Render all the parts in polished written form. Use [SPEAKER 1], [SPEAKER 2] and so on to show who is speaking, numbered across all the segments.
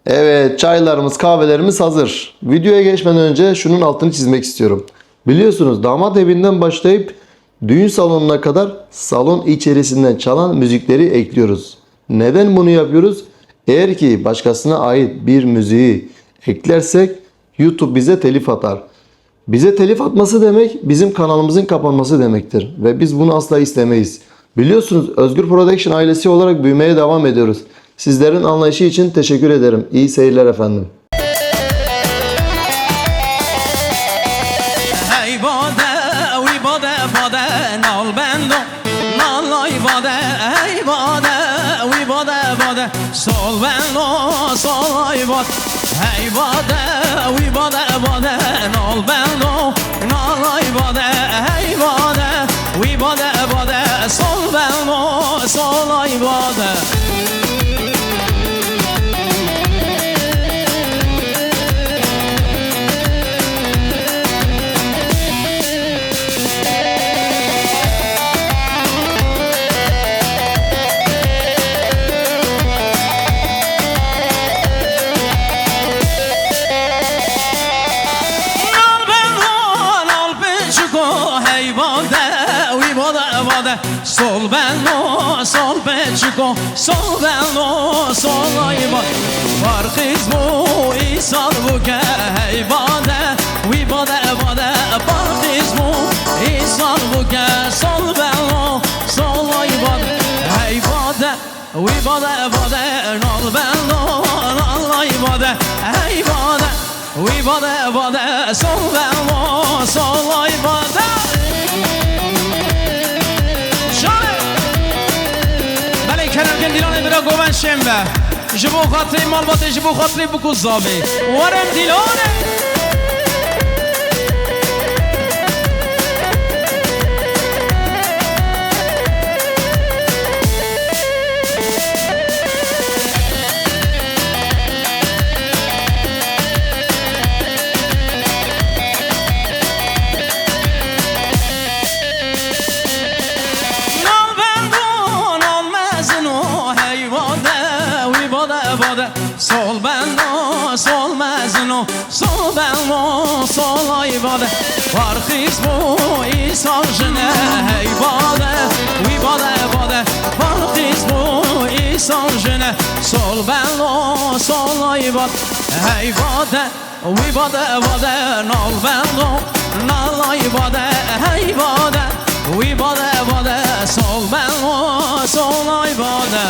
[SPEAKER 1] Evet, çaylarımız, kahvelerimiz hazır. Videoya geçmeden önce şunun altını çizmek istiyorum. Biliyorsunuz damat evinden başlayıp düğün salonuna kadar salon içerisinden çalan müzikleri ekliyoruz. Neden bunu yapıyoruz? Eğer ki başkasına ait bir müziği eklersek YouTube bize telif atar. Bize telif atması demek bizim kanalımızın kapanması demektir. Ve biz bunu asla istemeyiz. Biliyorsunuz Özgür Production ailesi olarak büyümeye devam ediyoruz. Sizlerin anlayışı için teşekkür ederim. İyi seyirler efendim.
[SPEAKER 2] Hey bade, uy bade, bade, nal bendo, nalay bade, hey bade, uy bade, bade, sol bendo, solay bade, hey bade, uy bade, bade, nal bendo, nalay bade, hey bade, uy bade, bade, sol bendo, solay bade. Sol bello, sol peçko, sol bello, sol ayba. Farkız bu, isal bu ke heybade, vibade bade. Farkız bu, isal bu ke sol bello, sol ayba. Heybade, vibade bade, nal bello, nal aybade. Heybade, vibade bade, sol bello, sol aybade. کنم دیلان برا گوون شنبه جبو خاطری مالباته جبو خاطری بکو زابی ورم دیلانه Sol bello, sol mezno, sol bello, sol ayvade. Farkız bu, isal jene, hey bade, vi bade bade. Farkız bu, isal jene, sol bello, sol ayvade. Hey bade, vi bade bade, nal bello, nal ayvade. Hey bade, vi bade bade, sol bello, sol ayvade.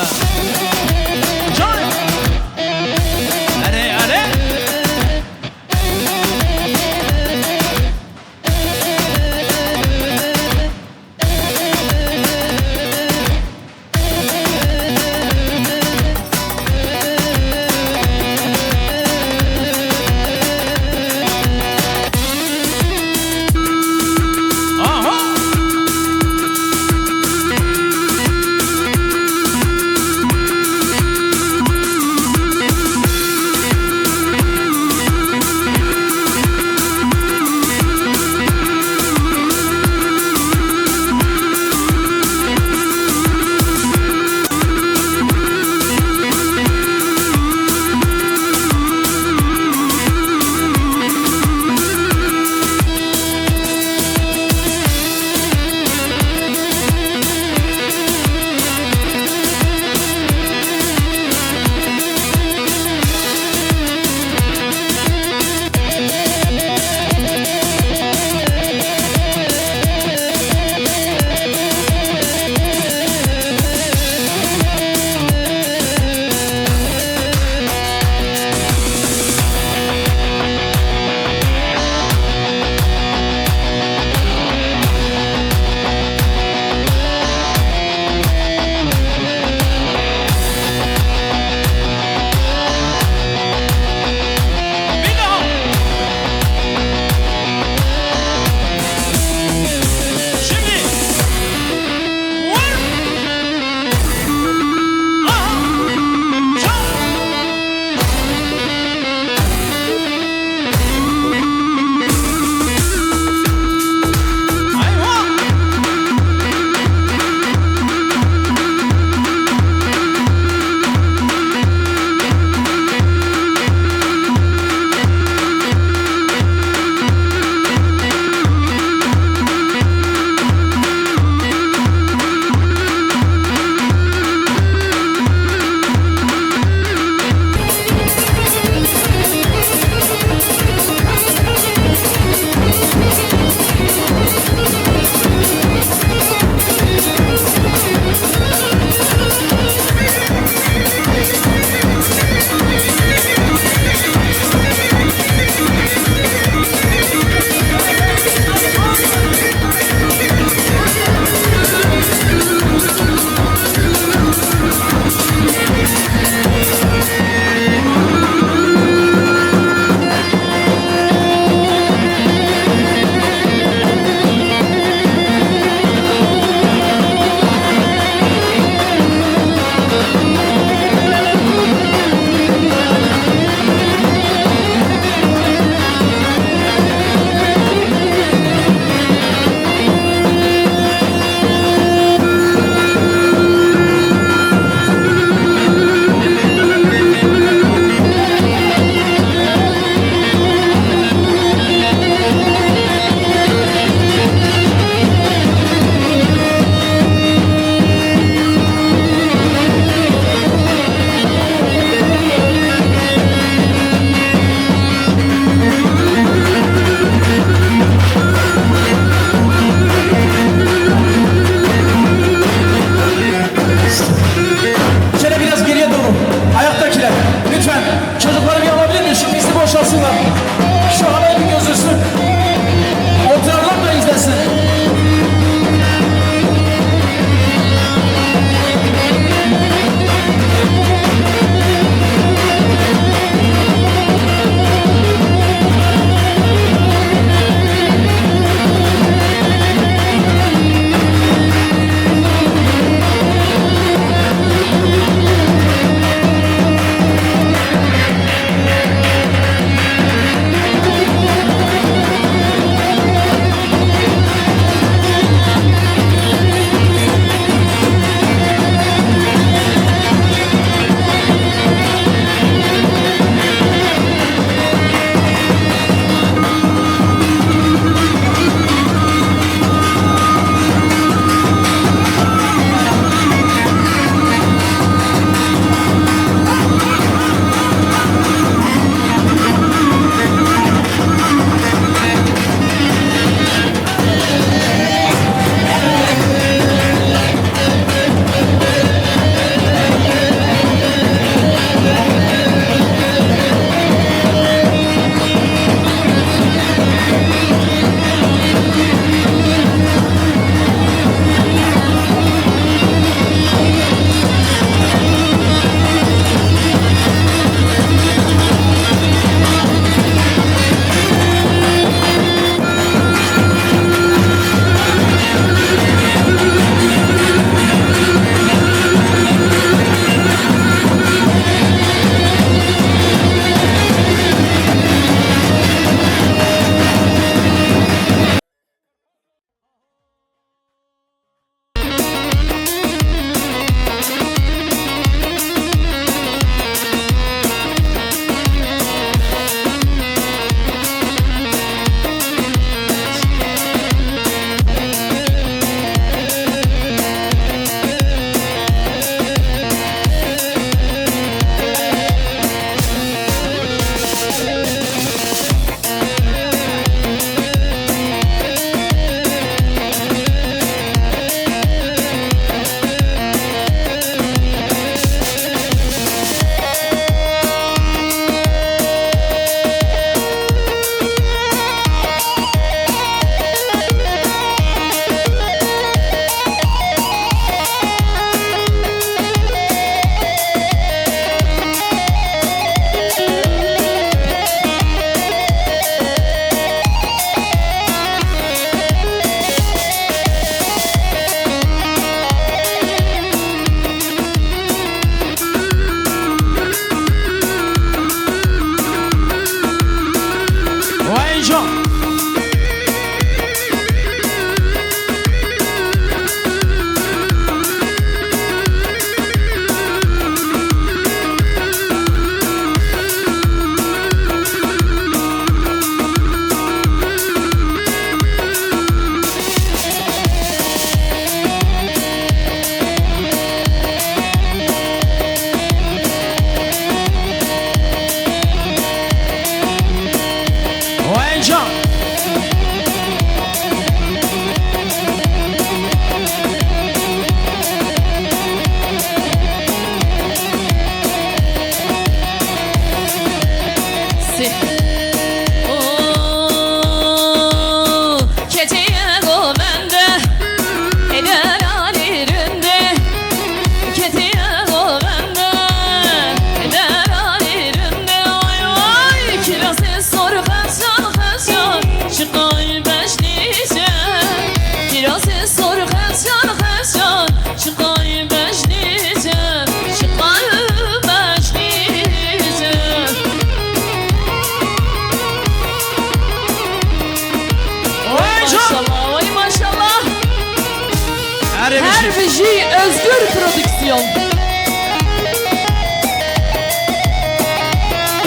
[SPEAKER 3] Özgür Prodüksiyon.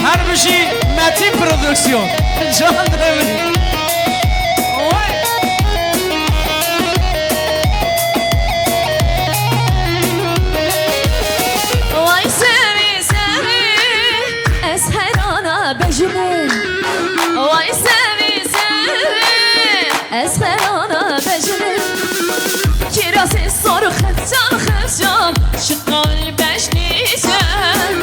[SPEAKER 2] Her bir şey Metin Prodüksiyon. Canım benim. Vay.
[SPEAKER 3] Vay sevi sevi Esherana bejime. Vay sevi sevi Esherana bejime. Kirası soru xefcan xefcan Şu kalbeş nişen.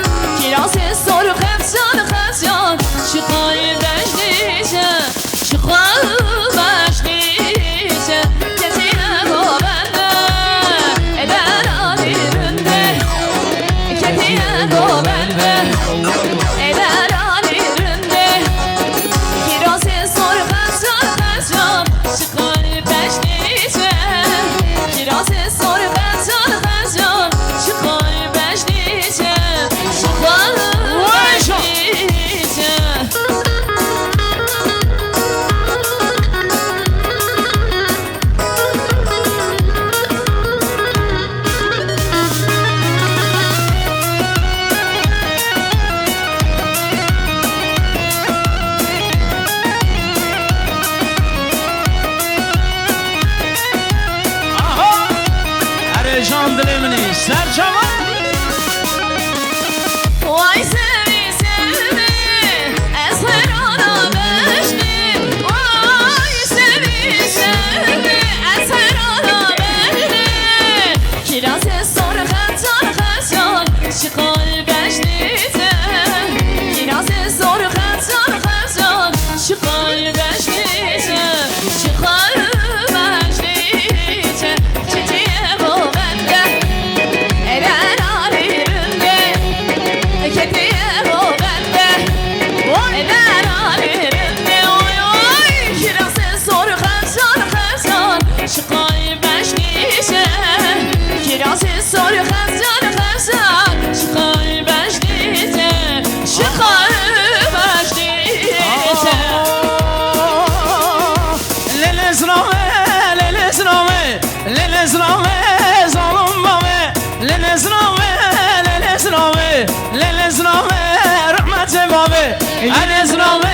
[SPEAKER 3] Kirası soru xefcan xefcan Şu kalbeş nişen. Şu kalbeş nişen. Kesine bu bende Eder alirinde. Ketiye bu bende Eder alirinde. Kirası soru xefcan xefcan Şu kalbeş nişen. Kirası soru xefcan xefcan Şu kalbeş nişen. Şu kalbeş nişen.
[SPEAKER 2] Aha. Her can dilimini serçava.
[SPEAKER 3] Vay sevi sevi Esherana beşli. Vay sevi sevi Esherana beşli. Kirası soru xefcan xefcan Şu kalbeş nişen. Kirası soru xefcan xefcan Şu kalbeş nişen. Şu kalbeş nişen. Çiçeğe bu bende Eder alirinde. Ketiye bu bende Eder alirinde. Oy oy. Kirası soru xefcan xefcan Şu kalbeş nişen. Kirası soru xefcan xefcan Şu kalbeş nişen. Şu kalbeş nişen.
[SPEAKER 2] Lelez rame, lelez rame, lelez rame, zalim bame. Lelez rame, lelez rame, lelez rame, rahmet bame. Lelez rame,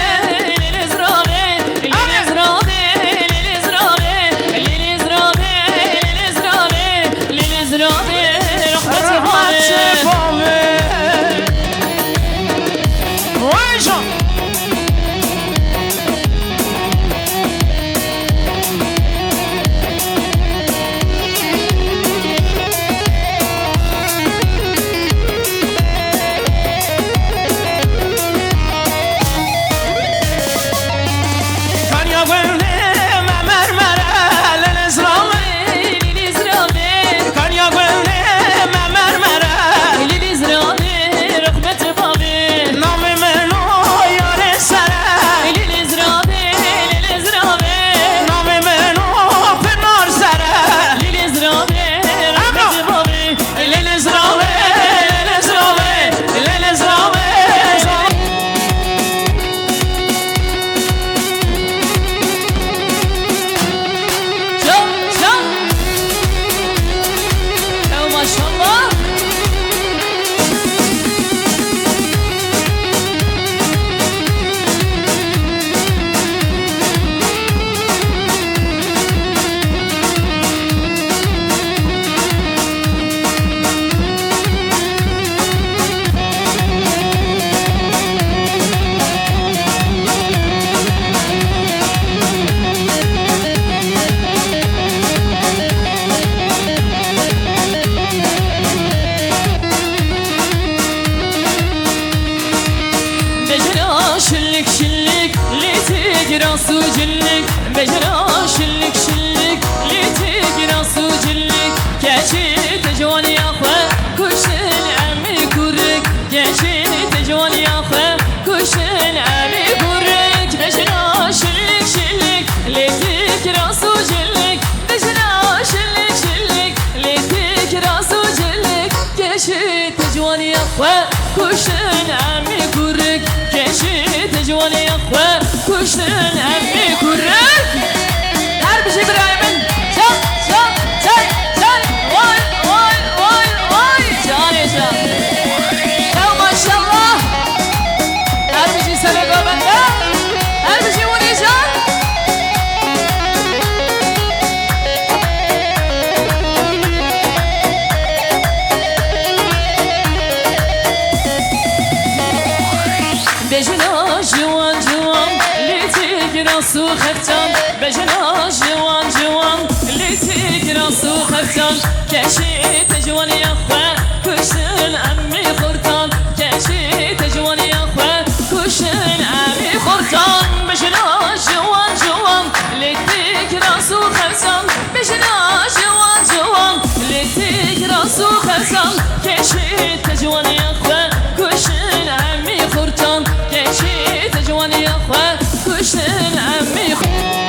[SPEAKER 3] Liliz Rame, Liliz Rame, Liliz Rame, Liliz Rame, Liliz Rame, Liliz Rame, rahmet
[SPEAKER 2] rahmet
[SPEAKER 3] bame.
[SPEAKER 2] bame. Vay can. Kanya gönlüm mermere, lelez rame.
[SPEAKER 3] Liliz Rame,
[SPEAKER 2] Kanya gönlüm mermere.
[SPEAKER 3] Liliz Rame, rahmet bame.
[SPEAKER 2] Namimin o yâre sere.
[SPEAKER 3] Liliz Rame, Liliz Rame,
[SPEAKER 2] Namimin o pınar sere.
[SPEAKER 3] Liliz Rame, rahmet bame.
[SPEAKER 2] Leliz rame, leliz rame, leliz rame.
[SPEAKER 3] Çal, çal. Ya maşallah. Becera şillik şillik Liti girası cillik Becera şillik şillik Liti girası cillik Keçi tecvani yakve Kuşun emmi kurrik Keçi tecvani yakve Kuşun emmi kurrik Becera şillik şillik Liti girası cillik Becera şillik şillik Liti girası cillik Keçi tecvani yakve Kuşun emmi kurrik Keçi tecvani yakve Kuşun emmi kurrik Her bir şey bir ayımın Çal çal çal çal Vay vay راسو خفتان بجنا جوان جوان لیتی راسو خفتان کشی تجوان یخوا کشن امی خورتان کشی تجوان یخوا کشن امی خورتان بجنا جوان جوان لیتی راسو خفتان بجنا جوان جوان لیتی راسو خفتان کشی تجوان یخوا کشن امی خورتان کشی تجوان یخوا کشن امی خورتان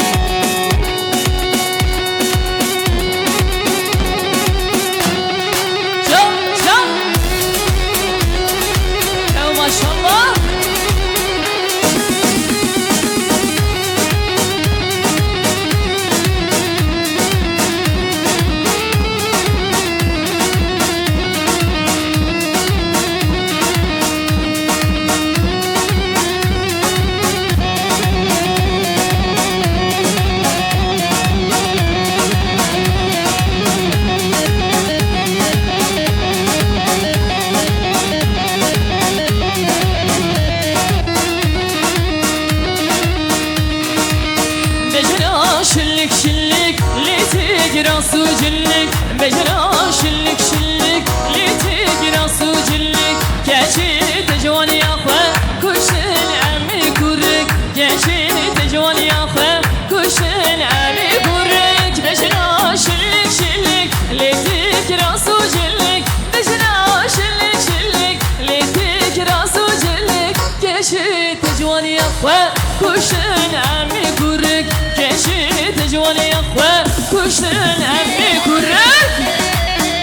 [SPEAKER 3] شلك شلك ليتي راسو جلك بجرا شلك شلك ليتي راسو جلك كاشي تجوان يا خوا كشن عمي كورك كاشي تجوان يا خوا كشن عمي كورك بجرا شلك شلك ليتي راسو جلك بجرا شلك شلك ليتي راسو جلك كاشي تجوان يا خوا كشن عمي كورك كاشي تجوان يخوى كشن أمي كرك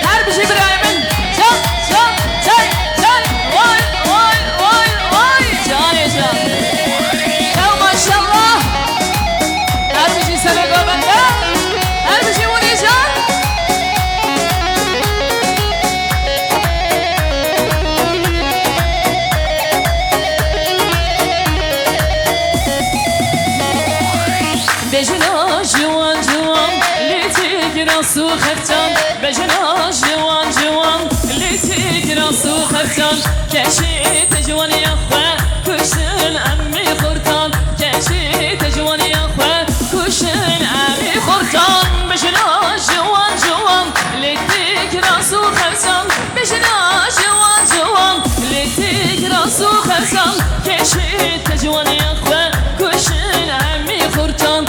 [SPEAKER 3] هر بشي برايمن جان جان جان جان واي واي واي واي جاني جان يا ما شاء الله هر بشي سلك وبنده هر بشي وني جان بجنا جوان جوان ليتي راسو خفتان بجنا جوان جوان ليتي راسو خفتان كاشي تجوان يخوى كشن أمي خورتان كاشي تجوان يخوى كشن أمي خورتان بجنا جوان جوان ليتي راسو خفتان بجنا جوان جوان ليتي راسو خفتان كاشي تجوان يخوى كشن أمي خورتان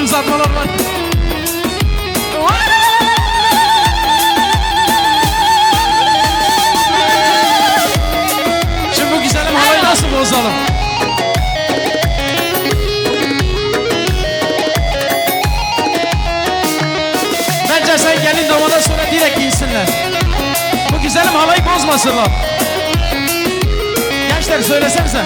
[SPEAKER 2] Uzatmalar var. Şimdi bu güzelim havayı nasıl bozalım? etsinler. Bu güzelim halayı bozmasınlar. Gençler söylesenize.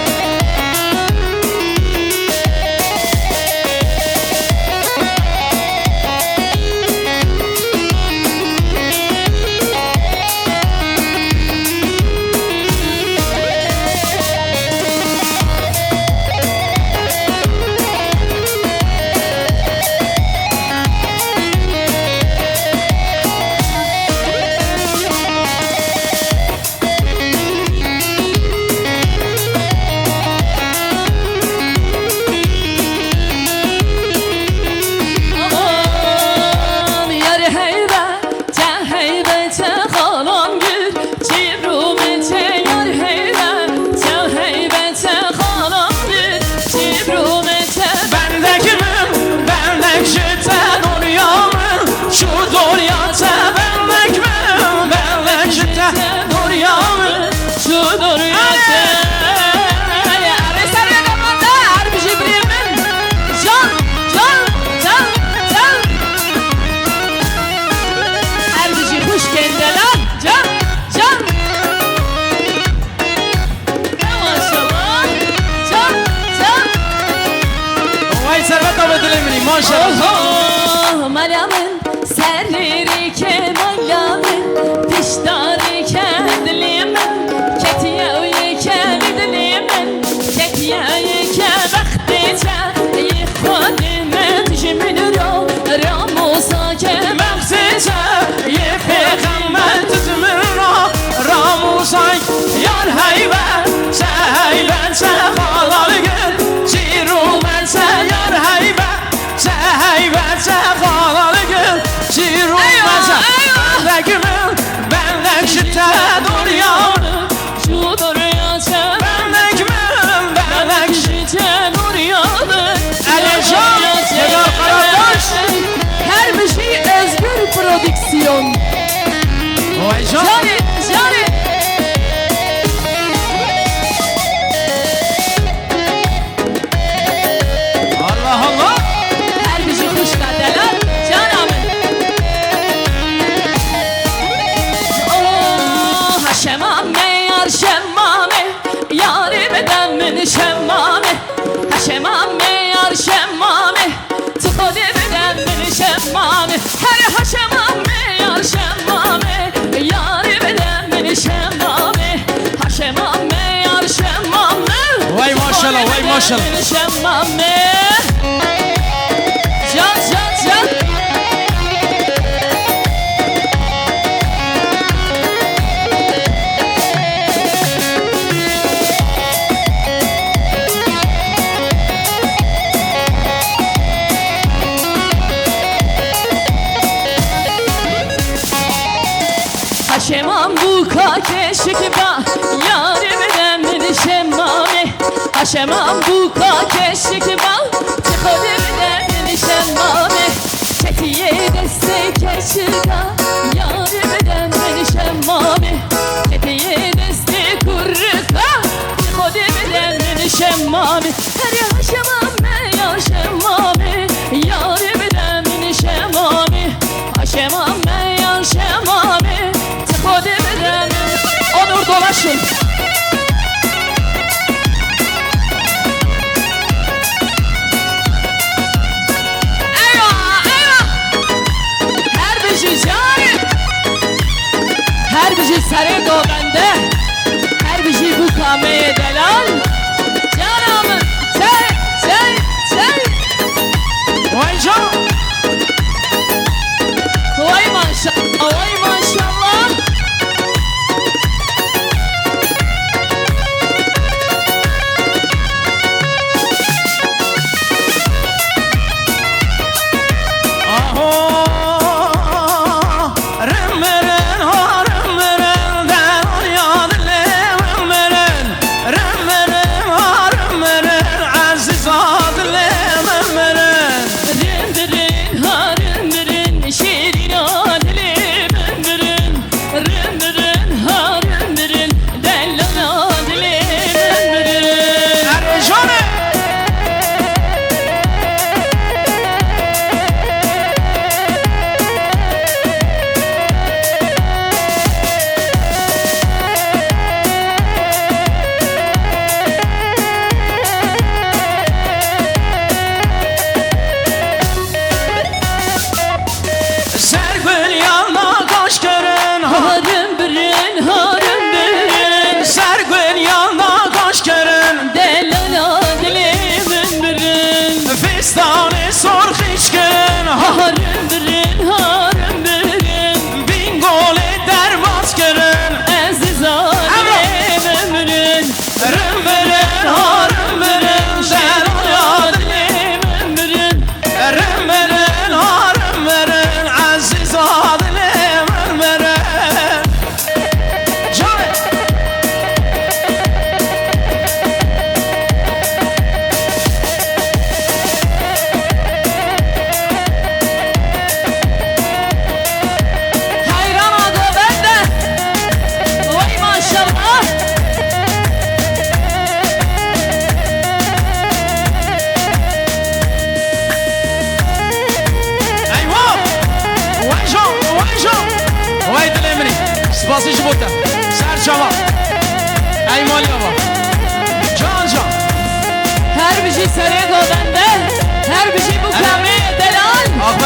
[SPEAKER 3] Aman yar heybet, te heybete halam gül. Cibrumete yar heybet, te heybete halam gül. Cibrumete
[SPEAKER 2] Bendeki mi? Bendeki şüten oryanı. Şu doryata bendek mi? Bendeki şüten oryanı.
[SPEAKER 3] şu duryate. Arısar yakamanda harbi Cibrimin. Can, can, can, can. Erbici hoş geldin lan. Can, can. Ya maşallah. Can, can.
[SPEAKER 2] Vay servet abedilemini maşallah.
[SPEAKER 3] Oho, Meryem'in serleri ke Meryem'in piştarı ke dilimin ketiye uye ke dilimin ketiye uye ke vaktice yıkadime tişimin ramusa ke
[SPEAKER 2] Mevzice ye peygamber tütümüna Ramuzay yar heybe Se heybe se halal gül Cirumen se yar heybe Se heybe se halal gül Cirumen se Bendeki mi? Bendeki şütte dur yavrum
[SPEAKER 3] şu duryate
[SPEAKER 2] Bendeki mi? Bendeki
[SPEAKER 3] şite duryate
[SPEAKER 2] Elecan Yedar Karataş
[SPEAKER 3] her bir şey özgür prodüksiyon.
[SPEAKER 2] Vay can
[SPEAKER 3] Yani, yani.
[SPEAKER 2] Allah Allah
[SPEAKER 3] Her bir şey kuş kadeler, canımın. Oh, Haşemame yar şemmame, yarim edemin şemmame. Haşemame yar şemmame, tıkodim edemin şemmame. Her haşemame yar şemmame, yarim edemin şemmame. Haşemame yar şemmame.
[SPEAKER 2] Vay maşallah vay maşallah
[SPEAKER 3] Şemmame. Can can can. Haşemam bu kakeşik ba yarim edemin şemmame. Haşemam bu kakeşik ba tıkodim edemin şemmame. Çetiye destek keşika yarim edemin şemmame. Çetiye destek kurrika tıkodim edemin şemmame. Her haşemam ya şemmame yarim edemin şemmame. Haşemam ya şemmame tıkodim edemin. Onur dolaşın. Eyvah eyvah. Her bir şey cari. Her bir şey sarı do bende. Her bir şey bu kameye delal. Canımın sen sen sen.
[SPEAKER 2] Vay can
[SPEAKER 3] Vay maşallah vay maşallah.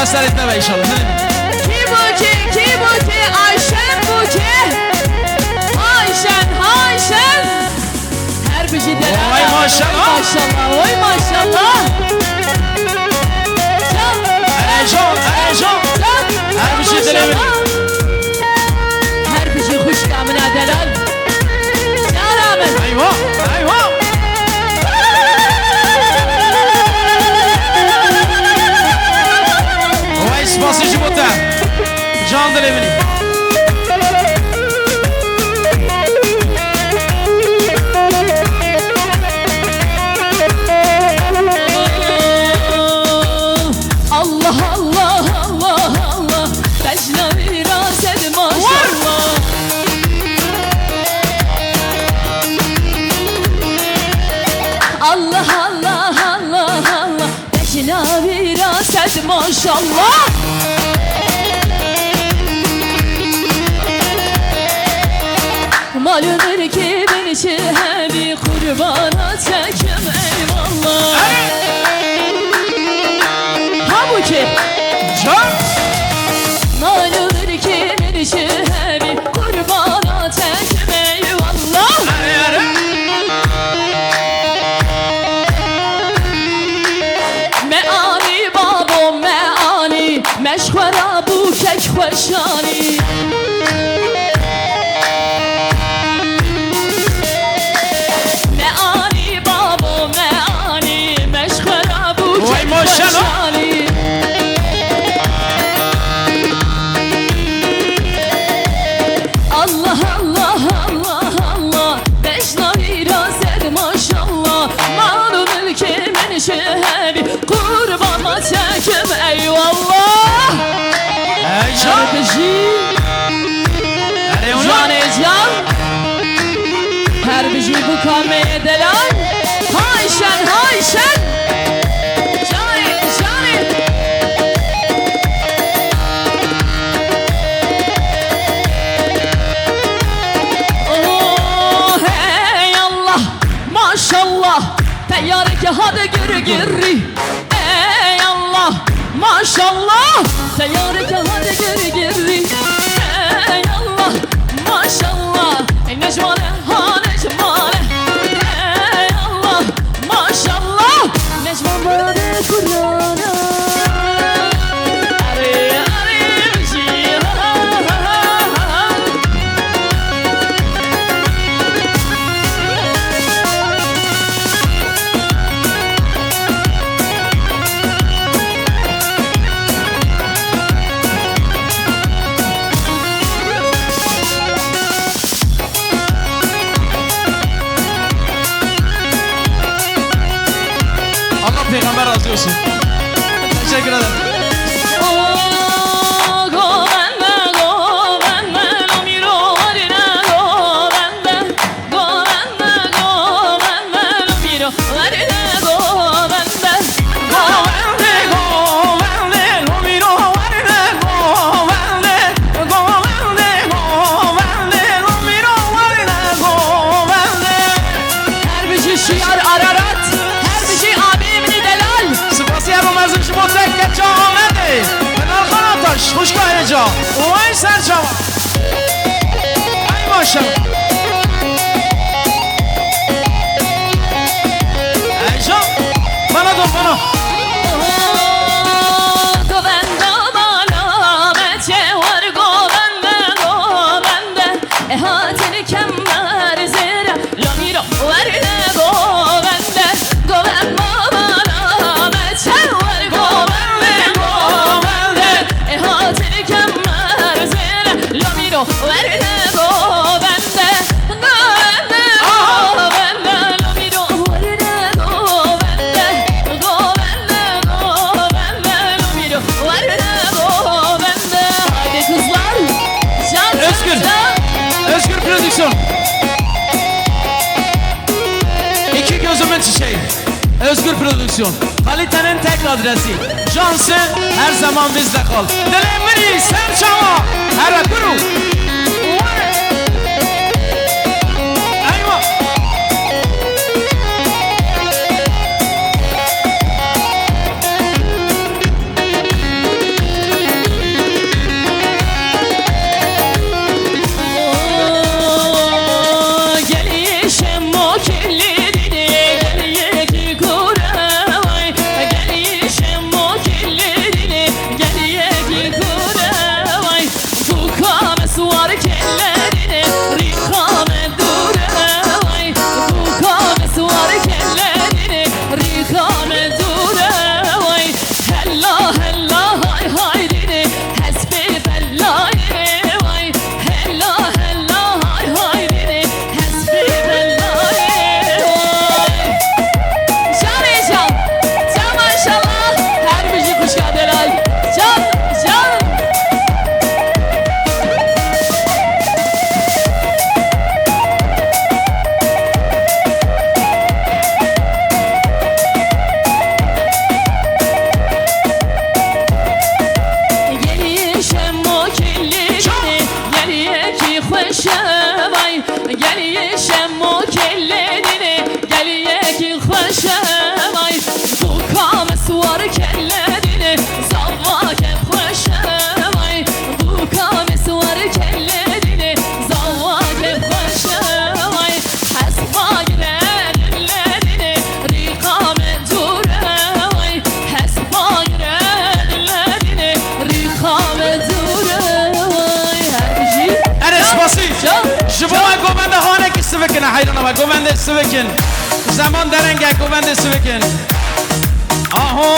[SPEAKER 2] بس etme be inşallah.
[SPEAKER 3] Ki bu ki Ayşen bu ki Ayşen Her bir şey denen
[SPEAKER 2] Vay maşallah.
[SPEAKER 3] Maşallah oy maşallah
[SPEAKER 2] Heyecan Her bir şey denemedim.
[SPEAKER 3] Her bir şey hoş kamına delal Canım
[SPEAKER 2] Eyvah Vay spası jibota Can dilemini
[SPEAKER 3] Allah Allah Allah Allah Becna viraset maşallah Allah Allah Allah Allah Becna viraset maşallah Malumdur ki beni şehri kurbana çekim eyvallah Ha bu ki
[SPEAKER 2] Can
[SPEAKER 3] Malumdur ki beni şehri kurbana çekim eyvallah Meani babo meani Meşvera bu kek hoşani Meani babo meani Meşvera bu
[SPEAKER 2] Vay
[SPEAKER 3] kek
[SPEAKER 2] maşallah.
[SPEAKER 3] hoşani Allah Allah Allah Allah Beşna viraset maşallah Malum ülkemin şehri Kurbana çekim eyvallah
[SPEAKER 2] Heyecan
[SPEAKER 3] Şarkıcı Can Her bir şey bu kalmaya delal Hayşen Cani Oh hey Allah Maşallah Teyyar ki hadi giri Ey Allah Maşallah Teyyar ki hadi giri Ey Allah Maşallah Necmane ha necmane Ey Allah Maşallah Necmane Kur'an'a Arı
[SPEAKER 2] Allah peygamber razı olsun. Teşekkür ederim.
[SPEAKER 3] Her bir şey şiar ararat Her bir şey abimini delal
[SPEAKER 2] Spasiye bu mezun şu botek geçe Ahmet'i. Ben Arkan Ataş. Hoş geldin can. Vay serçama. Ay maşallah. Heyecan. Bana dön bana.
[SPEAKER 3] Hatini kemer zira Lamiro verine govende Goven babana meçe var govende Hatini kemer zira Lamiro verine govende Govende Lamiro verine govende Lamiro verine govende Haydi kızlar Can
[SPEAKER 2] Özgür. Özgür Prodüksiyon. İki gözümün çiçeği. Özgür Prodüksiyon. Kalitenin tek adresi. Johnson her zaman bizde kal. Delivery Serçama. Her kuru. Eyvah.
[SPEAKER 3] خوشوای گلیه شمو کلدینه گلیه کی خوشوای تو کام سوار کلدینه زوا که خوشوای تو کام سوار کلدینه زوا که خوشوای حسبا گردلدینه ریقام دوره وای حسبا گردلدینه ریقام دوره وای هرجی
[SPEAKER 2] سپاسی شما گوونده هانه که سوکن حیرانه و گوونده سوکن زمان درنگه گوونده سوکن آهو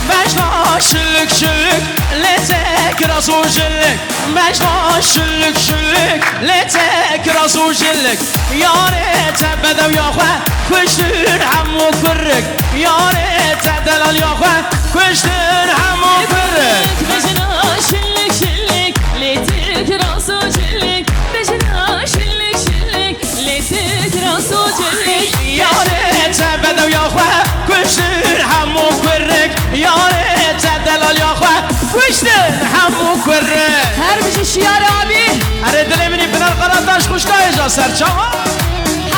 [SPEAKER 2] مجنا شلک شلک لتک راسو جلک مجنا شلک شلک لتک راسو جلک یاره تبدو یا خواه کشتر همو کرک یاره تبدلال یا خواه کشتر همو کرک
[SPEAKER 3] بجنا شلك شلك ليتك راسو جلك بجنا شلك شلك ليتك راسو جلك
[SPEAKER 2] یاره تبدو یا خواه کشتر همو کرک یاره تبدلال یا خواه کشتر همو کرک
[SPEAKER 3] هر بجي شيار ابي
[SPEAKER 2] اره دل منی بنال قرارداش خوش دایجا سرچاوا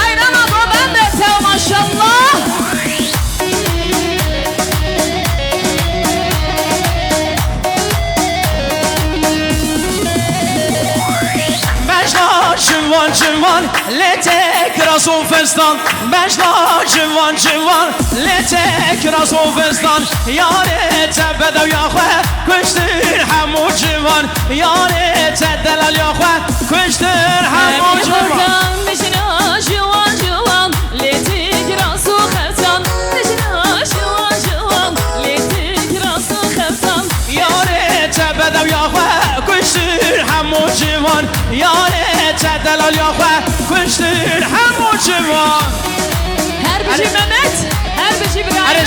[SPEAKER 3] حيران ابو بندته ما شاء الله
[SPEAKER 2] مجنا جوان جوان لتک راسو فستان مجنا جوان جوان لتک راسو فستان یاره تبدو یا خواه کشتر همو جوان یاره تدلال یا خواه کشتر همو جوان
[SPEAKER 3] بجنا جوان جوان ليتك راسو خفتان بجنا جوان جوان ليتك راسو خفتان
[SPEAKER 2] یاره تبدو یا خواه کشتر همو جوان یاره تدلال یا خواه کشتر همو جوان
[SPEAKER 3] هر بجي ممت هر بجي
[SPEAKER 2] اره
[SPEAKER 3] برايم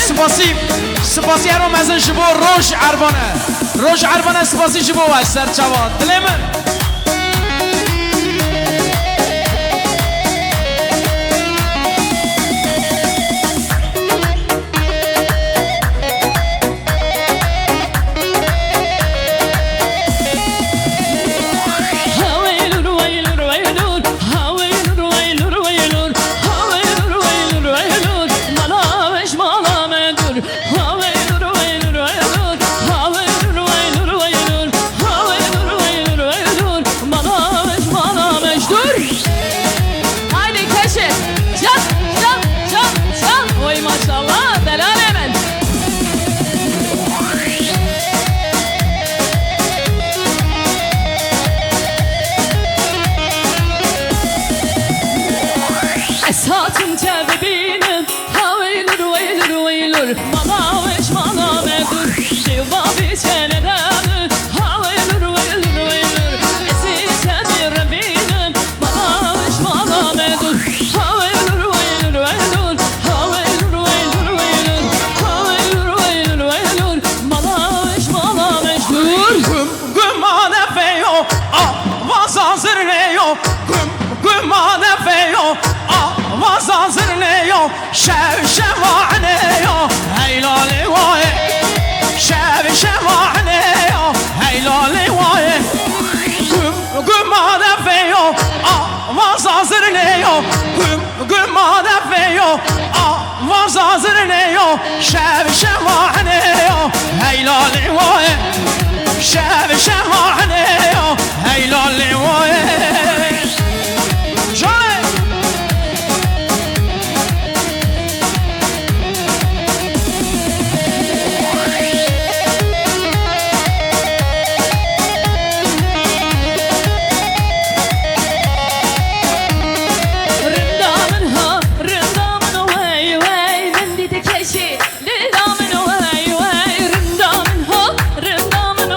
[SPEAKER 2] سپاسی هرو مزن شبو روش عربانه سپاسی شبو و سرچوان دلمن
[SPEAKER 3] هاويلور ويلور ويلور هاويلور ويلور ويلور هاويلور ويلور ويلور ملاوش مالا مدور هاويلور ويلور ويلور هاويلور ويلور ويلور هاويلور ويلور ويلور ملاوش مالا مجدور هايدي كشف جم جم جم جم وي ما شاء الله دلال من اساتم تبينم هاويلور ويلور ويلور ملاوش مالا مدور جوابي تندم هاويلور ويلور ويلور اسيت تبينم ملاوش مالا مدور هاويلور ويلور ويلور هاويلور ويلور ويلور هاويلور ويلور ويلور ملاوش مالا مجدور
[SPEAKER 2] Gümane feyo, avaz hazırlıyor. Gümane feyo, avaz hazırlıyor. Şevşevaneyo, heylali vay. Şevşevaneyo, heylali vay. Gümane feyo, avaz hazırlıyor. Gümane feyo, avaz hazırlıyor. Şevşevaneyo, heylali vay. شهوانه هیلال وای جای
[SPEAKER 3] رندامن وای وای من دیده کشی رندامن وای وای رندامن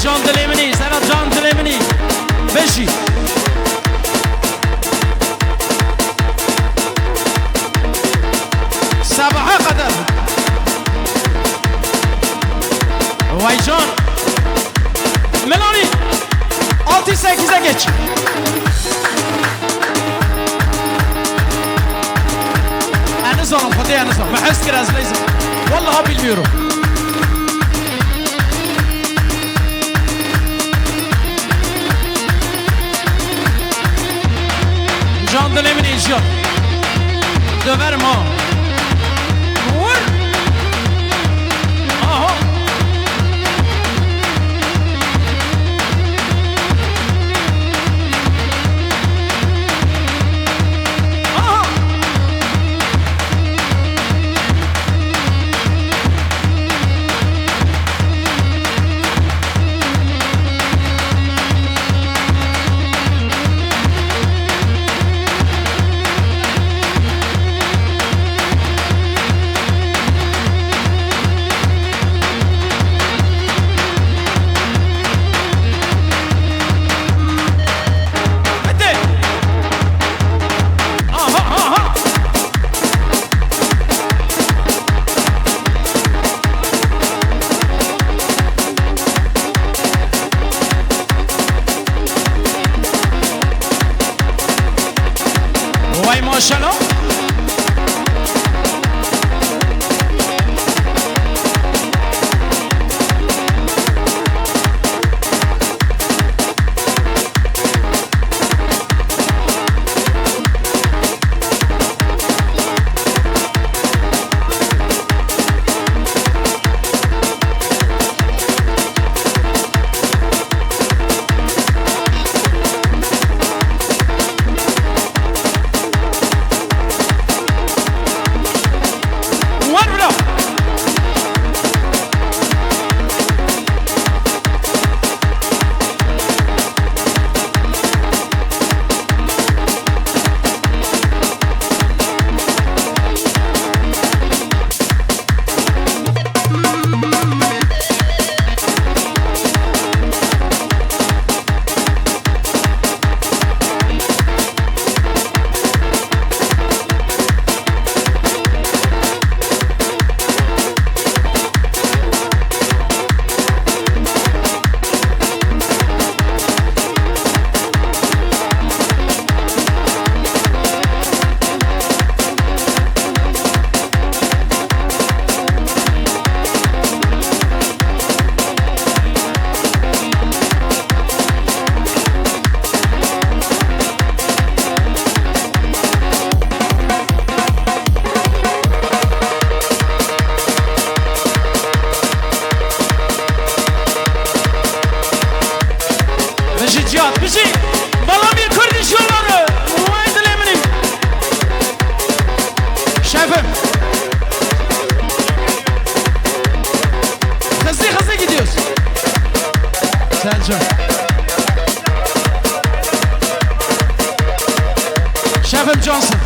[SPEAKER 2] جان دل منی سرا جان دل منی بشی سبعه قدر وای جان ملانی 6-8'e geç Enes hanım hadi Enes hanım بحس كده لازم والله bilmiyorum Can dönemin icra Döverim ha Vur Aha Aha ماشاءالله Cihat bizi bana bir Kurdiş yolları Vay dilemini Şefim Hızlı gidiyoruz Selcan Şefim Johnson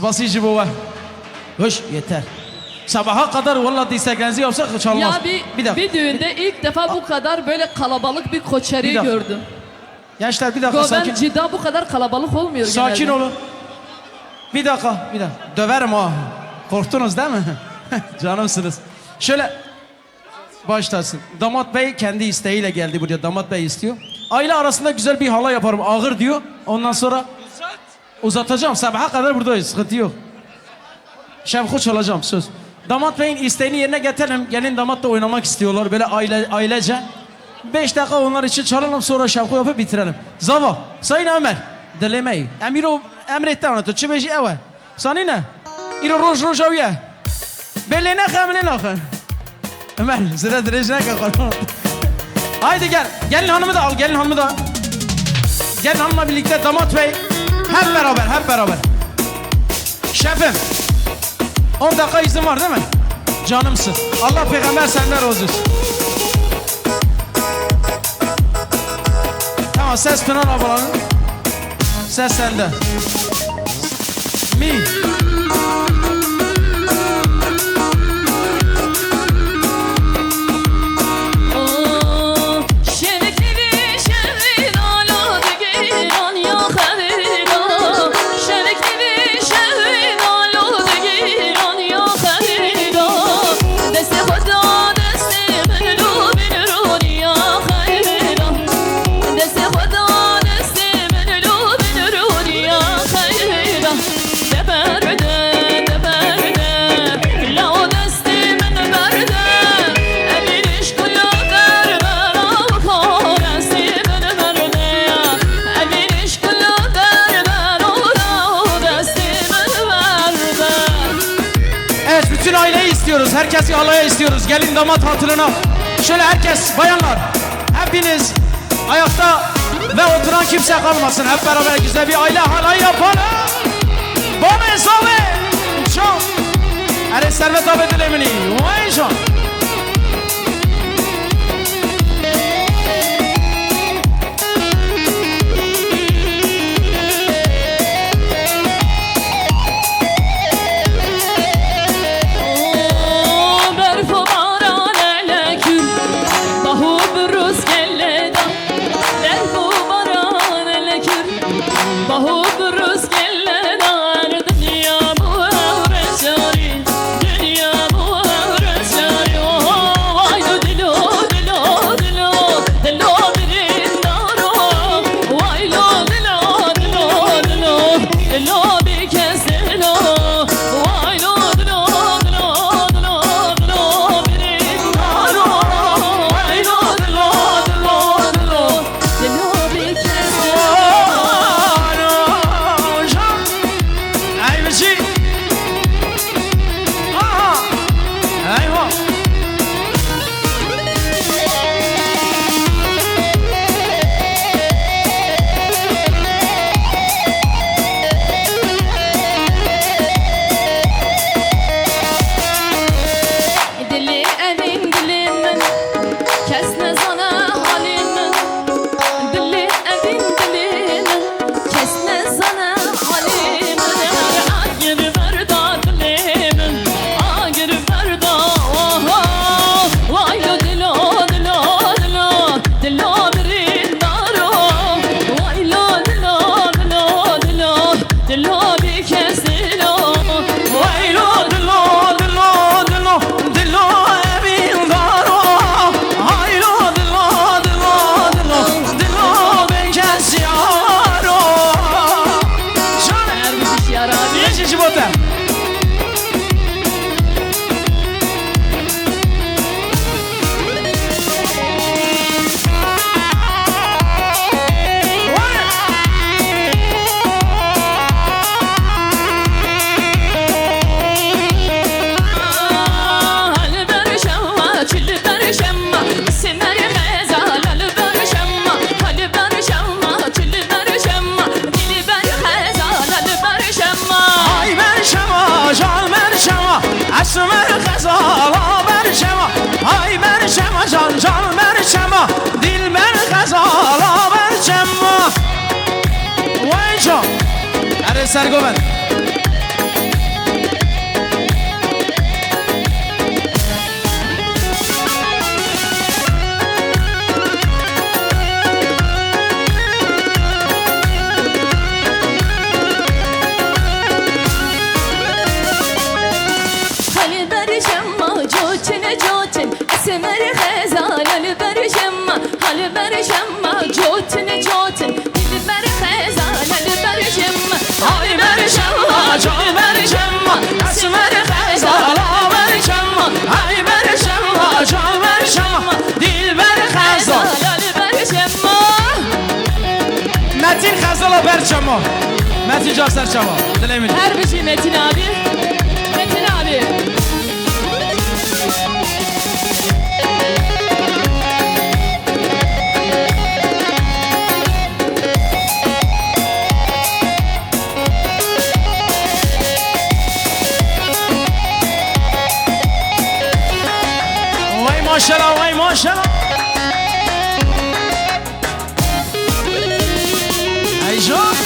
[SPEAKER 2] basıcı bu var. Hoş yeter. Sabaha kadar vallahi disteklerinizi yapsak çalmaz.
[SPEAKER 3] Ya
[SPEAKER 2] dakika.
[SPEAKER 3] bir düğünde ilk defa bu kadar böyle kalabalık bir koçeri
[SPEAKER 2] Bir dakika.
[SPEAKER 3] gördüm.
[SPEAKER 2] Gençler bir dakika
[SPEAKER 3] Goben
[SPEAKER 2] sakin.
[SPEAKER 3] Cida bu kadar kalabalık olmuyor
[SPEAKER 2] Sakin
[SPEAKER 3] genelde.
[SPEAKER 2] olun. Bir dakika. Döverim ha. Korktunuz değil mi? Canımsınız. Şöyle başlasın. Damat bey kendi isteğiyle geldi buraya. Damat bey istiyor. Aile arasında güzel bir halay yaparım. Ağır diyor. Ondan sonra uzatacağım. Sabaha kadar buradayız. Sıkıntı yok. Şevku çalacağım söz. Damat beyin isteğini yerine getirelim. Gelin damatla oynamak istiyorlar böyle ailece. 5 dakika onlar için çalalım sonra şevku yapıp bitirelim. Zava, Sayın Ömer, dilemeyi. Emiro emretti anlatıyor. Çi beji eve. Sani ne? İro roj rojaviye. Belline kamilin akın. Ömer, sıra direcine kakar. Haydi gel. Gelin hanımı da al, gelin hanımı da. Gelin hanımla birlikte damat bey. Hep beraber. Şefim. 10 dakika izin var değil mi? Canımsın. Allah peygamber senden razı olsun. Tamam ses Pınar ablanın. Ses sende. Mi. Herkesi halaya istiyoruz. Gelin damat hatırına. Şöyle herkes, bayanlar, hepiniz ayakta ve oturan kimse kalmasın. Hep beraber güzel bir aile halayı yapalım. Bome sove. Çok. Her servet abi dilemini. Vay çok. Sergoven.
[SPEAKER 3] برشم جوتن جوتن دل بر خزانه برشم آی برشم جوتن برشم اسمر خزانه برشم آی برشم جوتن برشم دل بر خزانه برشم
[SPEAKER 2] متین خزالا برچما متین جا سرچما دل من
[SPEAKER 3] هر بشی متین abi Metin abi
[SPEAKER 2] وای ماشالله وای ماشالله ای جان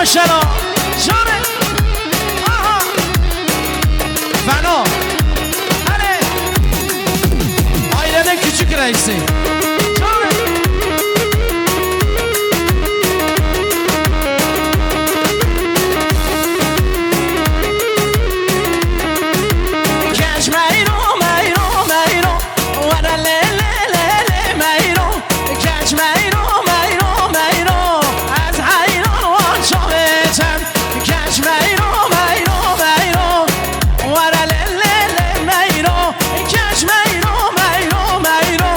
[SPEAKER 2] ماشالله جانه آها فنا هله ailenin küçük reisi جانه کج میرو میرو میرو ورا لی لی لی لی میرو کج میرو میرو میرو از حیران وان شاویتم کج میرو میرو میرو ورا لی لی لی میرو کج میرو میرو میرو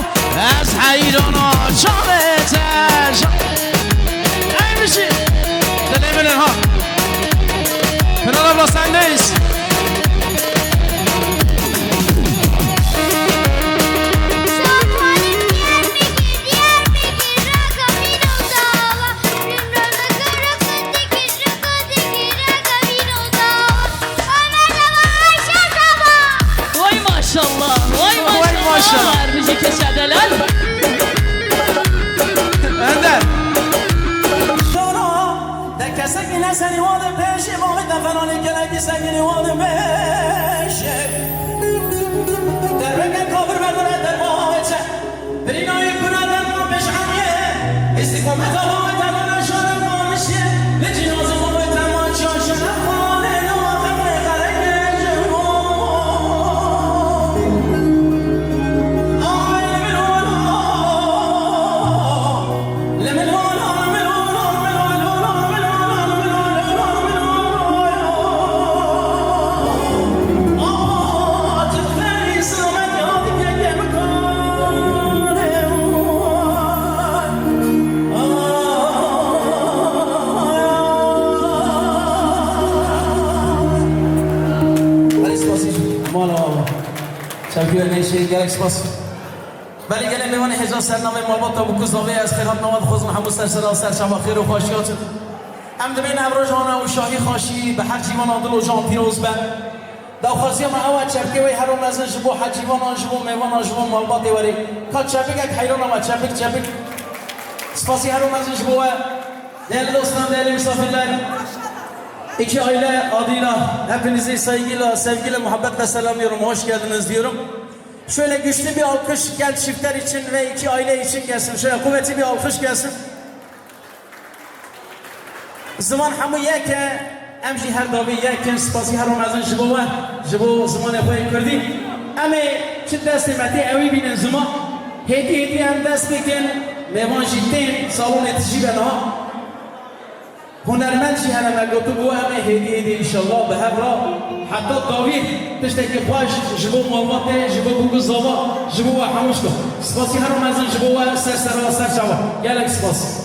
[SPEAKER 2] از حیران وان شاویتم ای میشی دلی منن ها پنال ابلا سندیس
[SPEAKER 3] Bizi kesedeler.
[SPEAKER 2] Ender.
[SPEAKER 4] Tekesek seni vadı peşi Muhammed Efendi'nin geleki sevgili vadı peşi Derbeke kabir verdire derma eçe Birinayı kuna derma peşamiye İstikamet Allah'ı derma şarı mamişye Ve cinazı Muhammed derma çarşına Fane namazı ve kareke cevmo شکر نیشی گرک سپاس ولی گله میوان حجاز سرنامه مالبات تا بکوز نوی از خیرات نواد خوز محمود سرسلا سرشما خیر و خواشیات هم دبین ابرو جانا و شاهی خاشی به حق جیوان آدل و جان پیروز به دو خاصی ما اول چپکی وی هر مزن شبو حق جیوان آنشبو میوان آنشبو مالبات وری کات چپک اک حیران آمد چپک سپاسی هر مزن شبو değerli dostlar, değerli misafirler, iki aile adıyla hepinizi saygıyla, sevgiyle, muhabbetle selamlıyorum. Hoş geldiniz diyorum. Şöyle güçlü bir alkış genç çiftler için ve iki aile için gelsin. Şöyle kuvvetli bir alkış gelsin. Zaman hamu yeke, emji her davi yeke, spasi her ramazan jibo ve jibo zaman yapayım kurdi. Ama çi dest meti evi binin zaman. Hedi hem dest bikin, mevan jitten salon etici bena. هنرمند شي هلا ما قلت بو امي هديه ان شاء الله بهبره حتى الطويل تشتكي باش جبو مالباتي جبو بوكو زوا جبو حمشكو سباسي هرو مازن جبو سر شوا يالك سباسي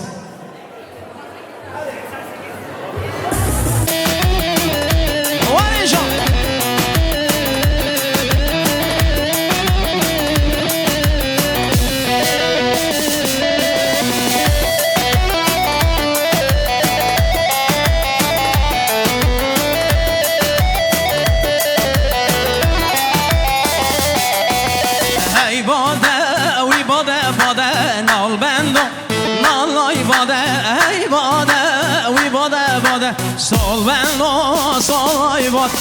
[SPEAKER 2] Sol benlo sol ayvat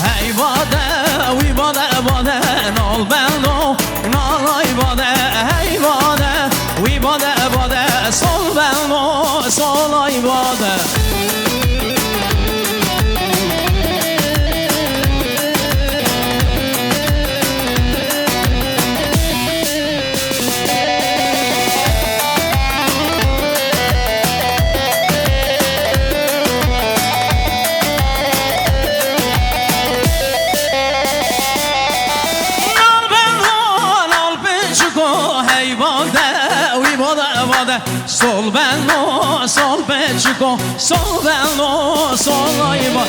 [SPEAKER 2] hey bade we bade bade nol benlo nol ayvade hey bade we bade bade sol benlo sol ayvade Sol benlo, sol peçko, sol benlo, sol ayvat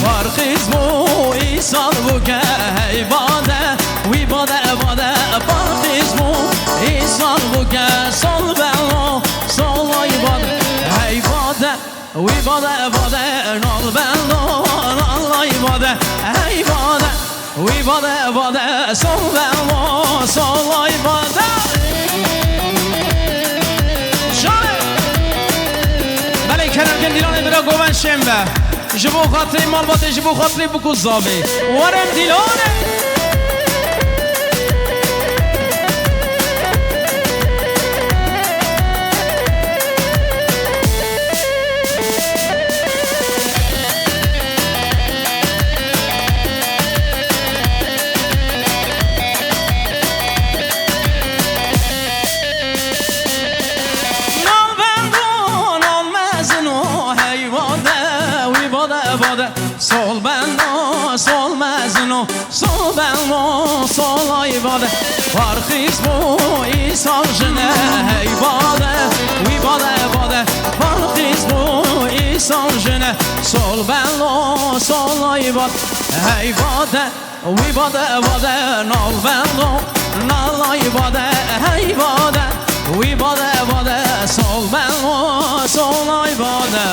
[SPEAKER 2] Farkız bu, isal bu ke heybade We bade bade, farkız bu, isal bu ke Sol benlo, sol ayvat Heybade, we bade bade, nol benlo, nol ayvade Heybade, we bade bade, sol benlo, sol ayvade کنم که دیلانه برا گوون شنبه جبو خاطری مالباته جبو خاطری بکو زابه ورم دیلانه Sol benlo, sol mezno, sol benlo, sol ayvade Farkız bu, isal jene heybade We bade bade, farkız bu, isal jene Sol benlo, sol ayvade Heybade, we bade bade, nol benlo, nol ayvade Heybade, we bade bade, sol benlo, sol ayvade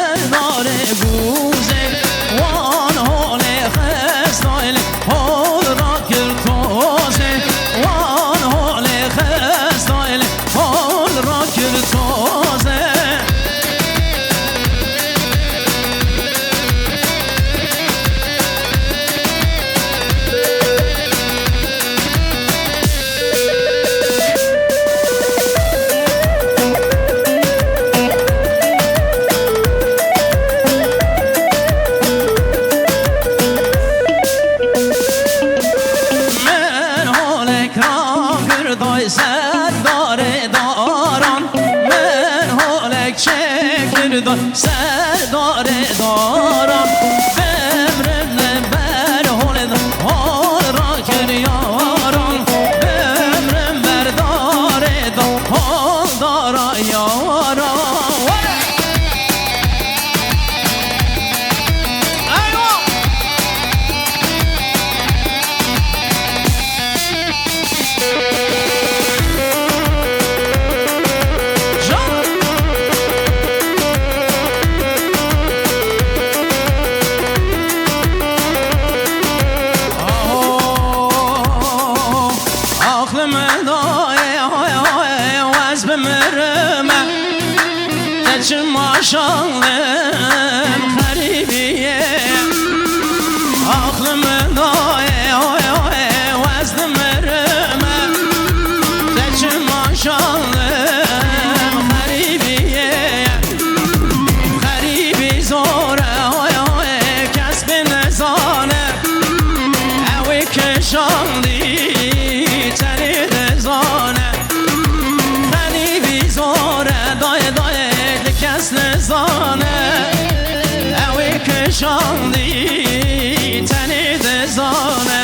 [SPEAKER 2] سردار گوزه وان حال خستایل حال را کرد تازه وان حال خستایل حال را کرد تازه دای سردار داران من حالک چکر دای سردار داران بمرم بر حال حال را کر یاران بمرم بر دار حال دارا یاران Maşallahım haribiye aklımı daya vazdım erime seçim maşallahım haribiye haribi zora kesbine zane evi keşandı teni de zane haribi zora daya daya کس نزانه اوی کشاندی تنی دزانه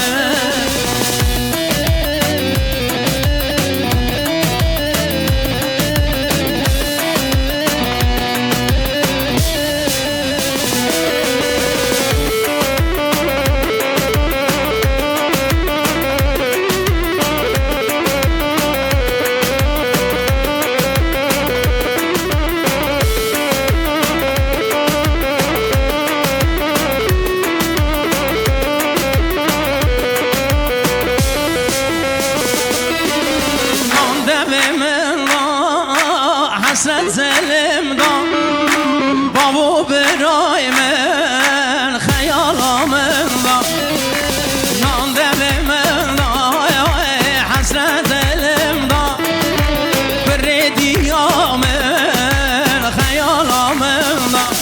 [SPEAKER 2] حسرت زلم دام بابو برای من خیالام دام نان دل من دام حسرت زلم دام بردیام من خیالام دام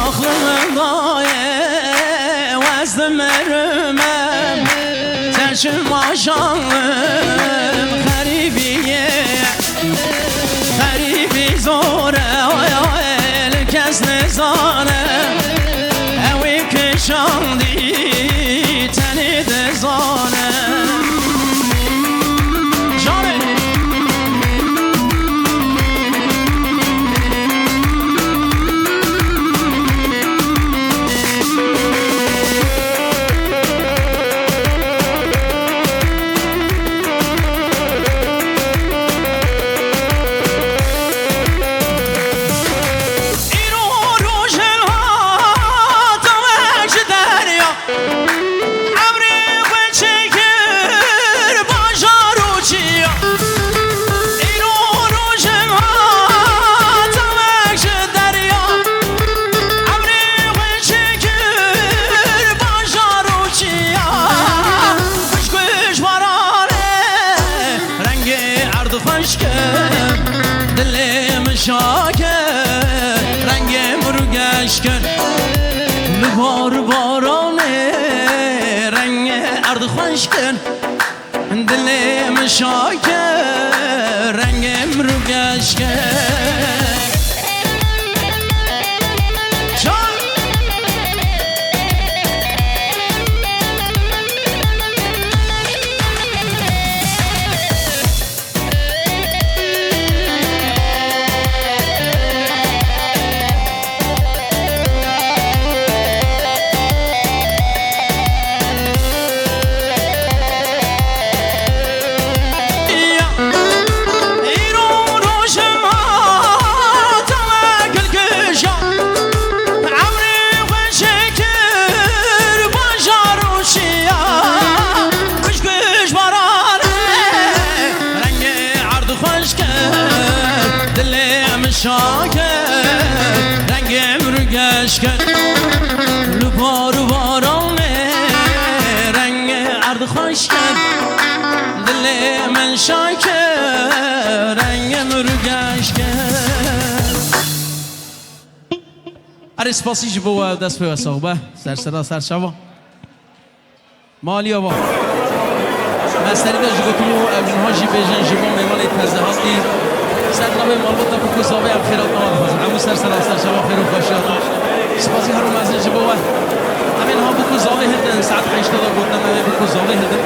[SPEAKER 2] آخلم دای وزد مرمم ترشم آشانم خریبیه غریبی زوره کس نزانه اوی کشاندی تنی دزانه شاکر رنگ مرگش کن بار بارانه رنگ ارد خوش کن دلم شاکر رنگ مرگش کن شاکر رنگم رو گشکر اره سپاسی جی بو دست به وساقبه سر صدا سر شوا مالی آبا مستری داشت گفتلو اونها جی بیجن جی با میمانی تزده هستی سر نبه مالبوط تا بکو صابه هم خیرات نواد خوزن همون سر صدا سر شوا خیر و خوشیات سپاسی هر رو مزن جی بو همین ها بکو زاوه هدن ساعت 8 دلار گفتم همه بکو زاوه هدن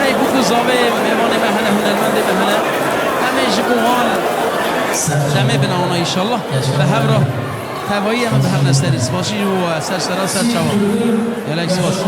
[SPEAKER 2] هی بکو زاوه میمانی مهنه هنرمنده مهنه همه جی بو هان جمعه بناونا ایشالله به هم را توایی همه به هم نستری سپاسی و سر صدا سر شوا یلک سپاسی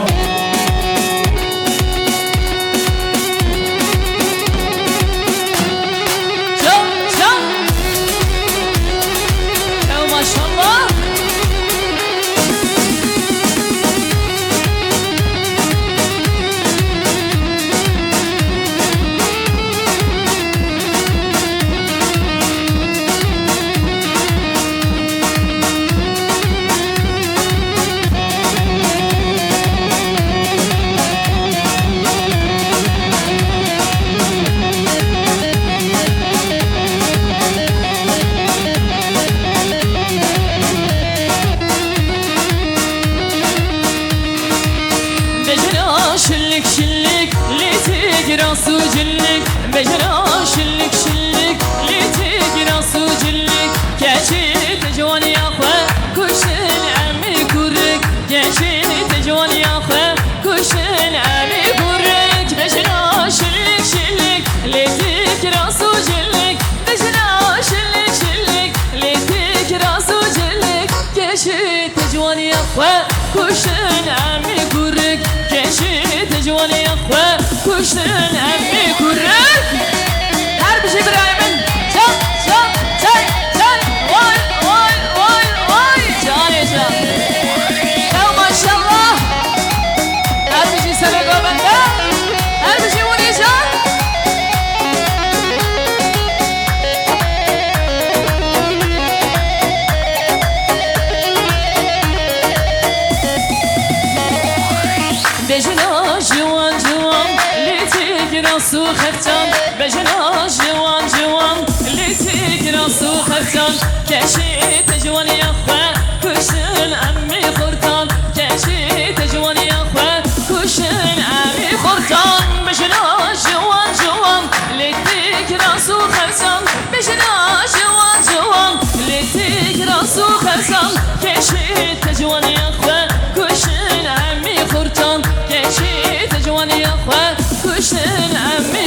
[SPEAKER 3] راسو جلك بجرا شلك شلك ليتك راسو جلك كاشيت جواني يا اخوة كشن عمي كورك كاشيت جواني يا اخوة كشن عمي كورك بجرا شلك شلك ليتك راسو جلك بجرا شلك شلك ليتك راسو جلك كاشيت جواني يا اخوة كشن عمي كورك كاشيت جواني يا اخوة كشن عمي كورك هر بشي برايمن شب شب شب شب واي واي واي واي جاني جان يا ما شاء الله هر بشي سبقوا بنده هر بشي وني جان بجنا جوان جوان راسو خفتان بجنا جوان جوان ليتك راسو خفتان كاشيت جوان يا اخوة كشن عمي خرطان كاشيت جوان يا اخوة كشن عمي خرطان بجنا جوان جوان ليتك راسو خفتان بجنا جوان جوان ليتك راسو خفتان كاشيت جوان يا اخوة كشن عمي خرطان كاشيت جوان يا اخوة كشن عمي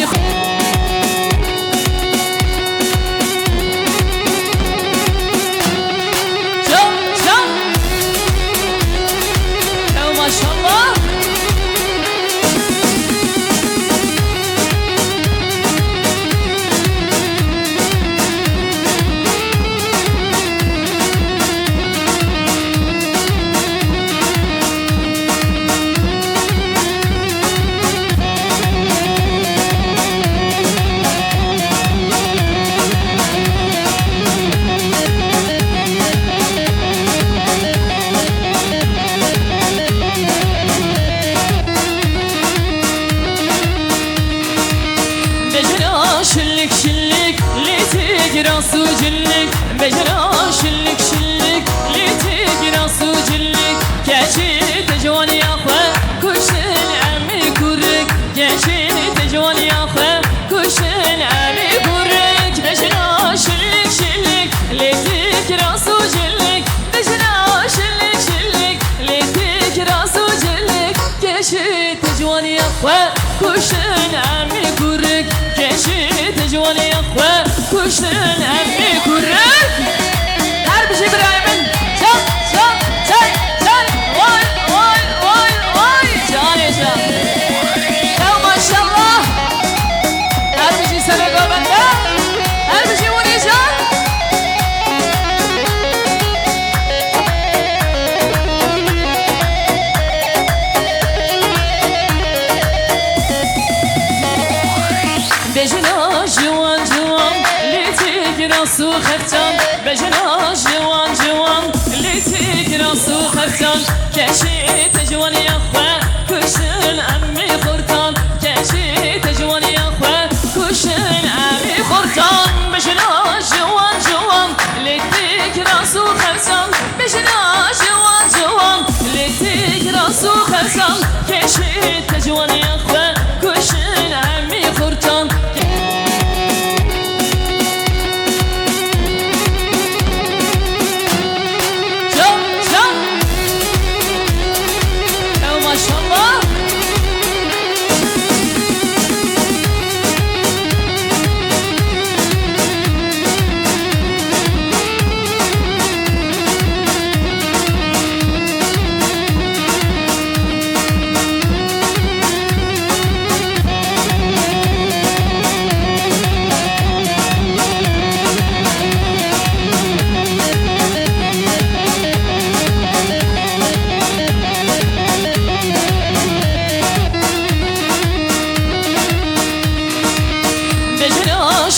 [SPEAKER 3] جم جم يا ما شاء الله شلك شلك ليتك راسو جلك بجرا شلك شلك ليتك راسو جلك كاشيت جواني يا اخوة كشن عمي كورك كاشيت جواني يا اخوة كشن عمي كورك بجرا شلك شلك ليتك راسو جلك بجرا شلك شلك ليتك راسو جلك كاشيت جواني يا اخوة كشن عمي كورك كاشيت جواني يا اخوة كشن عمي كورك هر بشي برايمن شب شب شب شب واي واي واي واي جاني جان يا ما شاء الله هر بشي سبقوا بنده هر بشي وني جان بجنا جوان جوان ليتك راسو خفتان بجنا جوان جوان ليتك راسو خفتان كاشيت جوان يا اخوة كشن عمي خرطان كاشيت جوان يا اخوة كشن سال کشید جوانی خواه کشن امی خورتان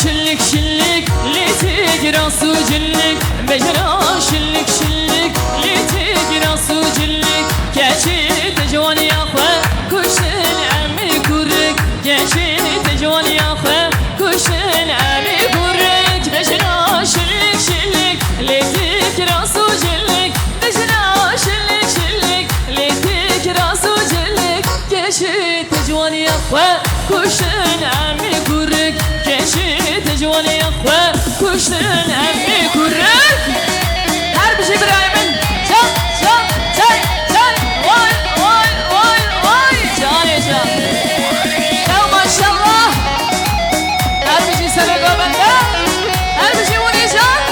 [SPEAKER 3] شلك شلك ليتي راسو جلك بجرا شلك شلك ليتي راسو جلك كاشي تجواني يا خوا كشن عمي كورك كاشي تجواني يا خوا كشن عمي كورك بجرا شلك شلك ليتي راسو جلك بجرا شلك شلك ليتي راسو جلك كاشي تجواني يا خوا كشن عمي كورك كاشي جواني يا اخوة كشتن امي كورك هر بشي برايمن جان جان جان جان واي واي واي واي جاني جان يا ما شاء الله هر بشي سبقا بنده هر بشي وني جان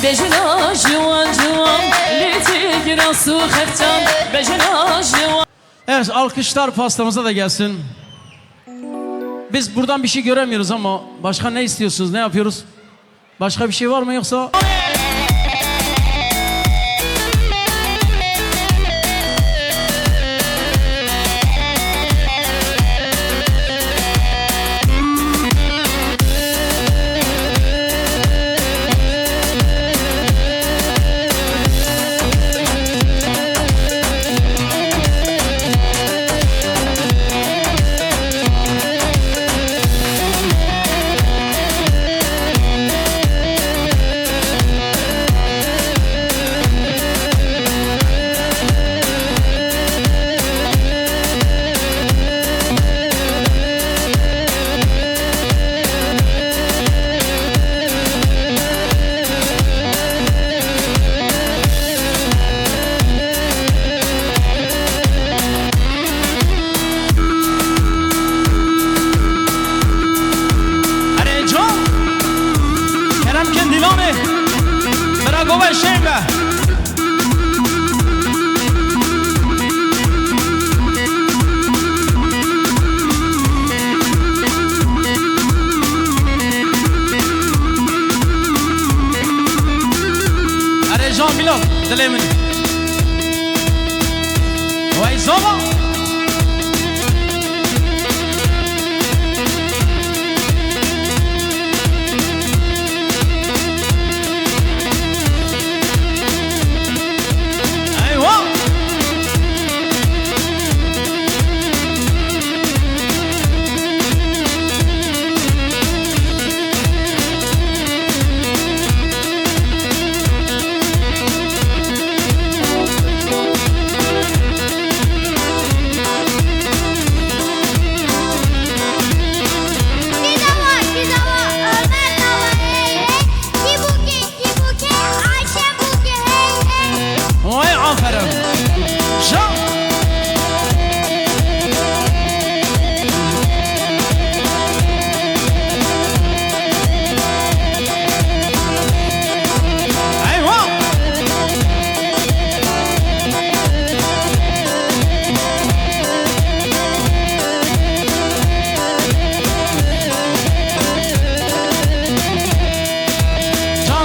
[SPEAKER 3] بجنا جوان جوان ليتي راسو خرتان بجنا جوان.
[SPEAKER 2] Evet, alkışlar pastamıza da gelsin. Biz buradan bir şey göremiyoruz ama başka ne istiyorsunuz, ne yapıyoruz? Başka bir şey var mı yoksa? Bravo Şenga. Are Jean Milot, Delemini. Vay Zoma.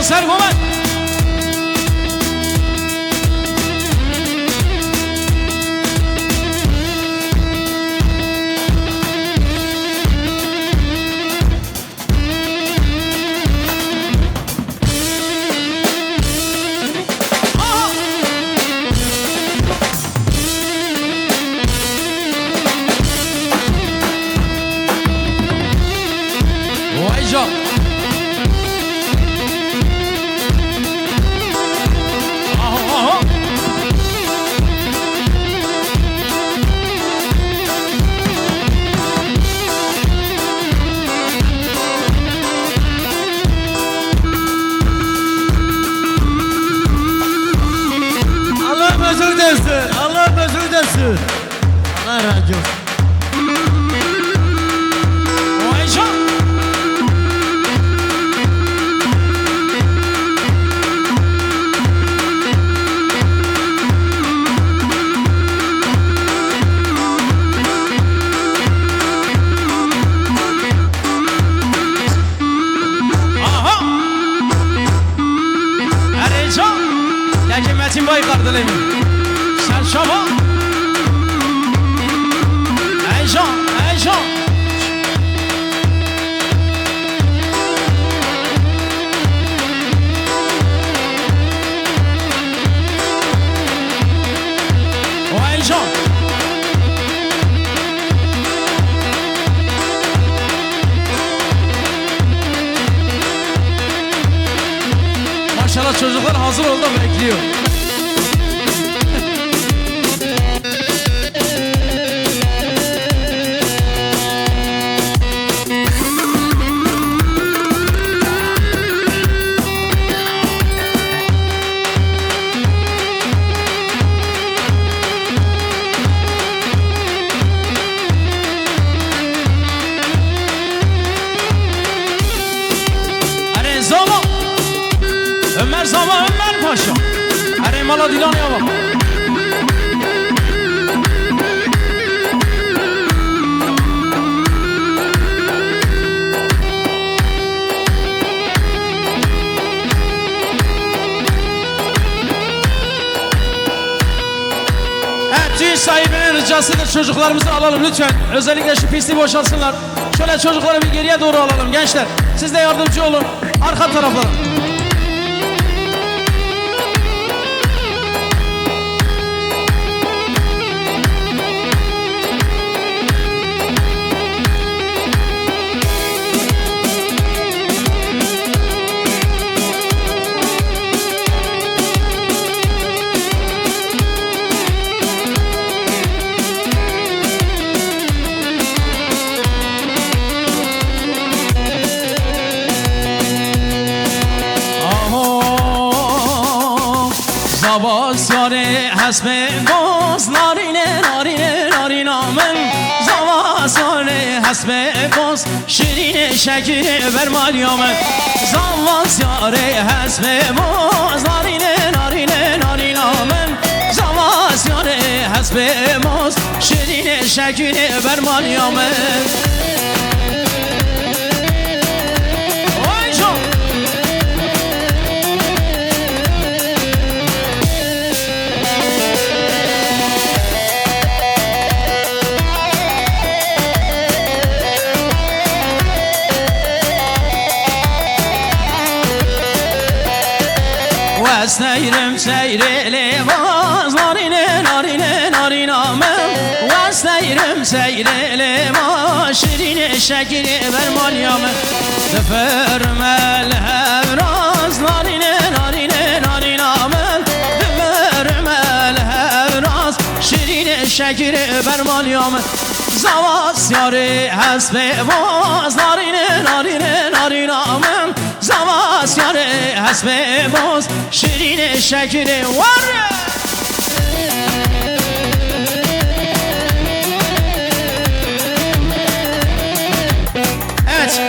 [SPEAKER 2] Sergomen. رجل ويشا Vay kardeşim, sen şaba, Ayşe, Ayşe. O Ayşe. Maşallah çocuklar hazır oldu bekliyor. Ömer Zama Ömer Paşa Hare mala dilan ya bak Düğün sahibinin ricasıdır, çocuklarımızı alalım lütfen. Özellikle şu pisti boşalsınlar. Şöyle çocukları bir geriye doğru alalım gençler. Siz de yardımcı olun arka taraflara. Zavasare hasbe boz narine narine narinamın Zavasare hasbe boz şirine şekeri ver malyamın Zavasare hasbe boz narine narine narinamın Zavasare hasbe boz şirine şekeri ver malyamın Vesneyrim seyreli vaz narine narine narinamım Vesneyrim seyreli vaz şirine şekeri ver malyamı Dıfırmel hevraz narine narine narinamım Dıfırmel hevraz şirine şekeri ver malyamı Zavas yari hasbe vaz narine narine narinamım Zavas yari hasbe boz şirine şekeri var Evet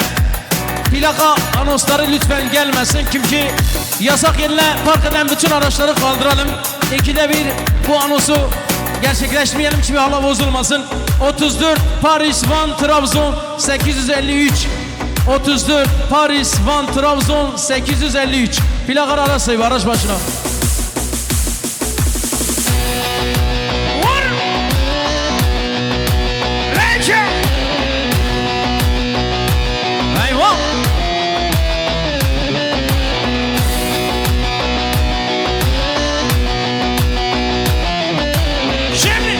[SPEAKER 2] plaka anonsları lütfen gelmesin çünkü yasak yerine park eden bütün araçları kaldıralım. İkide bir bu anonsu gerçekleşmeyelim ki bir hava bozulmasın. 34 Paris Van Trabzon 853 34 Paris Van Trabzon 853 plakar araç sayı araç başına. Eyvah! Şimdi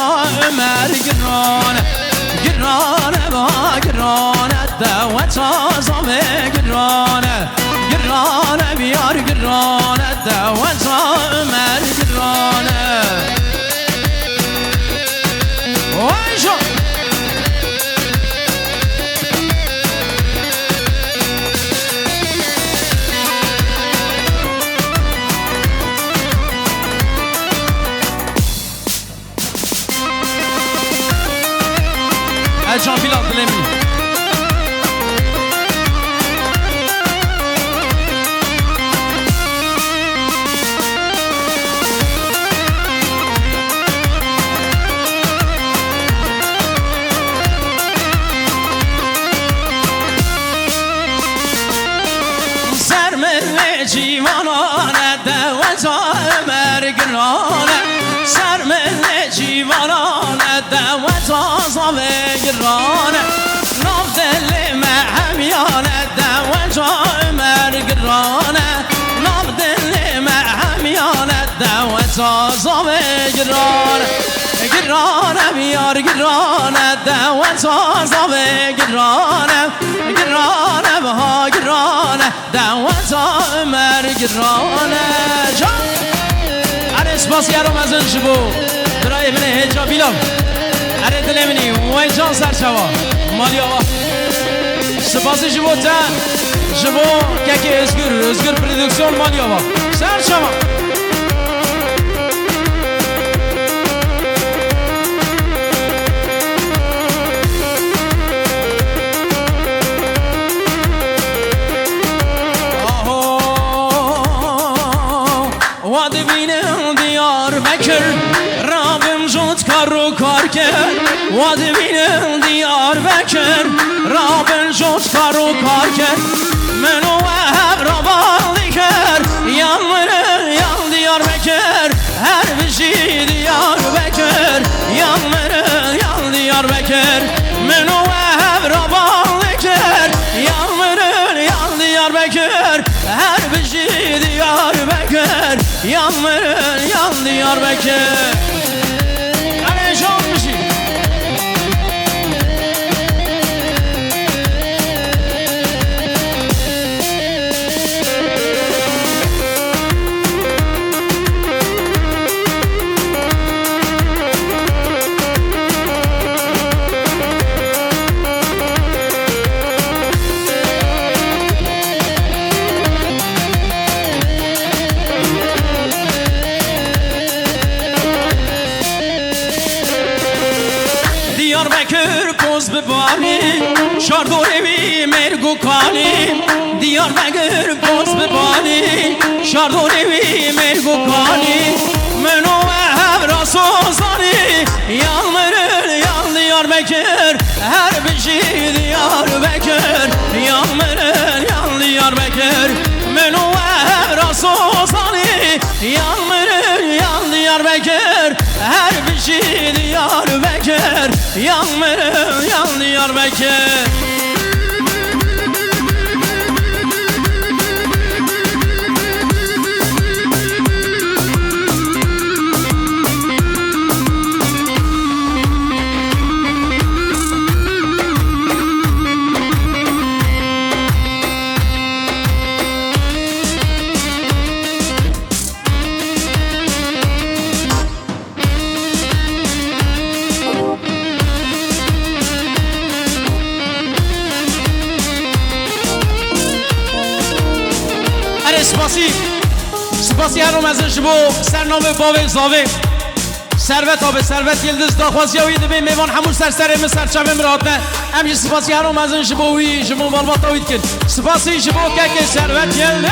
[SPEAKER 2] عمر گرانه گرانه با گرانه دوت آزامه گرانه گرانه بیار گرانه دوت عمر گرانه وای جان جان پیلات دلمی سرمل جیوانانه دوت عمر گرانه سرمل جیوانانه دوت آزامه گرانه ناف دل محمیانه دوت عمر گرانه ناف دل محمیانه دوت آزامه گرانه گرانه بیار گرانه دوت آزامه گرانه گرانه بها گرانه دوت عمر گرانه جان اره سپاس یارم از این شبو برای من هجا بیلم اره دل منی وای جان سرچوا مالی آقا سپاس شبو تا شبو که özgür پردکسیون مالی آقا سرچوا Diyarbakır Rabbim jut karu karker Vad binin Diyarbakır Rabbim jut karu karker Men o ev rabal diker Yanmırır yan Diyarbakır Her bir şey Diyarbakır Yanmırır yan Diyarbakır Men o ev rabal diker Yanmırır yan Diyarbakır Her bir şey Diyarbakır Yanmırır yan Diyarbakır Aleycan bir şey Diyarbakır poz bebani Şardorevi mergu kani Diyarbakır poz bebani Şardorevi mergu kani Meno ev rasozani Yanmırır yan Diyarbakır Her bir şey Diyarbakır Yanmırır yan Diyarbakır Meno ev rasozani Yanmırır yan Diyarbakır Her bir şey Diyarbakır Yanmırır yan Diyarbakır سپاسی هرم از شبو سرنام باوی زاوی ثروت آب ثروت یلدز داخوازی اوی دبی میوان همون سر مسرچمه مراتنه همچه سپاسی هرم از شبوی شبو بالبات اوید کن سپاسی شبو که ثروت یلده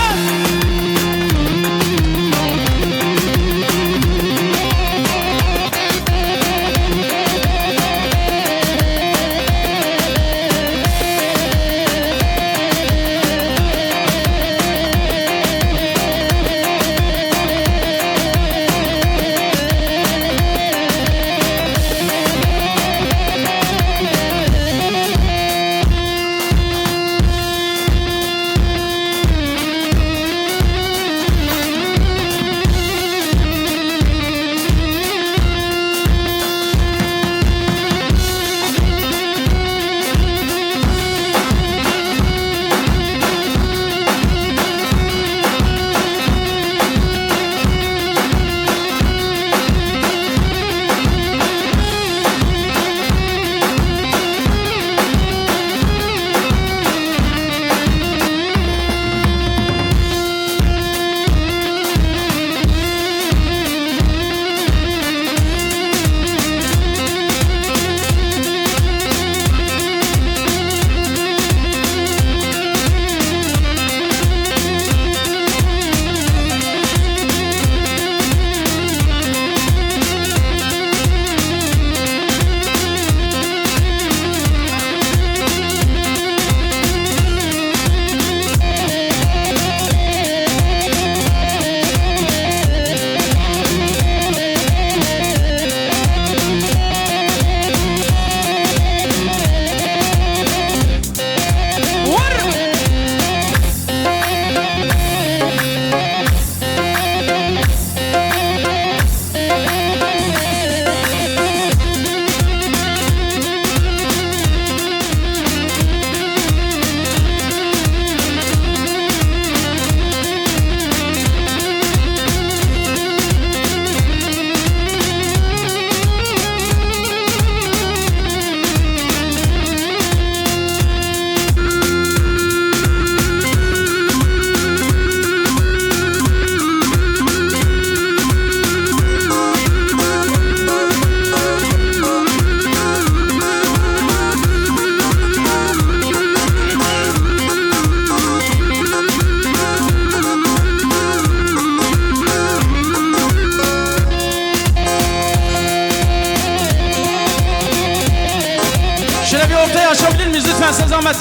[SPEAKER 2] ortayı açabilir miyiz lütfen size zahmet?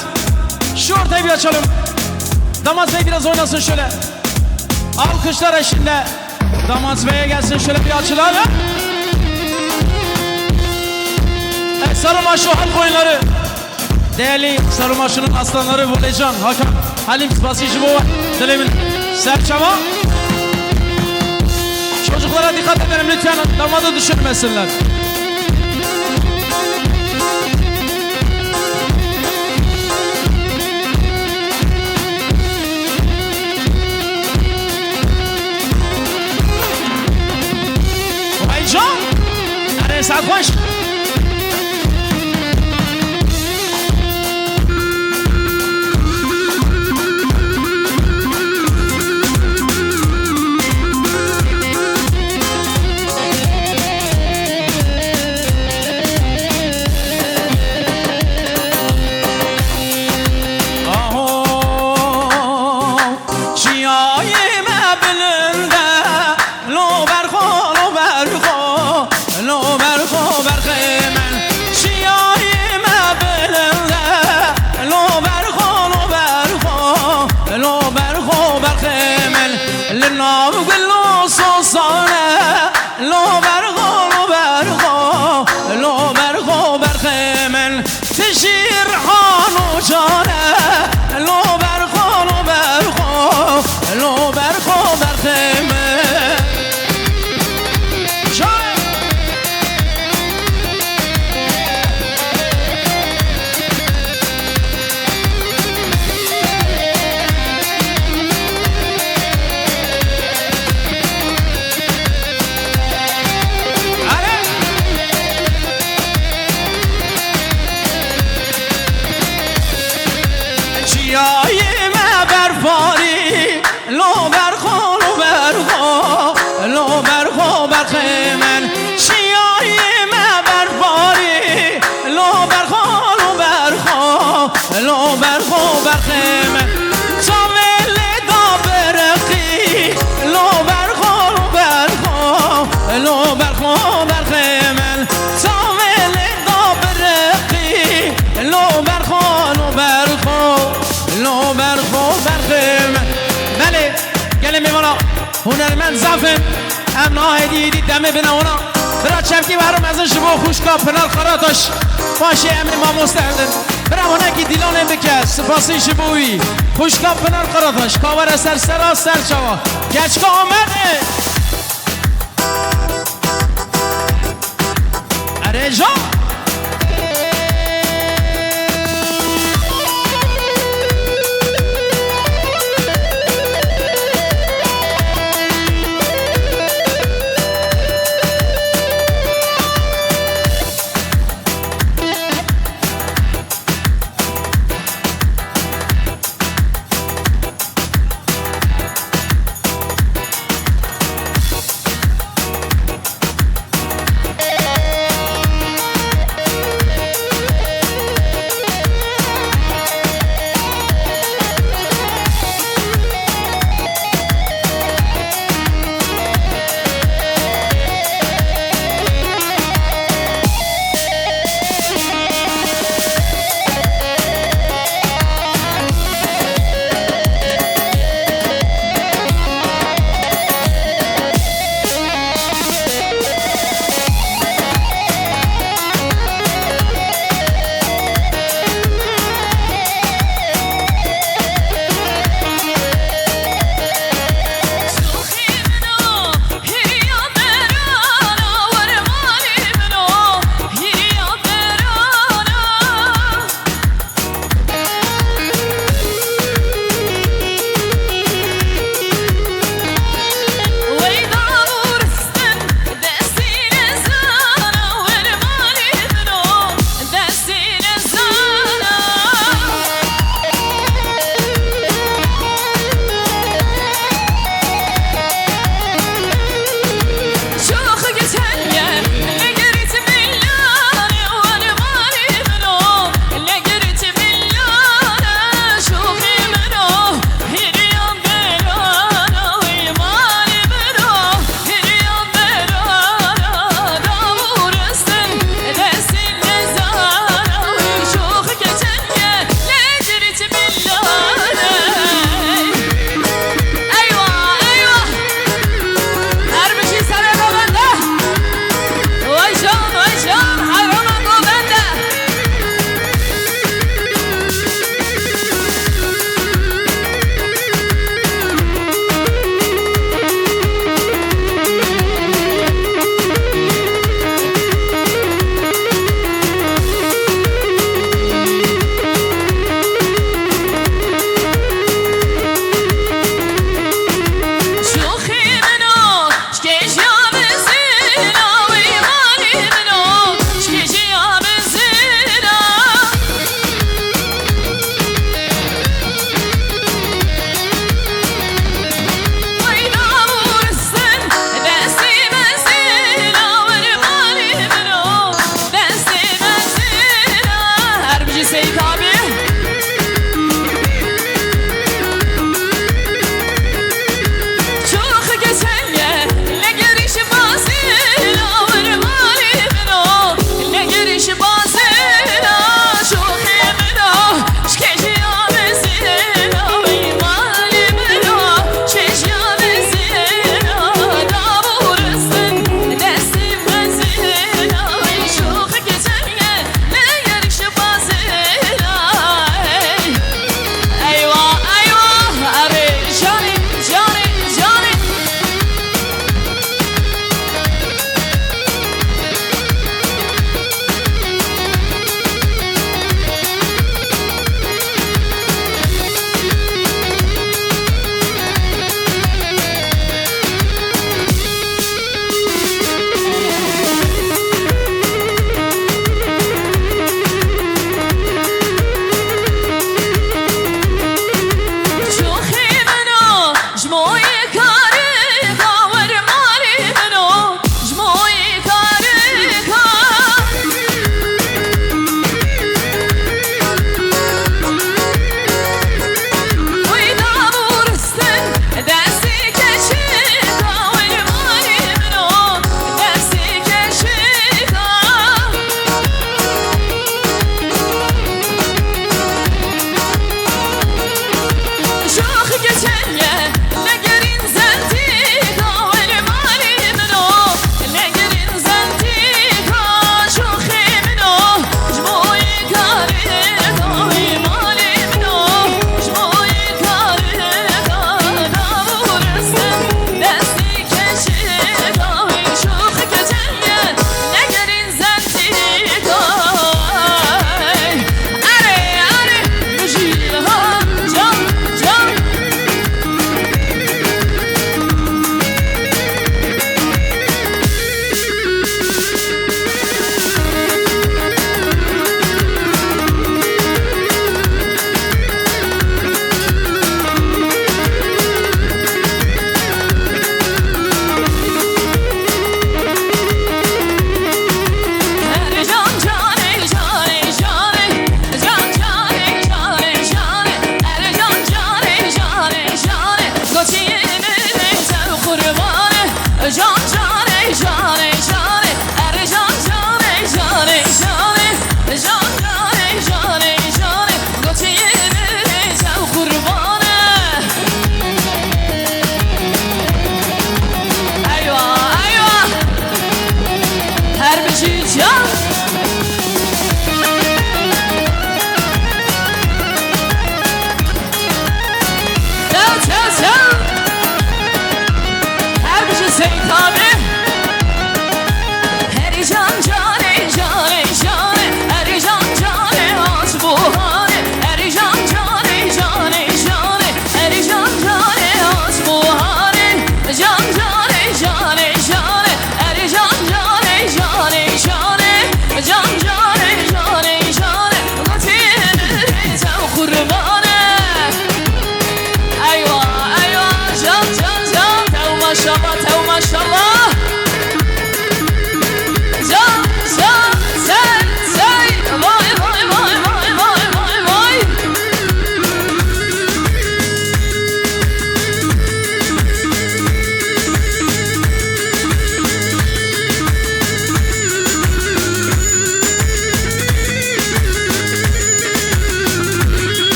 [SPEAKER 2] Şu ortayı bir açalım. Damat Bey biraz oynasın şöyle. Alkışlar eşliğinde. Damat Bey'e gelsin şöyle bir açılalım. Evet, Sarımaşo halk oyunları. Değerli Sarımaşo'nun aslanları Volecan, Hakan, Halim Spasici Baba, Dilemin, Serçava. Çocuklara dikkat edelim lütfen, damadı düşürmesinler. Volecan, hadi saat hoş. هنرمند زفن ام ناهدی دمه بناونا برا چمکی برام ازش با خوشکا پنال خراتش باشه امری ما مستعدن برا هنکی دیلانه بکه سپاسی شبوی خوشکا پنال خراتش کاور سر سرا سر چوا گچکا آمده اره جا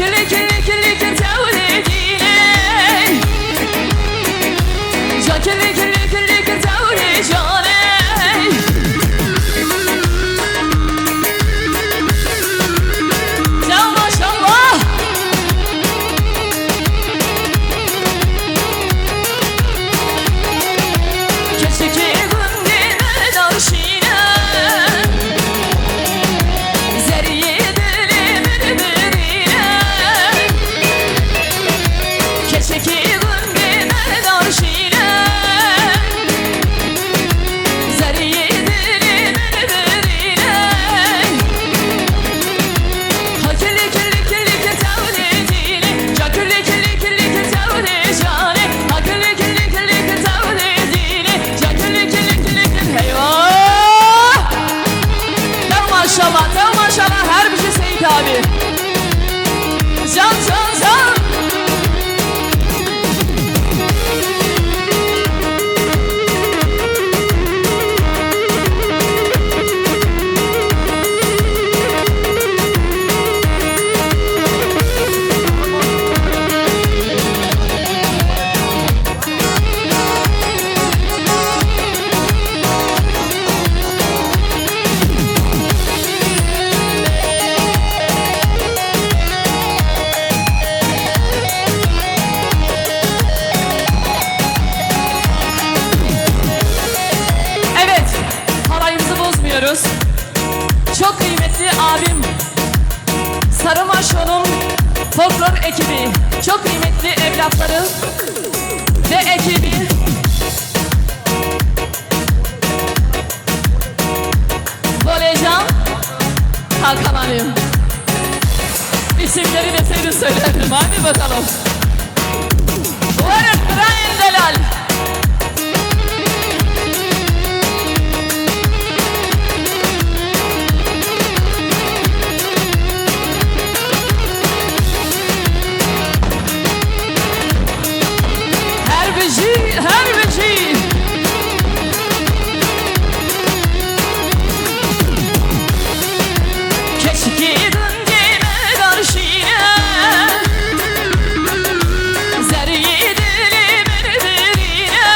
[SPEAKER 3] Kirli kirli kirli kirli tevhidine Can kirli kirli kirli kirli tevhidine Can maşallah Keşke gündeme davşine Zeriye dilimin birine Keşke gündeme davşine Zeriye dilimin birine Ha kirli kirli kirli kirli tevhidine Can kirli kirli kirli kirli tevhidine Ha kirli kirli kirli kirli tevhidine Can kirli kirli kirli kirli Eyvah! Tev maşallah her bir şey Seyit abi Can can can Evet, halayımızı bozmuyoruz. Çok kıymetli abim Sarımaşo'nun folklor ekibi, çok kıymetli evlatları ve ekibi Bolecan Hakan Hanım. İsimleri de seni söylerim, hadi bakalım. Varık Brian Delal. Herbici Keşke gündeme karşıya Zeriye dilimin birine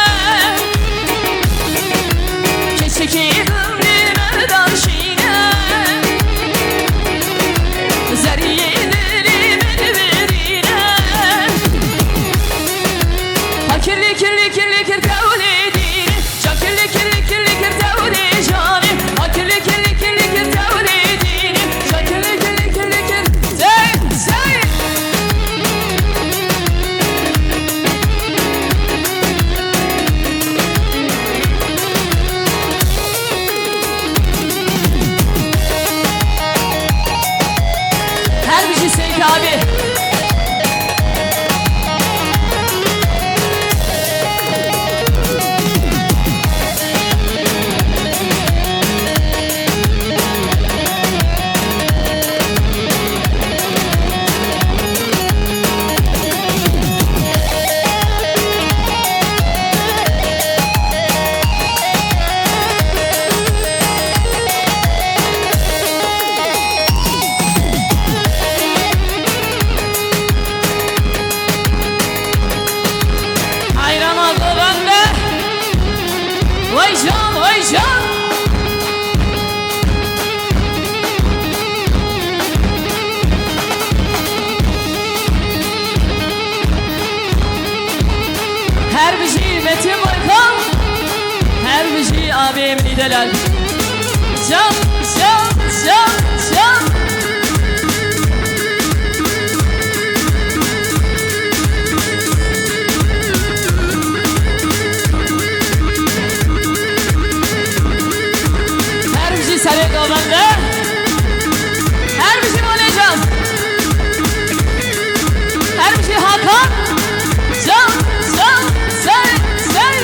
[SPEAKER 3] Keşke gündeme karşıya Zeriye dilimin birine Ha kirli kirli kirli kirli tevhidine Can kirli kirli kirli kirli tevhidine Ha kirli kirli kirli kirli tevhidine Can kirli kirli kirli kirli Say Her bir şey Seyit abi Hayran oldu bende Vay can vay can Her bir şey Metin Baykan Her bir şey abim Nidelal Can can can can Her bir şey Sarık bende Her bir şey Bolecan Her bir şey Hakan Can can say say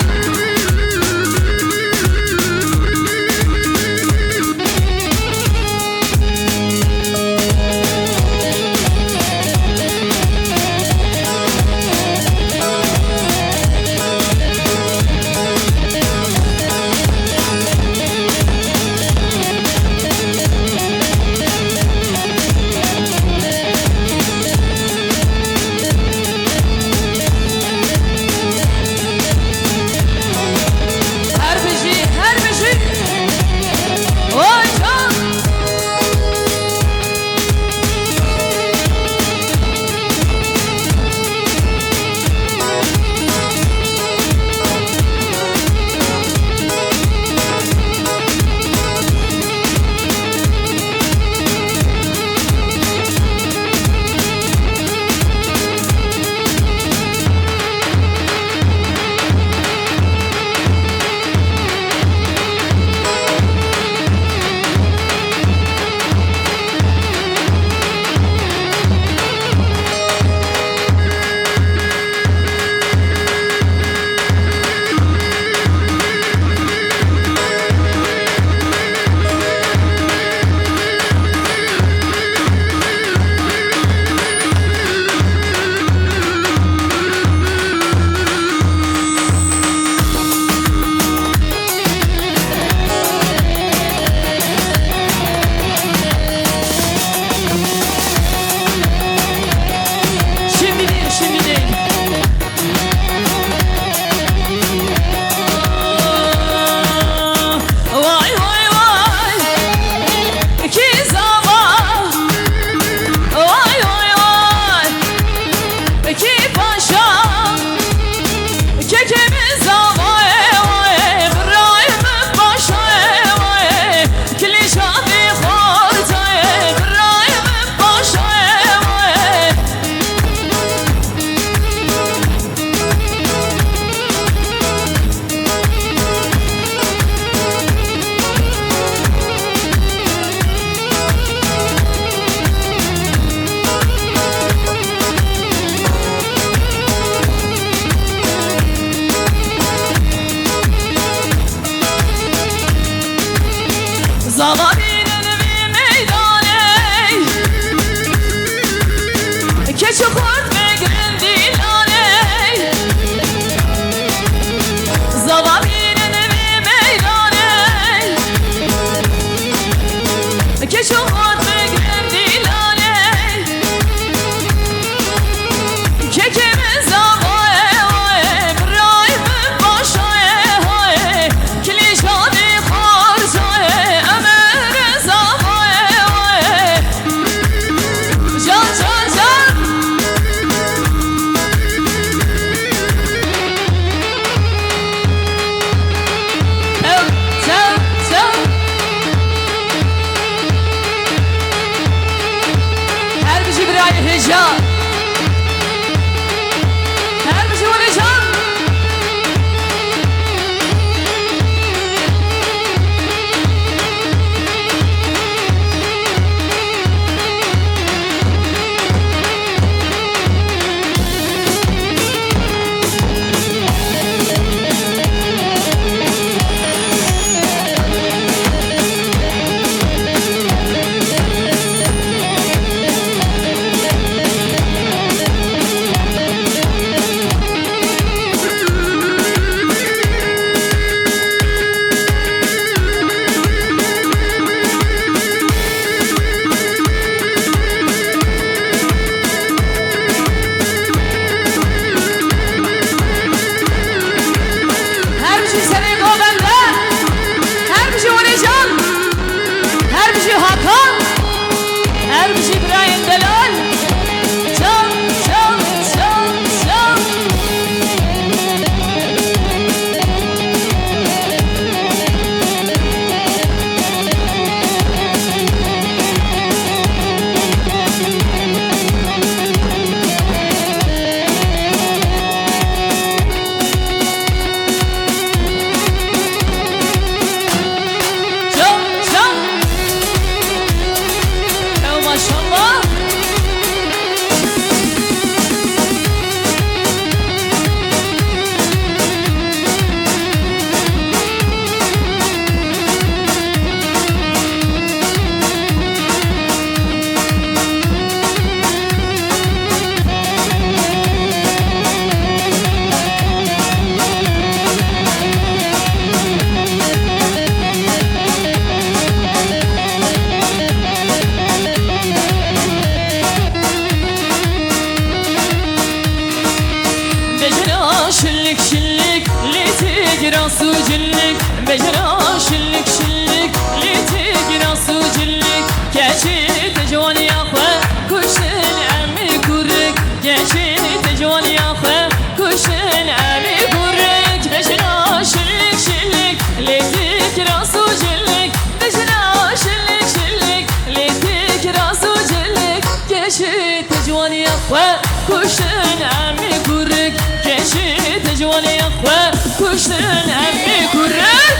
[SPEAKER 3] şillik şillik Liti girasu cillik Bejra şillik şillik Liti girasu cillik Keçi tecvani yakve Kuşun emmi kuruk Keçi tecvani yakve Kuşun emmi kuruk Bejra şillik şillik Liti girasu cillik Bejra şillik şillik Liti girasu cillik Keçi tecvani yakve Kuşun emmi kuruk Keçi tecvani yakve Kuşun emmi kuruk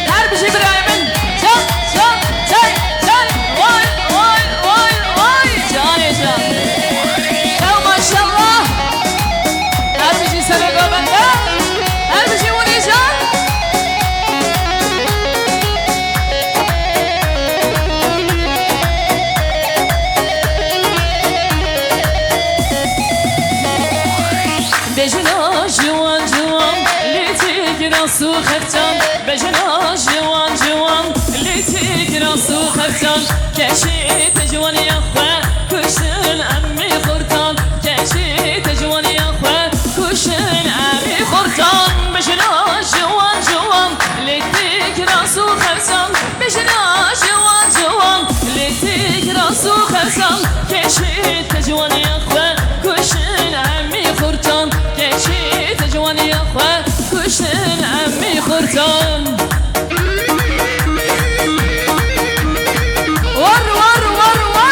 [SPEAKER 3] Her bir şey bir ayımın Can can can can Vay vay vay vay Can can Ya maşallah Her bir şey sana kalbende Her bir şey oynayacak Bejna jiwan jiwan Liti girasu kheftan Bejna jiwan jiwan Liti girasu kheftan Keşi tecvan yakve Kuşun emmi kurtan Keşi tecvan yakve Kuşun emmi kurtan Bejna jiwan jiwan Liti girasu kheftan Bejna jiwan jiwan Liti girasu kheftan Keşi tecvan yakve Kuşun emmi kurtan Keçi tecvani yakve Kuşun emmi kurtan Var var var var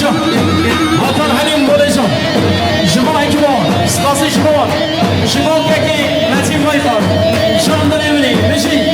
[SPEAKER 4] جان وطن حلیم بوله جان شما اکبار سپاسی شما که نتیم بای خواه شان داری بینی بشی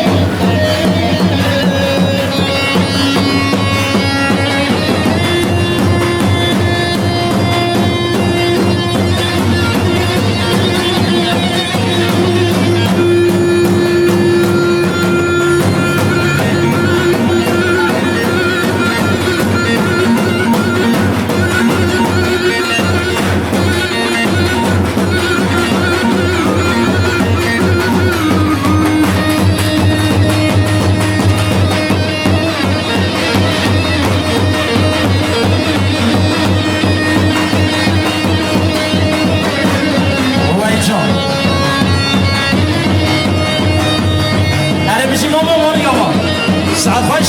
[SPEAKER 4] ساعت خوش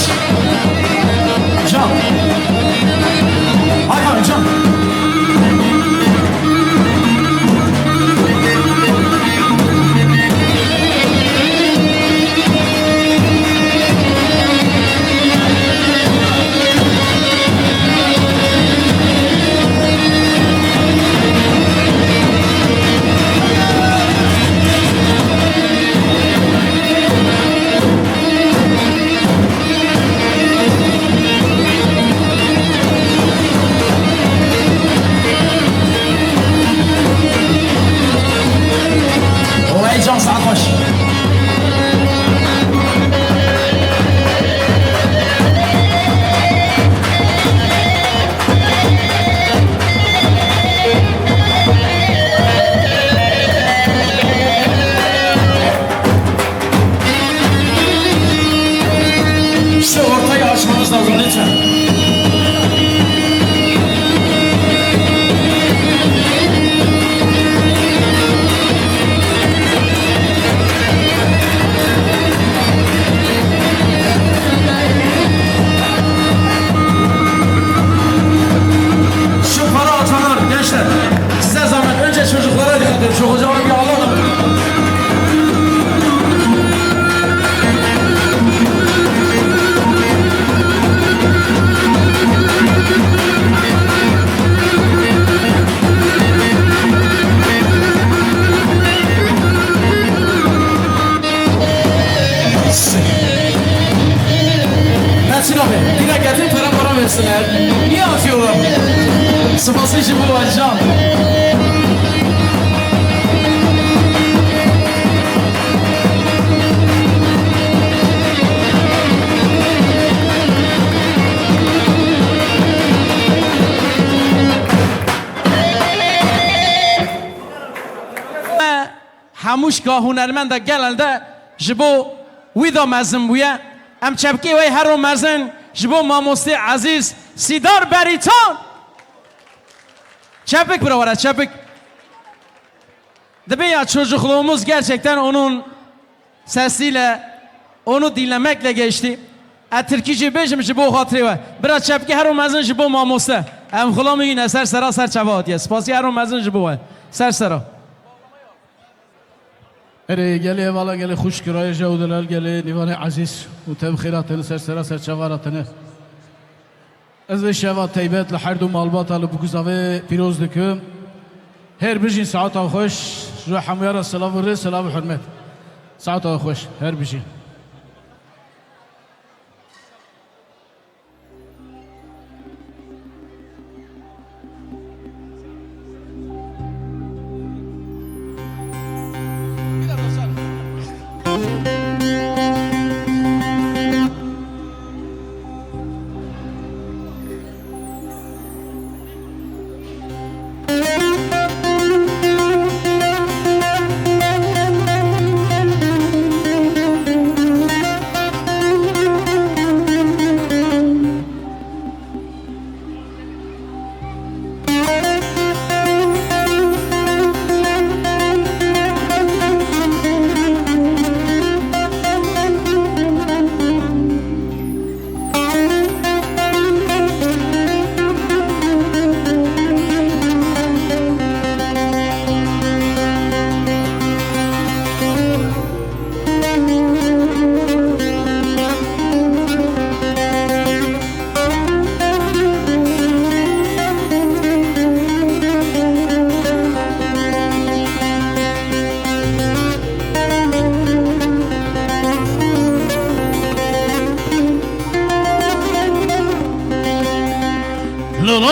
[SPEAKER 4] جان آقا جان Niye atıyorlar? Sıfası işi bu var can.
[SPEAKER 2] هموش که هنرمند گلنده جبو ویدا مزن بویه ام چپکی وی هر مزن جبو ماموستی عزیز سیدار بریتان çepik buralara çepik. Tabii ya çocukluğumuz gerçekten onun sesiyle, onu dinlemekle geçti. Türkçe bejim jibo hatırı var. Biraz çepki her omazın jibo mamoste. Em xulamı yine ser sera ser çavat ya. Spasi her omazın jibo var. Ser sera.
[SPEAKER 5] گلی والا گلی خوش کرایه جودلال گلی نیوان عزیز و تبخیراتن سر سر سر چواراتنه از شوات تیبت لحرد و مالبات على بگذاوه پیروز دکم هر بجین ساعت خوش جو حمیار سلام و رس سلام و حرمت ساعت خوش هر بجین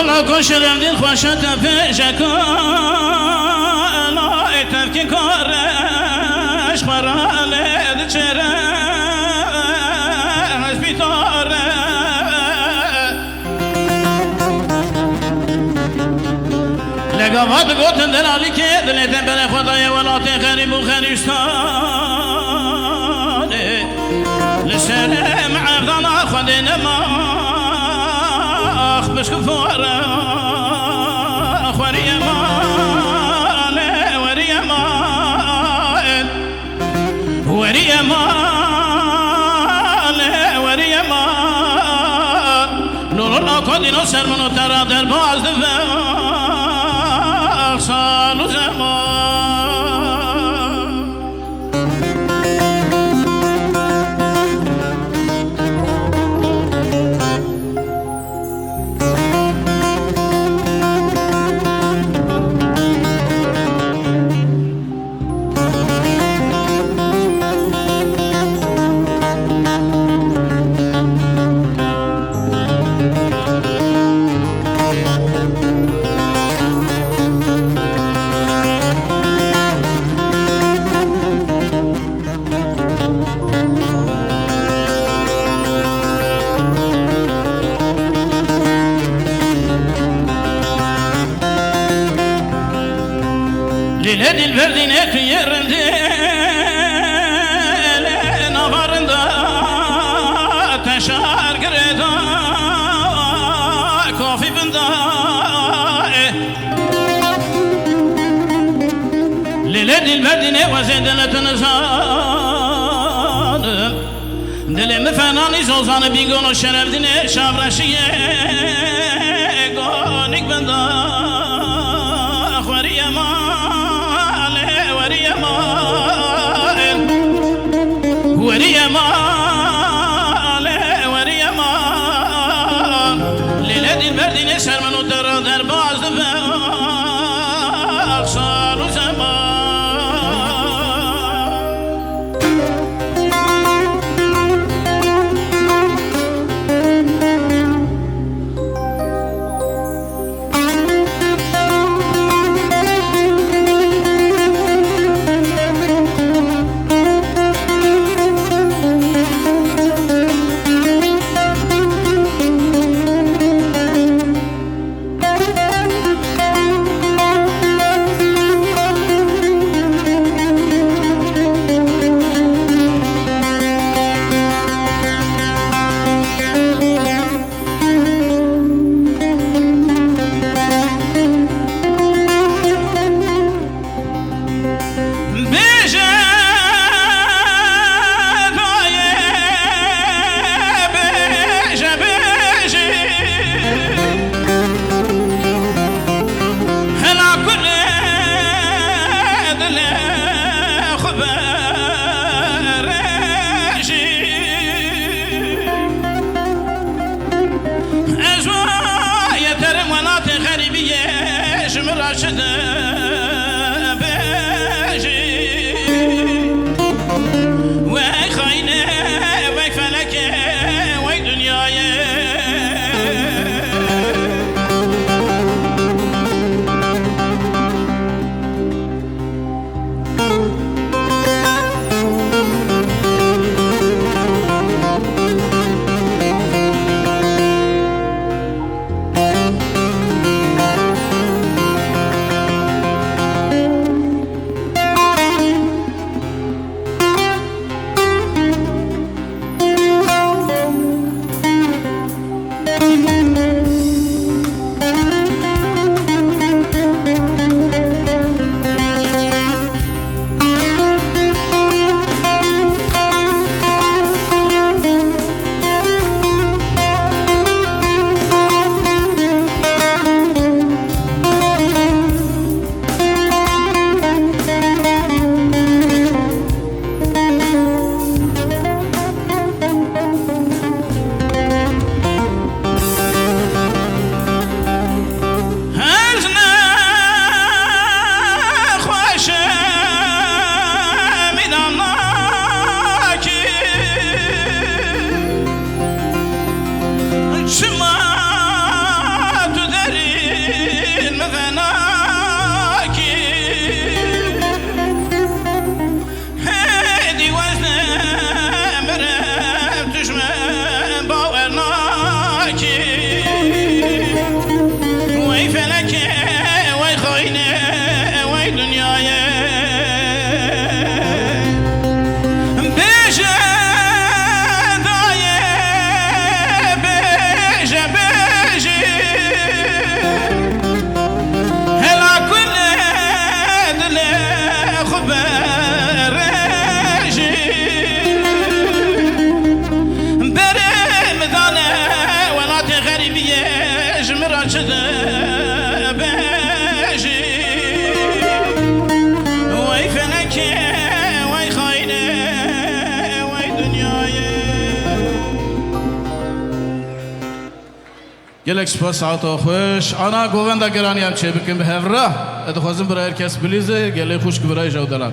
[SPEAKER 5] لا كشرم دين خوشت پیشکا لا ترکی کارش خراله چره از بیتاره لگاوات گوتن دلالی که دلتن بر خدای ولات غریب و خریشتانه لسلم عبدالله خدنا ما أخبش كفورة أخواري مال وري مال وري مال وري مال نور الأقود نصر من ترى درباز دفاع صال زمان Lile dilberdine tüyerinde navarında teşar greda kafi bında Lile dilberdine vazedeletini zanım Dilimi fenani zozanı bir gonu şerefdine şavraşiye gonik bında akhvariye وري مال وري مال ليلة البرد نسهر من الدرا درباز دفاع صار زمان
[SPEAKER 2] بجی وای فلکه وای خاینه وای دنیای
[SPEAKER 5] گلک سپاس ساعت خوش آنا گووندا گرانی هم چه بکن به هفره ادخوازم برای هرکس بلیزه گله خوش که برای جودلان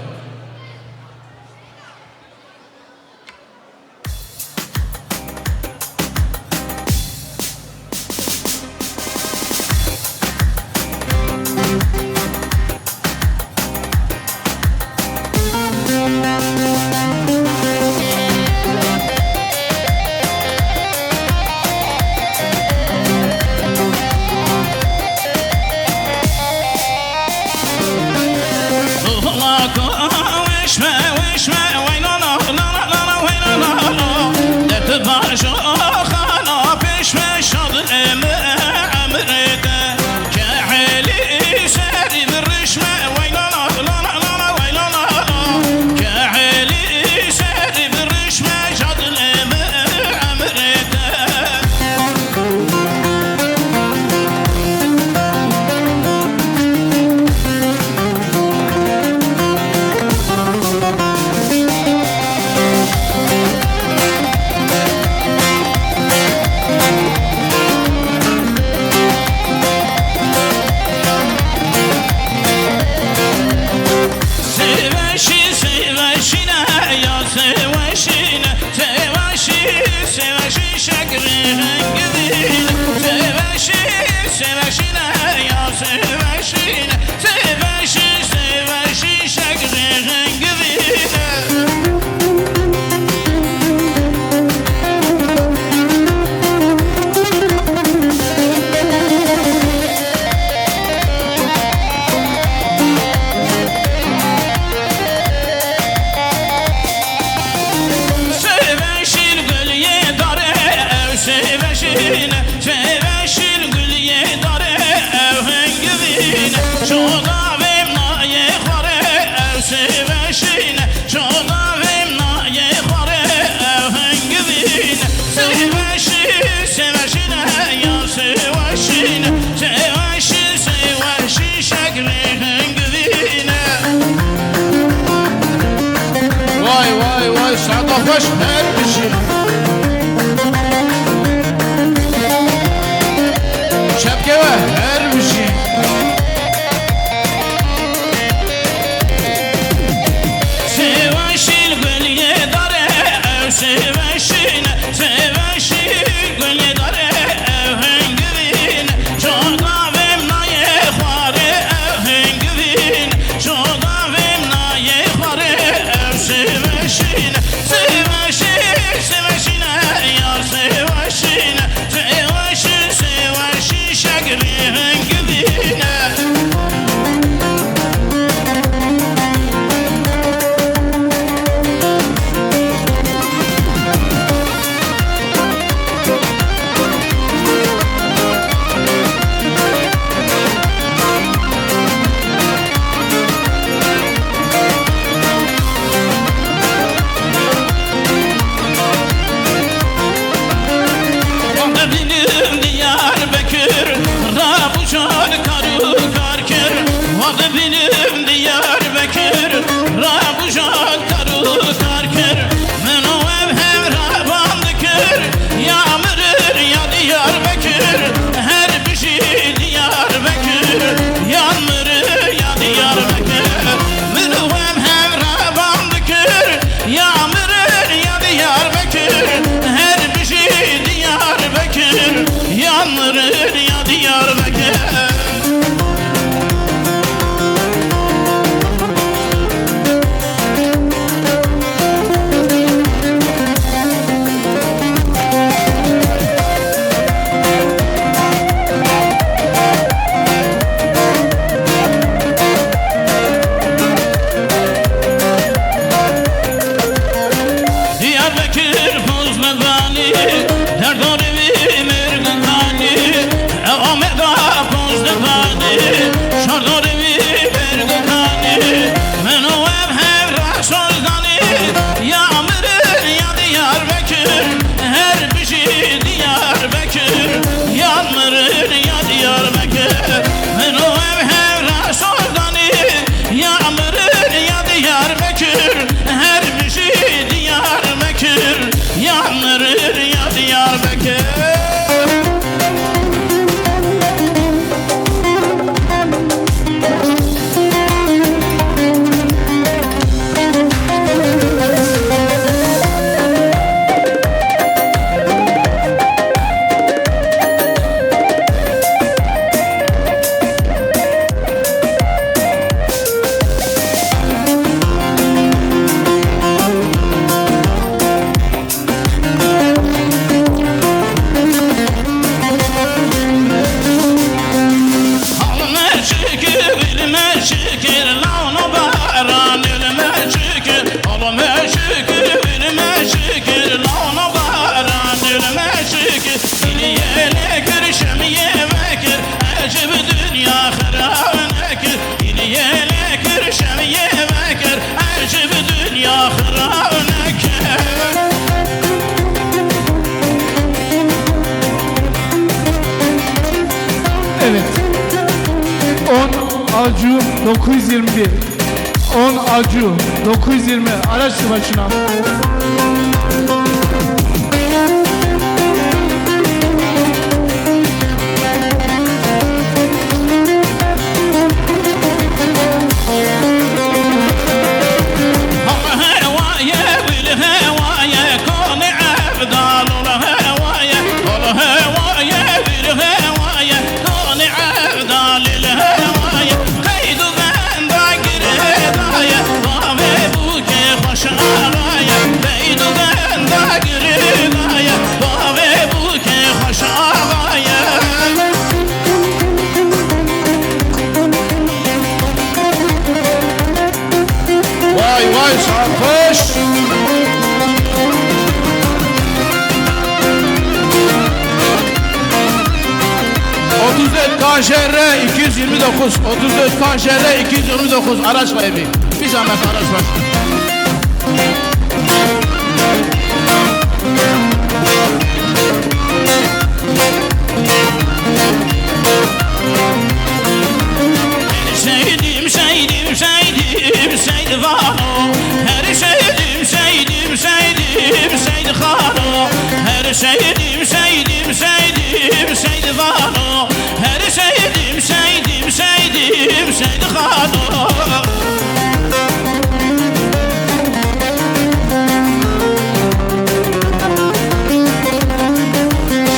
[SPEAKER 5] خوش هر بشی شبکه و هر بشی
[SPEAKER 2] سواشیل گلیه داره او سواشیل گلیه داره او هنگوین جاداویم نایه خواره او هنگوین جاداویم نایه خواره او سواشیل benim Diyarbakır Rabujak karı karkır Meno ev hevraban dikir Yağmırır ya Diyarbakır Her bir şey Diyarbakır Yanmırır ya Diyarbakır Meno ev hevraban dikir Yağmırır ya Diyarbakır Her bir şey Diyarbakır Yanmırır ya Diyarbakır Yanmırır ya Diyarbakır
[SPEAKER 5] 10 Acu 921. 10 Acu 920. Araç başına.
[SPEAKER 2] هوايا بالهوايا كون عبدال الهوايا والهوايا بالهوايا كون عبدال الهوايا قيد من ذاكر هدايا ضامي بوكي خوش آرايا قيد من ذاكر هدايا ضامي بوكي خوش آرايا
[SPEAKER 5] Vay vay sarhoş. KŞR 229 34 KŞR 229 araç sahibi. Bir zahmet araç var.
[SPEAKER 2] Şeydim şeydim şeydim şeydi vano. Her şeydim şeydim şeydim şeydi khano. Her şeydim şeydim şeydim şeydi vano. Her şeydim şeydim şeydim şeydi khano.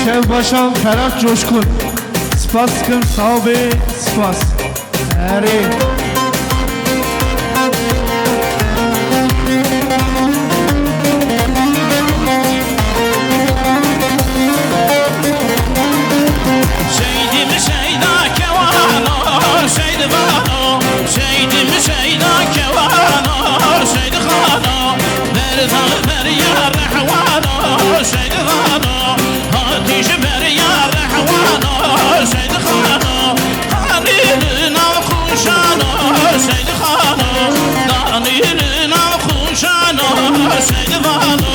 [SPEAKER 5] Şevbaşan Ferhat Coşkun. Spaskın sahibi Spas. Eri.
[SPEAKER 2] Şeydim şeyda kevano şeydi vano. Şeydim şeyda kevano şeydi khano. Berzal beryar rahwano şeydi vano. Hatice beryar rahwano şeydi khano. Halilin al kuşano şeydi khano. Dalilin al kuşano şeydi vano.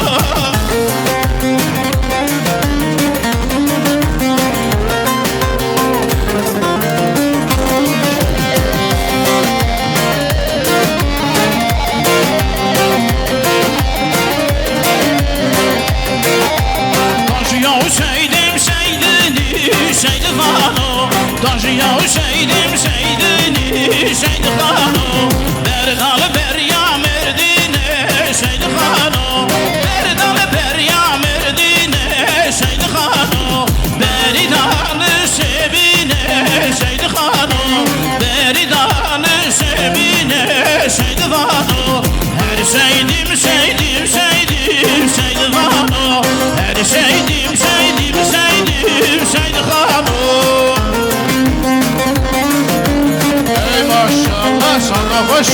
[SPEAKER 2] Şeydi vano, Tanrı'ya şeydim şeydini şeydi vano. Berdalı berya merdine şeydi vano. Berdalı berya merdine şeydi vano. Beridalı sebine şeydi vano. Beridalı sebine şeydi vano. Her şeydim şeydim şeydim şeydi vano. Her şeydim şeydim şeydim şeydi vano.
[SPEAKER 5] Ey maşallah sana hoş.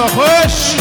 [SPEAKER 5] خوش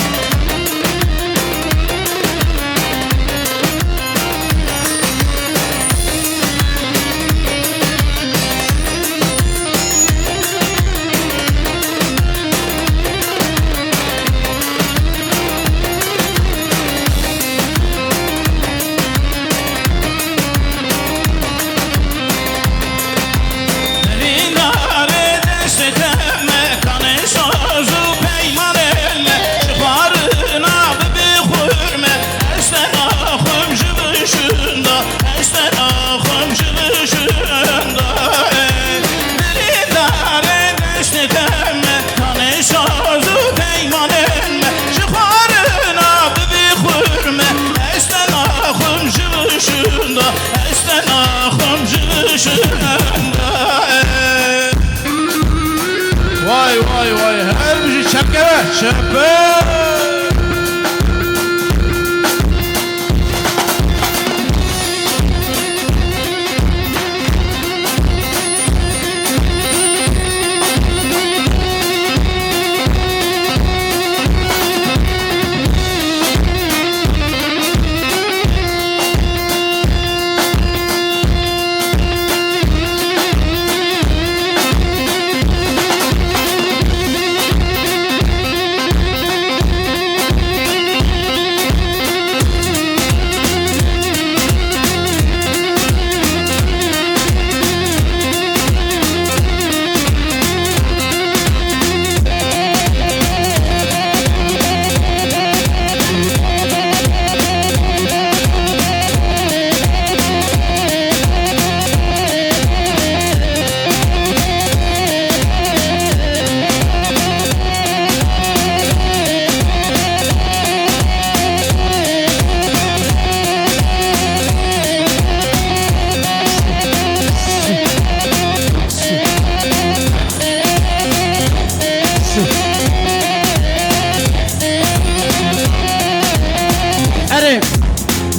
[SPEAKER 5] وای وای وای هر بجی چپکه چپه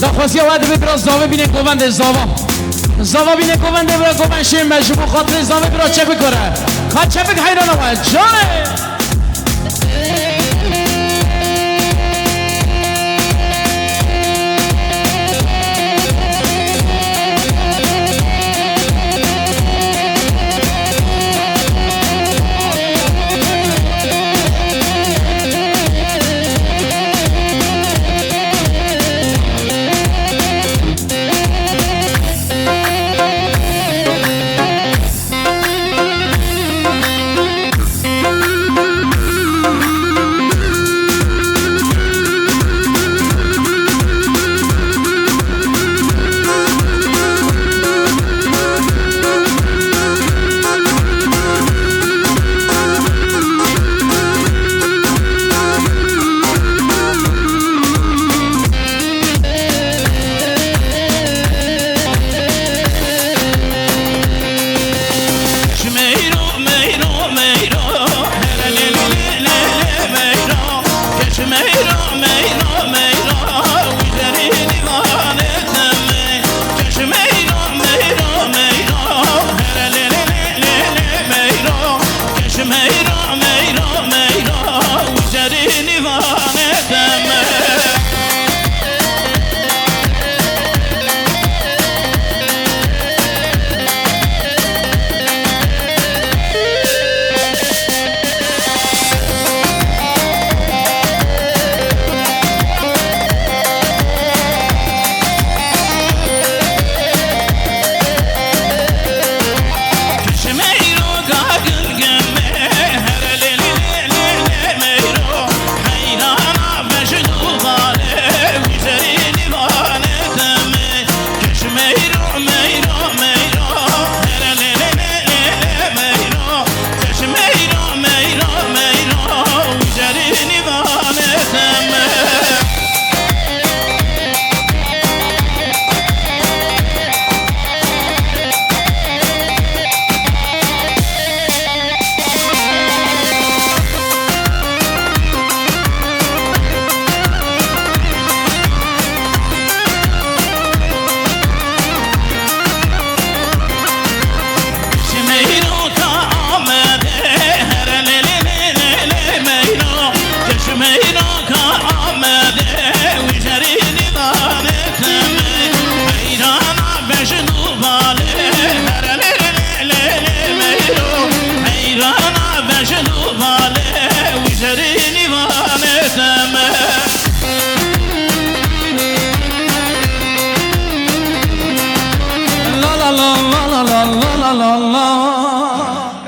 [SPEAKER 5] دخواستی آواد ببرا زاوه بینه گوونده زاوا بینه گوونده برا گوون شیم مجبور خاطر زاوه برا چه بکره خواه چه بک حیران آواد جانه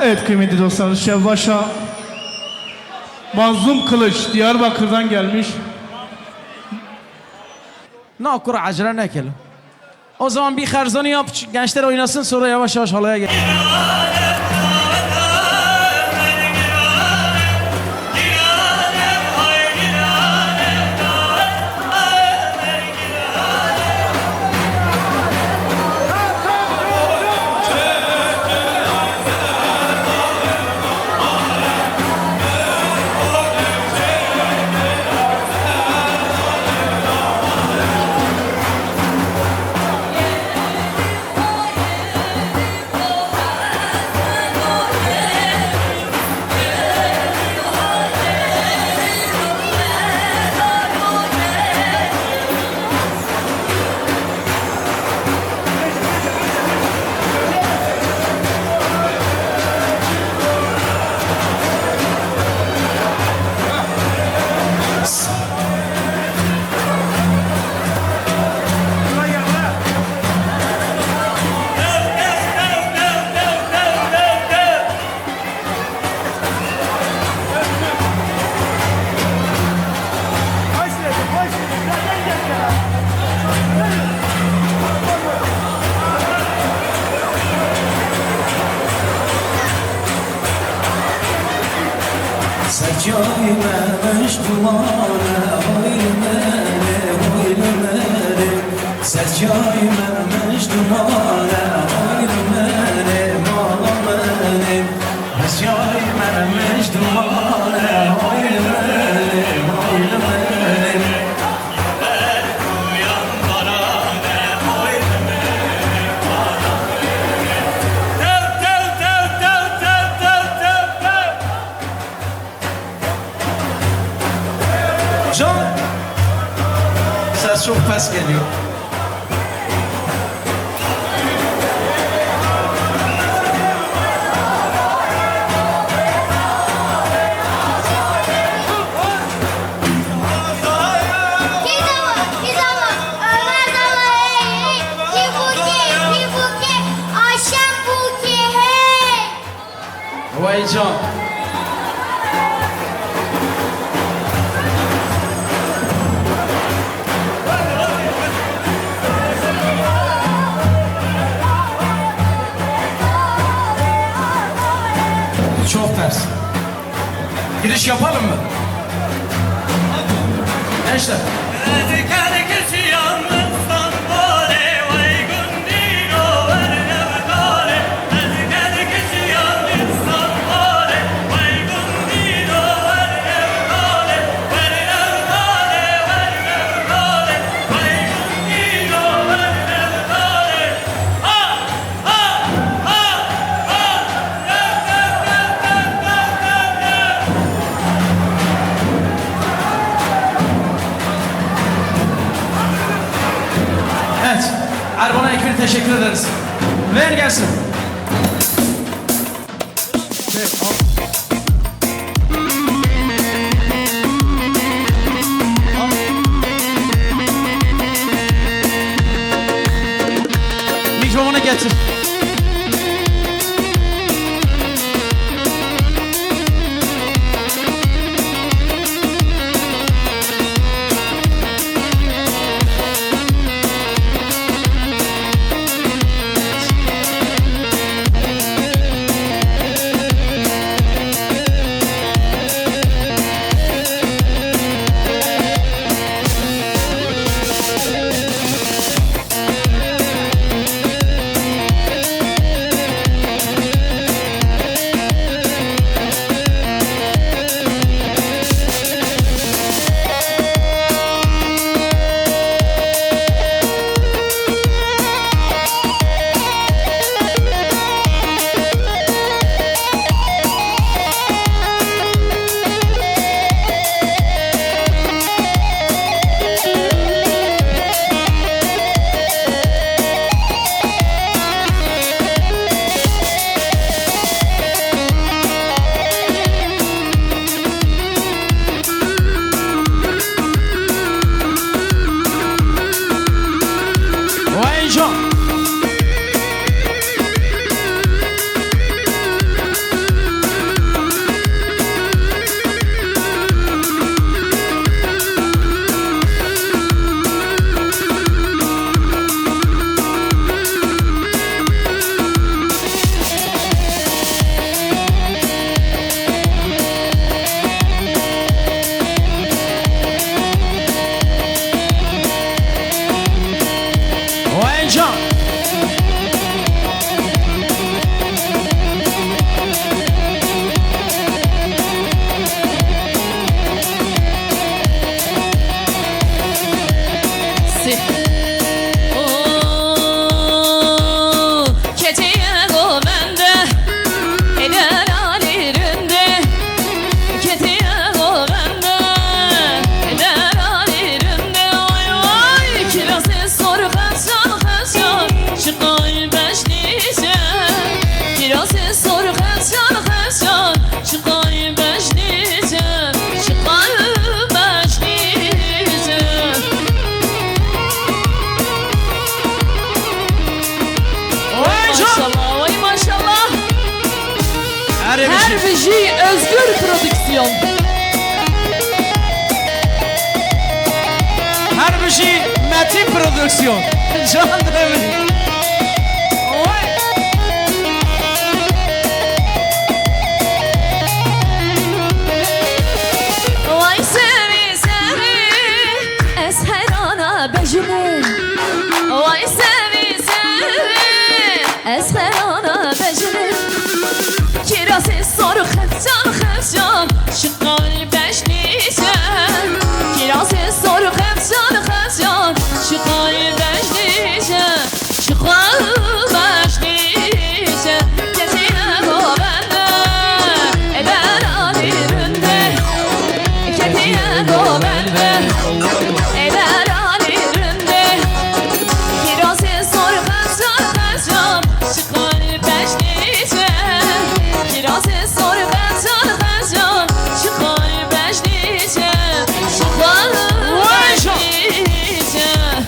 [SPEAKER 5] Evet kıymetli dostlar, Şevvaş'a Mazlum Kılıç Diyarbakır'dan gelmiş.
[SPEAKER 4] Nakur acele nekelim. O zaman bir Herzani yap, gençler oynasın, sonra yavaş yavaş halaya gel.
[SPEAKER 2] Serçaymemiş dumane oynamene oynamene Serçaymemiş dumane oynamene malamene Serçaymemiş dumane oynamene oynamene
[SPEAKER 4] Can, ses çok pes geliyor. Vay Can. Çok ters. Giriş yapalım mı? Gençler. Evet. Erban'a ekür teşekkür ederiz. Ver gelsin. Mikrofonu getir.
[SPEAKER 3] Özgür Prodüksiyon.
[SPEAKER 2] Her bir şey Metin Prodüksiyon. Can Demir.
[SPEAKER 3] Vay sevi sevi esherana bejime. Vay sevi sevi esherana bejime. Kirası soru xefcan xefcan şu kalbeş nişen. Kirası soru xefcan xefcan şu kalbeş nişen. Şu kalbeş nişen. Keçine govende eder alirinde. Keçine govende eder alirinde. Kirası soru xefcan xefcan şu kalbeş nişen. Kirası soru xefcan xefcan şu kalbeş nişen. Şu kalbeş nişen.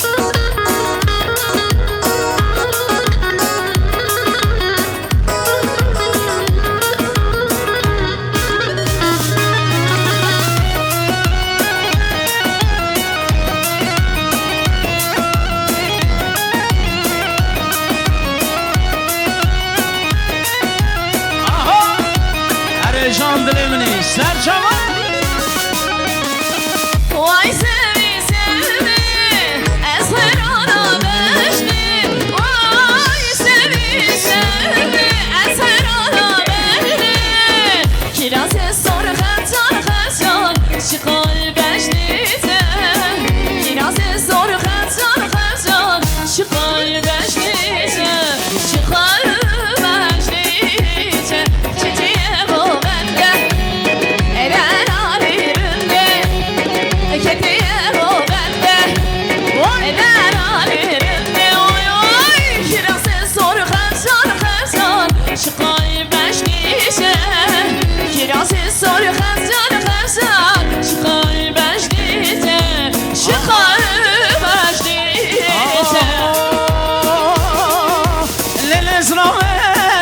[SPEAKER 2] Her can dilimini serçava.
[SPEAKER 3] Vay sevi sevi esherana beşli. Vay sevi sevi esherana beşli. Kirası soru xefcan xefcan şu kalbeş nişen. Kirası soru xefcan xefcan şu kalbeş nişen. Şu kalbeş nişen. Çiçeğe bu bende eder alirinde. Ketiye bu bende eder alirinde. Oy oy kirası soru xefcan xefcan şu kalbeş nişen. Kirası soru xefcan xefcan şu kalbeş nişen. Şu kalbeş nişen.
[SPEAKER 2] Lele zrame,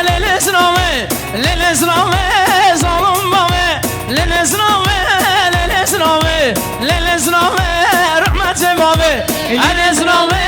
[SPEAKER 2] lele zrame, lele zrame, zalım bame. Lele zrame, lele zrame, lele zrame, rahmet bame. Lele zrame.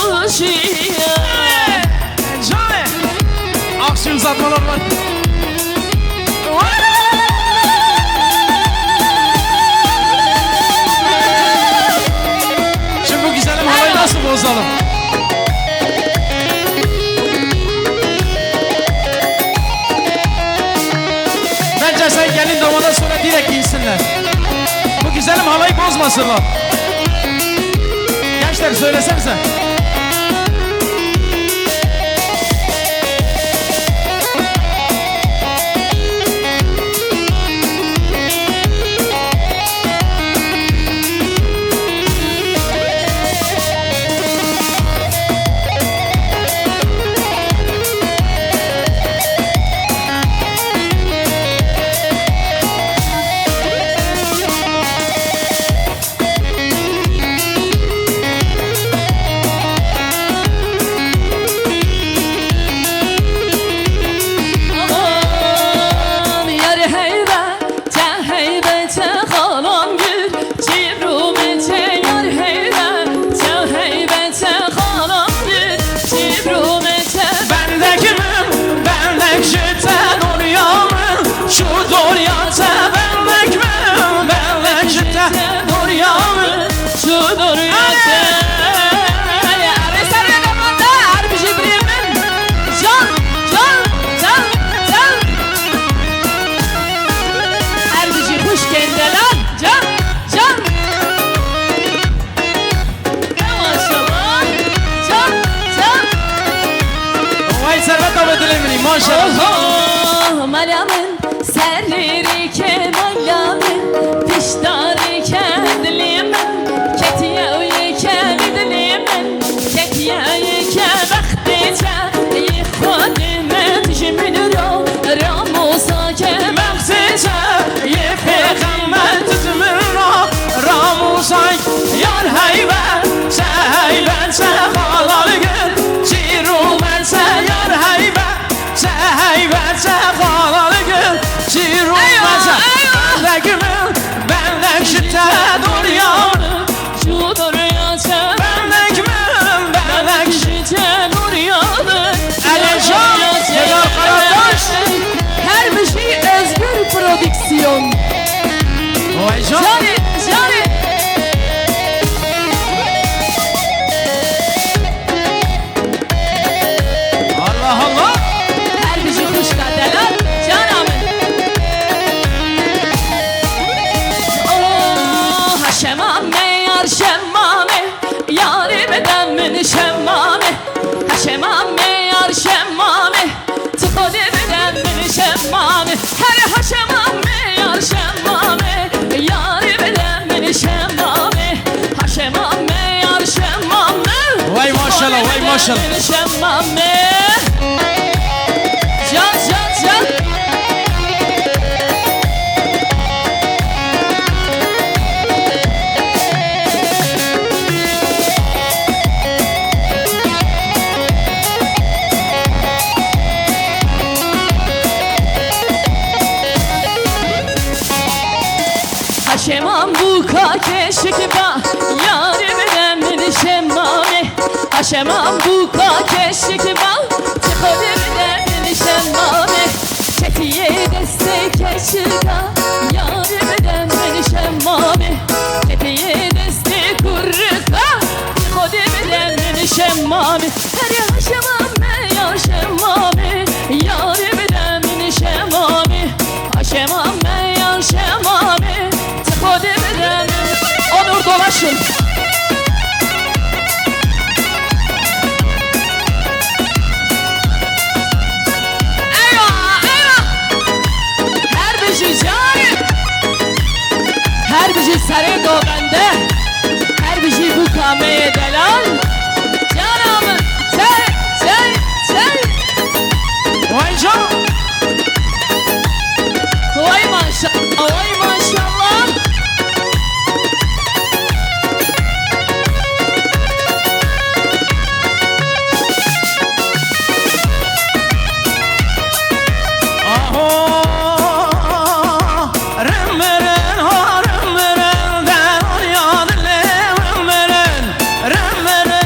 [SPEAKER 3] suşiye
[SPEAKER 2] Cane. Akşi uzatmalar var. Şimdi bu güzelim havayı nasıl bozalım? Bence sen gelin damada sonra direkt giysinler. Bu güzelim havayı bozmasınlar. Gençler söylesenize.
[SPEAKER 3] Aman yar heybet heybete halam gül Cibrumete yar heybete halam gül Cibrumete
[SPEAKER 2] Bende kimim, bendek jiten oryamın Şu doryata bendek kimim, bendek jiten oryamın
[SPEAKER 3] Şu duruyete Abi sen de damanda harbi Cibrum'un Can Harbici kuş kendeler Can Maşallah Can
[SPEAKER 2] Vay servet abi dilemini maşallah
[SPEAKER 3] Oh malamın serleri kemalamın Piştarı kendilimin Ketiye uyken idilimin Ketiye uyken vaktice Yıkadime tüjümünür o Ramusa kemer
[SPEAKER 2] Mektice yefekamel tütümüno Ramusay yar heybe Seheyben sehalar gül Cirumen yar heybe Seheyben sehalar gül Cirumen Bendek gümül Bendek şütte duryamın
[SPEAKER 3] Şu duruyacak
[SPEAKER 2] Bendek gümül Bendek
[SPEAKER 3] Şüte nur yanır
[SPEAKER 2] Elecan Sedat Karataş
[SPEAKER 3] Her bir şey özgür prodüksiyon
[SPEAKER 2] Vay can
[SPEAKER 3] Cani
[SPEAKER 2] Allah Allah
[SPEAKER 3] Her bir şey kuş kadeler Canamın Oh haşemame yar şemmame Yâri bedemin şemmame Haşemame yar şemmame Tıkodi bedemin şemmame Her haşemame yar şemmame Yâri bedemin şemmame Haşemame yar şemmame
[SPEAKER 2] Vay maşallah, vay maşallah.
[SPEAKER 3] Şemmame Can Haşemam bu keşikba Yâri bedemin şemmame Haşemam bu keşikba Tıkodi bedemin şemmame Ketiye destek keşika Yâri bedemin şemmame Ketiye destek kurrika Tıkodi bedemin şemmame Her ya haşemame ya şemmame Yâri bedemin şemmame Haşemame ya şemmame Tıkodi bedemin Onur dolaşın Her bir şey sarı do bende Her bir şey bu kameye delal Canımın Çay
[SPEAKER 2] Vay can
[SPEAKER 3] Vay maşallah Vay maşallah
[SPEAKER 2] Remmeren den o yadile Remmeren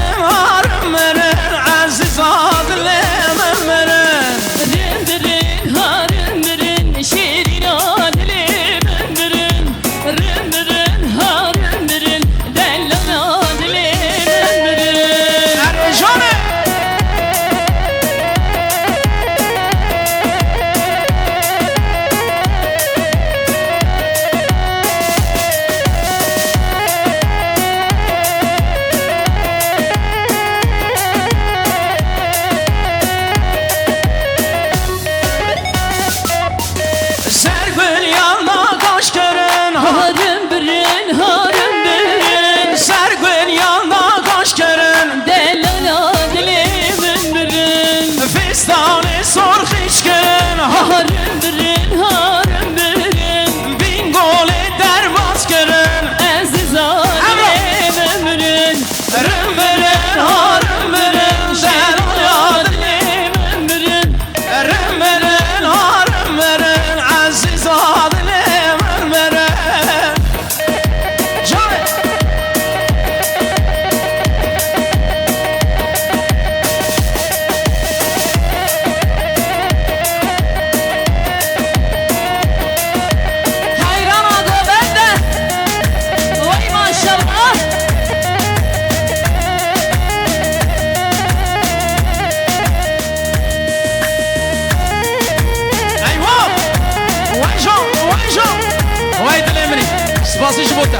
[SPEAKER 4] spası jibota.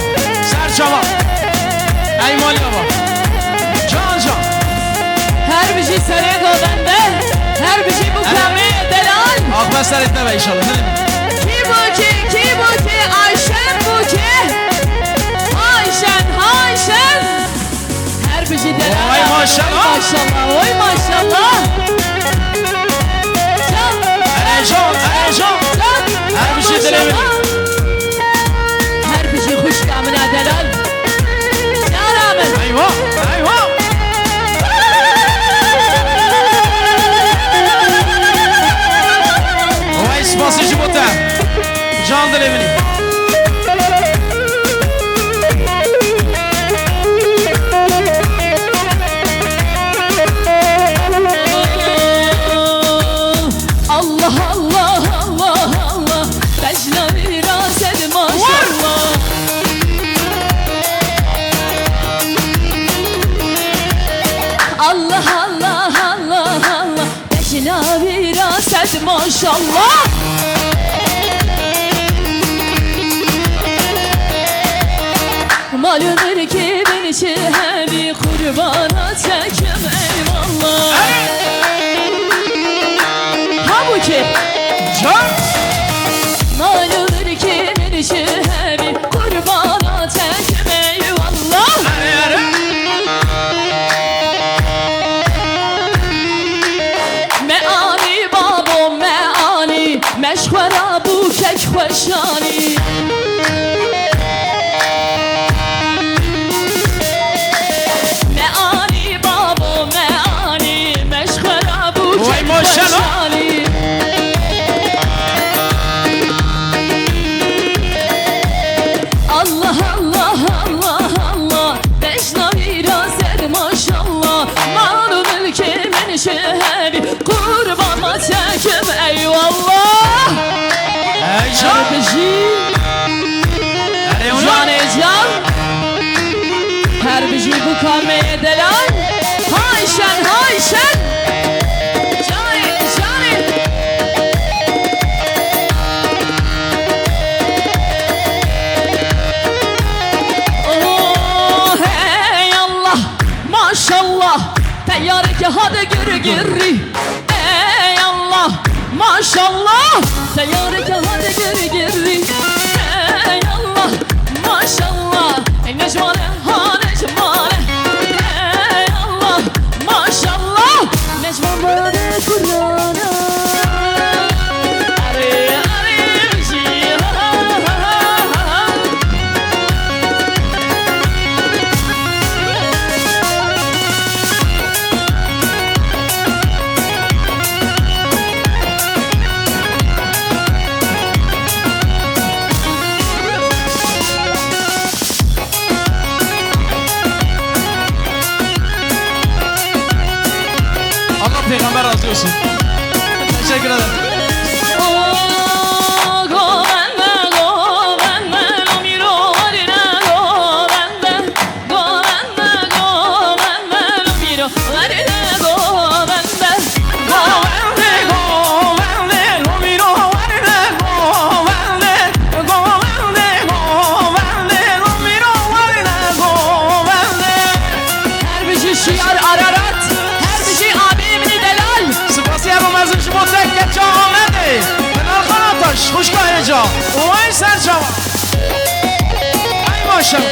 [SPEAKER 4] Serçava. Ey maliyava. Can can.
[SPEAKER 3] Her bir şey sarıya bende. Her bir şey bu kavmeye delal.
[SPEAKER 4] Akbar etme be inşallah.
[SPEAKER 3] Ki bu ki Ayşen bu ki. Ayşen. Her bir şey delal.
[SPEAKER 4] Vay maşallah.
[SPEAKER 3] Maşallah, oy maşallah.
[SPEAKER 4] Can. Her bir şey dilemedim.
[SPEAKER 3] Her bir şey hoş kamına delal. Ya Rahmet.
[SPEAKER 4] Eyvah. Vay spası jibota. Can dilemini.
[SPEAKER 3] Allah Allah Allah Allah Dejla viraset maşallah Allah Allah Allah Allah Dejla viraset maşallah Malumdur ki beni şehebi kurbana çekim eyvallah Habuki
[SPEAKER 4] Can.
[SPEAKER 3] Malumdur ki beni şehebi kurbana çekim eyvallah Meani babo meani Meşvera bu kek hoşani Meani babo meani Meşvera bu
[SPEAKER 4] Vay
[SPEAKER 3] kek
[SPEAKER 4] maşallah.
[SPEAKER 3] hoşani Allah Allah Allah Allah Dejla viraset maşallah Malum ülkemin şehebi Kurbana çekim eyvallah
[SPEAKER 4] Ey can.
[SPEAKER 3] Kardeşi Can Her bir şey bu kavmeye delal Hayşen Cani Oh hey Allah Maşallah Teyyare ki hadi giri Ey Allah Maşallah Teyyare ki hadi giri Ey Allah Maşallah Ey necmane ha necmane Ey Allah Maşallah Necmane Kur'an'a Arı bir şey
[SPEAKER 4] Allah peygamber razı olsun. Teşekkür ederim.
[SPEAKER 3] Her bir şey şiar ararat Her bir şey abimini delal
[SPEAKER 4] Spası yapamazım şu botek geçe Ahmet'i. Ben Arkan Ataş. Hoş geldin can. Vay Serçava. Ey maşallah.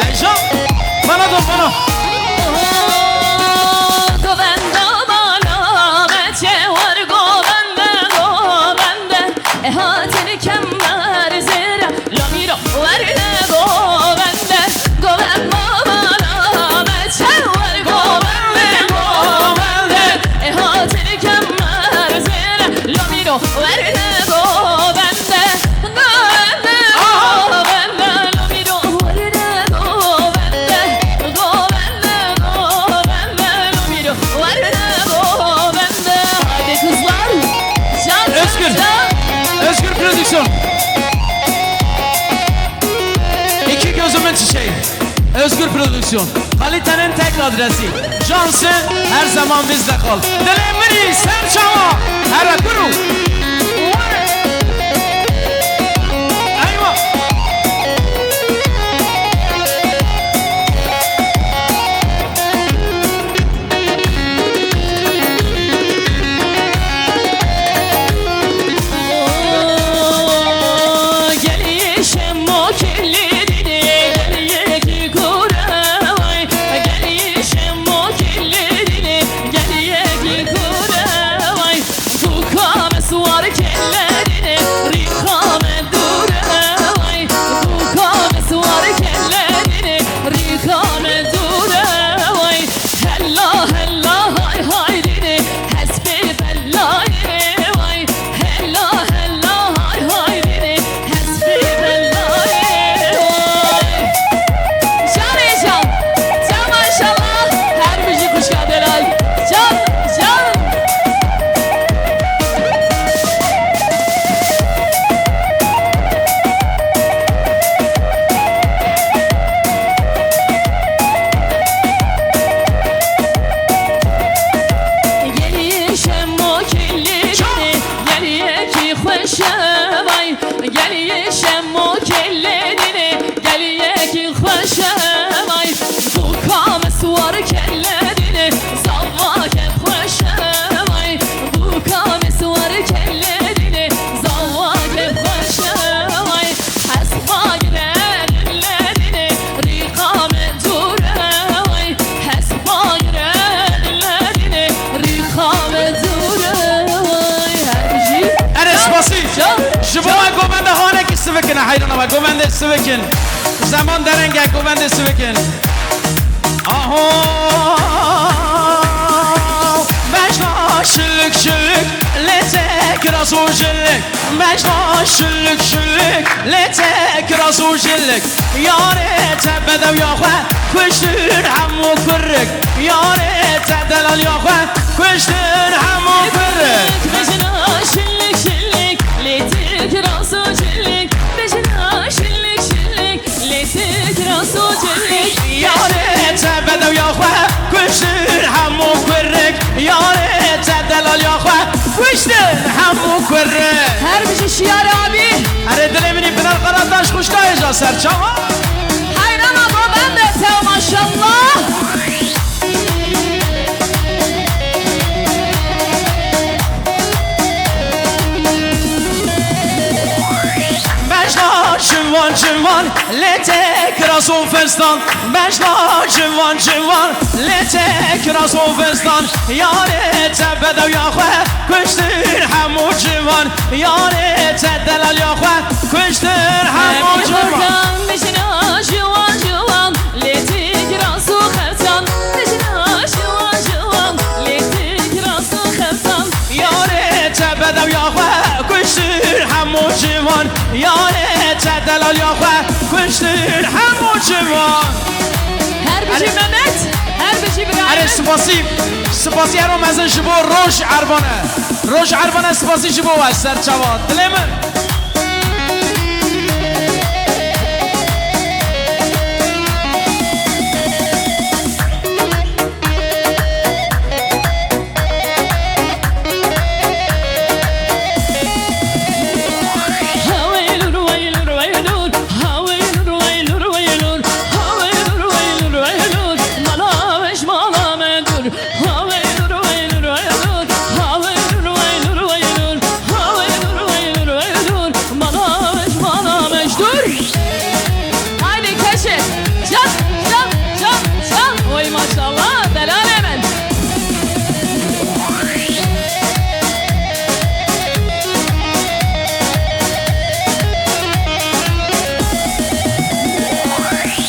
[SPEAKER 4] Ey can. Bana dön bana.
[SPEAKER 3] Govenda bana Mece var govenda Ehatini kemmer zira Lamiro verne govenda bana Mece var govenda Ehatini kemmer zira Lamiro verne govenda Lamiro verne govenda Lamiro verne govenda Hadi kızlar Can
[SPEAKER 4] Özgür Prodüksiyon. İki gözümün çiçeği. Özgür Prodüksiyon. Kalitenin tek adresi. Cansın her zaman bizde kal. Dilemini Serçava. Her kuru.
[SPEAKER 2] حیرانه و گوونده سوکن زمان درنگه گوونده سوکن آهو بشنا شلک شلک لتك راسو جلك بشنا شلك شلك لتك راسو جلك يا ريت بدا ويا خواه كشتن عمو كرك يا ريت دلال يا خواه كشتن عمو كرك
[SPEAKER 3] بجنا شلك شلك ليتك راسو جلك بجنا شلك شلك ليتك راسو جلك
[SPEAKER 2] يا ريت بدا ويا خواه كشتن عمو كرك يا ريت دلال يا خواه كشتن عمو كرك
[SPEAKER 3] هر بجي شيار abi
[SPEAKER 2] هر دل مني بنار قراتاش خوشتای جا سرچاوا
[SPEAKER 3] حيران ابو بنده تو maşallah
[SPEAKER 2] بشنا جوان جوان لتك راسو فستان بشنا جوان جوان لتك راسو فستان يا ريت بدا ويا خواه كشتن همو جوان يا ريت دلال يا خواه كشتن همو جوان
[SPEAKER 3] بجنا جوان جوان ليتك راسو خرسان بجنا جوان جوان ليتك راسو خرسان
[SPEAKER 2] يا ريت بدا ويا خواه كشتن همو جوان يا ريت دلال يا خواه كشتن همو جوان
[SPEAKER 3] هر بجي ممت هر بجي
[SPEAKER 2] اره
[SPEAKER 3] برايم
[SPEAKER 2] سپاسی ارو مزن شبو روش عربانه سپاسی شبو و سرچوان دلمن
[SPEAKER 3] هاويلور ويلور ويلور هاويلور ويلور ويلور هاويلور ويلور ويلور ملاوش مالا مدور هاويلور ويلور ويلور هاويلور ويلور ويلور هاويلور ويلور ويلور ملاوش مالا مجدور هايدي كشف جل جل جل جل وي ما شاء الله دلال من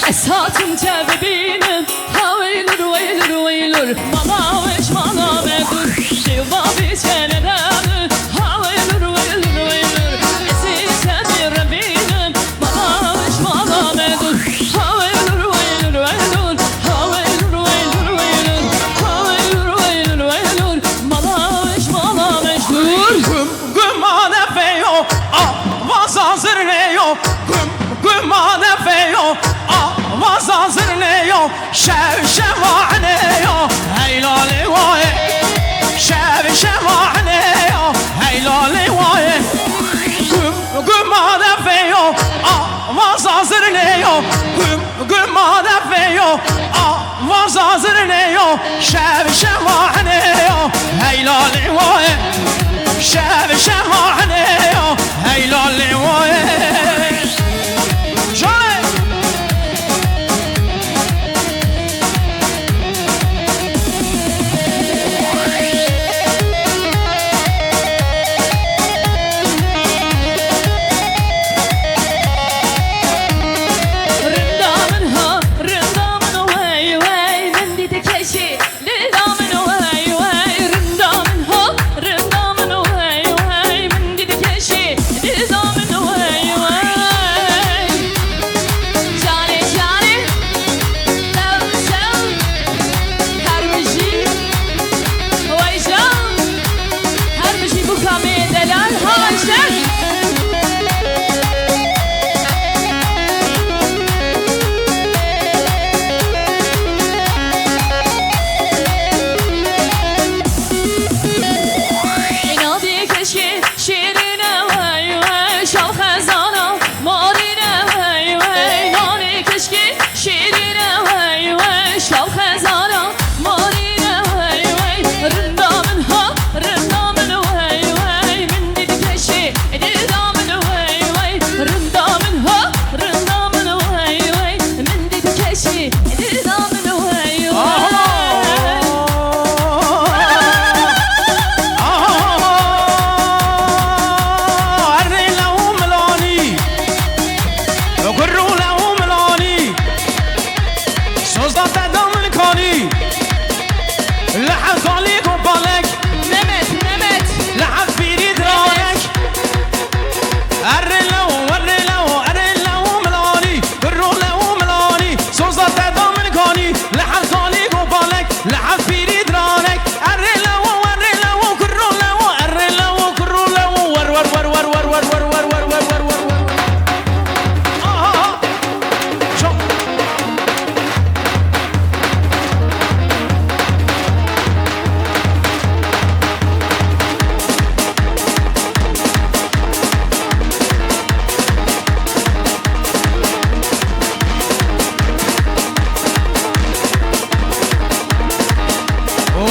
[SPEAKER 3] Esatım tebbinim Haveylur veylur veylur Malaveş malavedur Şivva bir çeneden Haveylur veylur veylur Esisem bir Rabbinim Malaveş malavedur Haveylur veylur veylur Haveylur veylur veylur Haveylur veylur veylur Malaveş malaveşdur
[SPEAKER 2] Gümane feyo avaz hazır ne yok Gümane feyo avaz hazır ne yok Şevşevane yok Heylali vay Şevşevane yok Heylali vay Gümane feyo avaz hazır ne yok Gümane feyo avaz hazır ne yok Şevşevane yok Heylali vay Şevşevane yok Heylali vay Şöyle
[SPEAKER 3] رندامن ها رندامن وای وای من دیده کشی رندامن وای وای رندامن ها رندامن وای وای من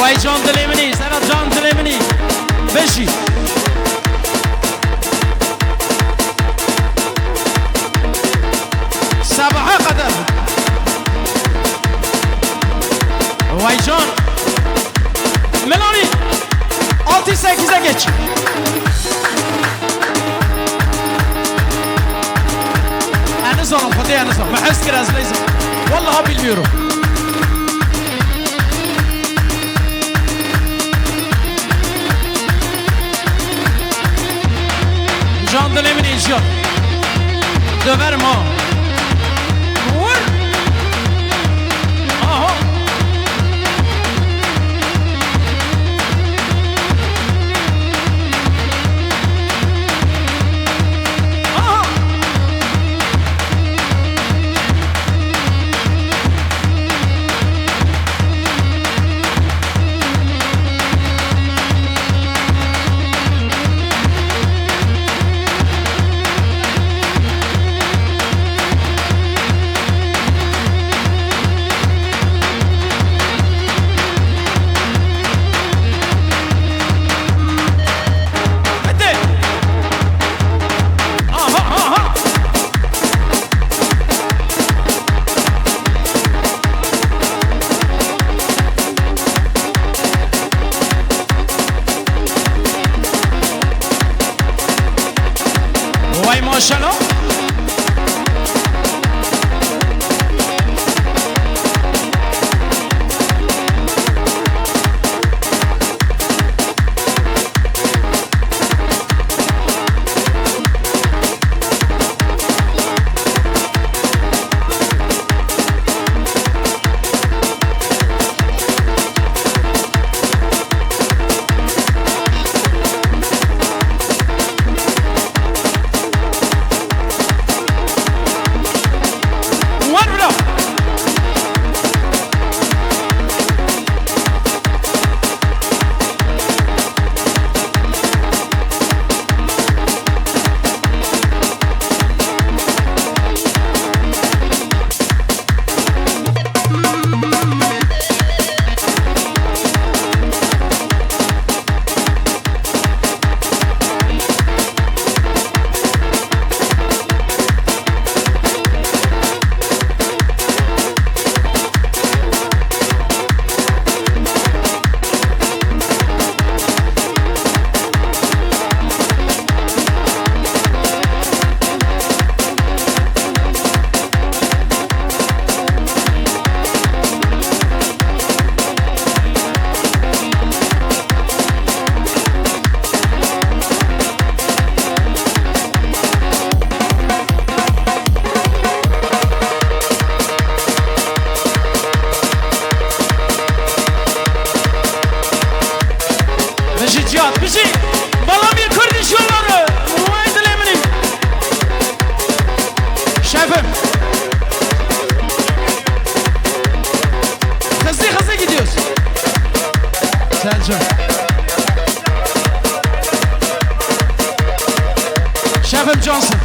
[SPEAKER 2] وای جان دلی منی سر جان دلی منی بشی سبعه قدر وای جان ملانی آتی سکیزه geç Enes hanım hadi Enes hanım ben eski rezileyim vallahi bilmiyorum Can dilemin icra döverim ha vur aha Vay maşallah Cihat bizi Balamir Kurdiş yolları Vay dilemini Şefim Hızlı gidiyoruz Selçuk Şefim Johnson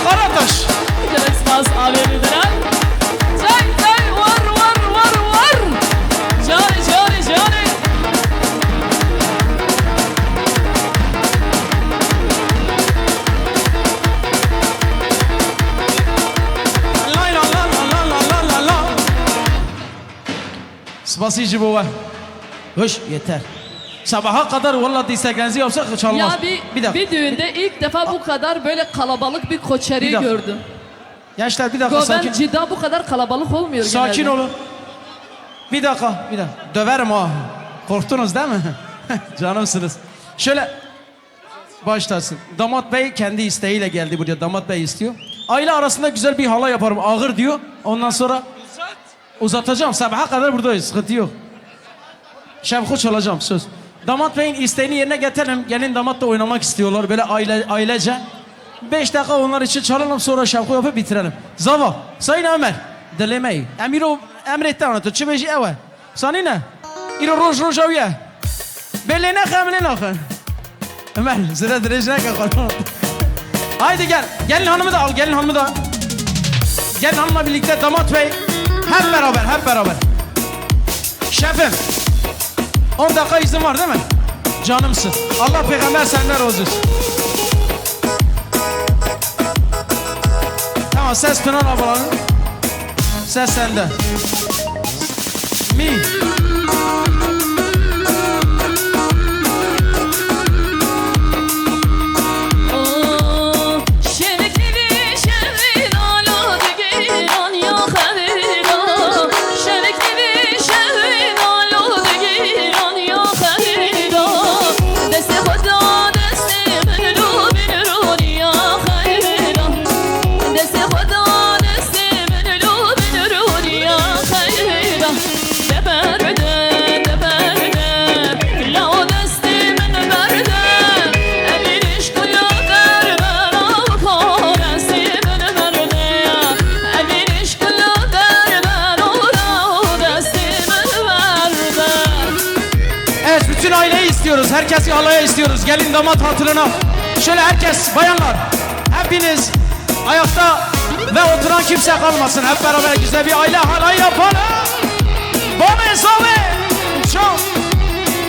[SPEAKER 4] Karataş.
[SPEAKER 3] Gelek spas abi diren. Çay çay var. Cani.
[SPEAKER 4] La. Spasici baba. Hoş yeter. Sabaha kadar vallahi desteklerinizi yapsak çalmaz.
[SPEAKER 3] Ya
[SPEAKER 4] bir dakika.
[SPEAKER 3] bir düğünde ilk defa bu kadar böyle kalabalık bir koçeri
[SPEAKER 4] Bir dakika.
[SPEAKER 3] gördüm.
[SPEAKER 4] Gençler bir dakika
[SPEAKER 3] Ben
[SPEAKER 4] sakin.
[SPEAKER 3] cidden bu kadar kalabalık olmuyor
[SPEAKER 4] Sakin
[SPEAKER 3] genelde.
[SPEAKER 4] olun. Bir dakika. Döverim ha. Korktunuz değil mi? Canımsınız. Şöyle başlasın. Damat bey kendi isteğiyle geldi buraya. Damat bey istiyor. Aile arasında güzel bir hala yaparım. Ağır diyor. Ondan sonra uzatacağım. Sabaha kadar buradayız. Sıkıntı yok. Şevku çalacağım söz. Damat beyin isteğini yerine getirelim. Gelin damat da oynamak istiyorlar böyle ailece. 5 dakika onlar için çalalım sonra şevku yapıp bitirelim. Zava, Sayın Ömer, dilemeyi. Emiro emretti anlatır. Çıbeji eve. Sani ne? İro roj aviye. Belline kamilin akın. Ömer, zira direcine kakar. Haydi gel. Gelin hanımı da al, gelin hanımı da. Gelin hanımla birlikte damat bey. Hep beraber. Şefim. 10 dakika izin var değil mi? Canımsın. Allah peygamber senden razı olsun. Tamam ses Pınar ablanın. Ses sende. Mi. Bütün aileyi istiyoruz. Herkesi halaya istiyoruz. Gelin damat hatırına. Şöyle herkes, bayanlar. Hepiniz ayakta ve oturan kimse kalmasın. Hep beraber güzel bir aile halayı yapalım. Bome zove. Çok.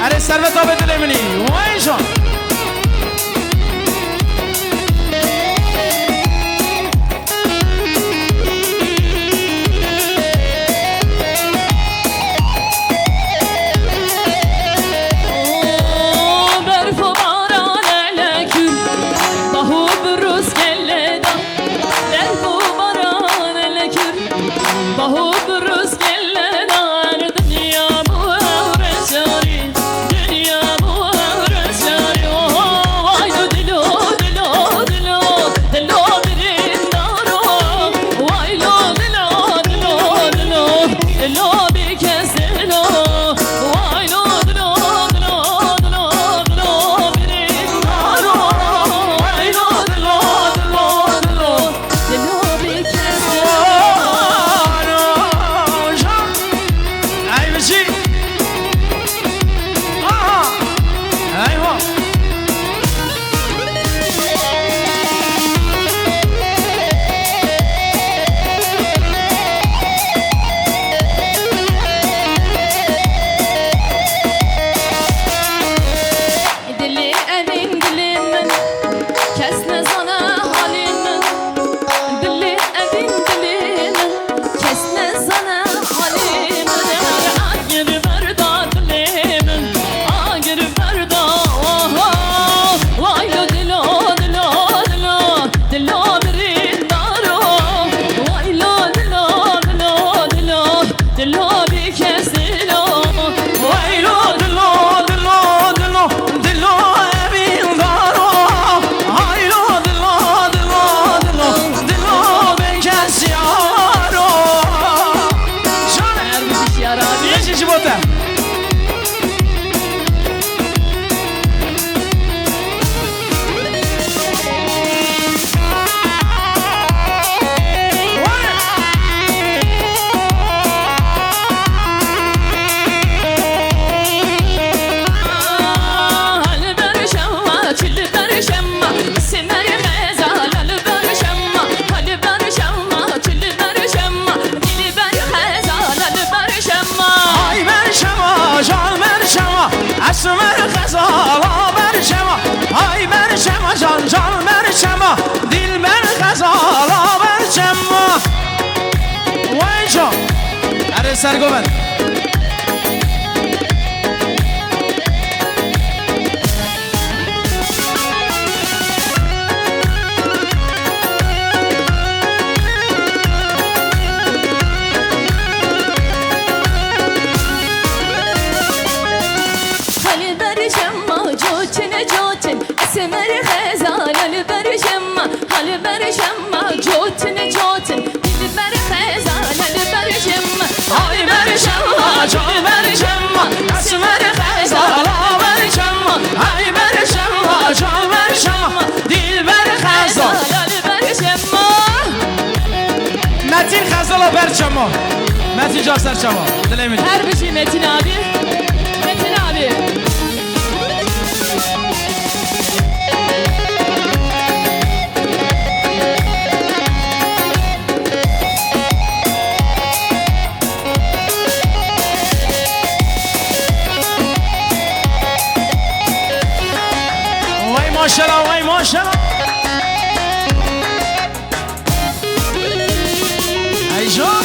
[SPEAKER 4] Her servet abi dilemini. Vay can. سرگوبن
[SPEAKER 3] هل برجم جوتن جوتن اسمر غزال هل برجم هل برجم جوتن جوتن دلبر غزال هل برجم هل برجم
[SPEAKER 4] جای برشم اسمر خزال برشم های برشم جای برشم دل بر خزال
[SPEAKER 3] هل برجم
[SPEAKER 4] متین خزال برشم متین جا سر شما دلیم
[SPEAKER 3] هر بشی متین abi Metin abi
[SPEAKER 4] وای ماشاءالله وای ماشاءالله ای جان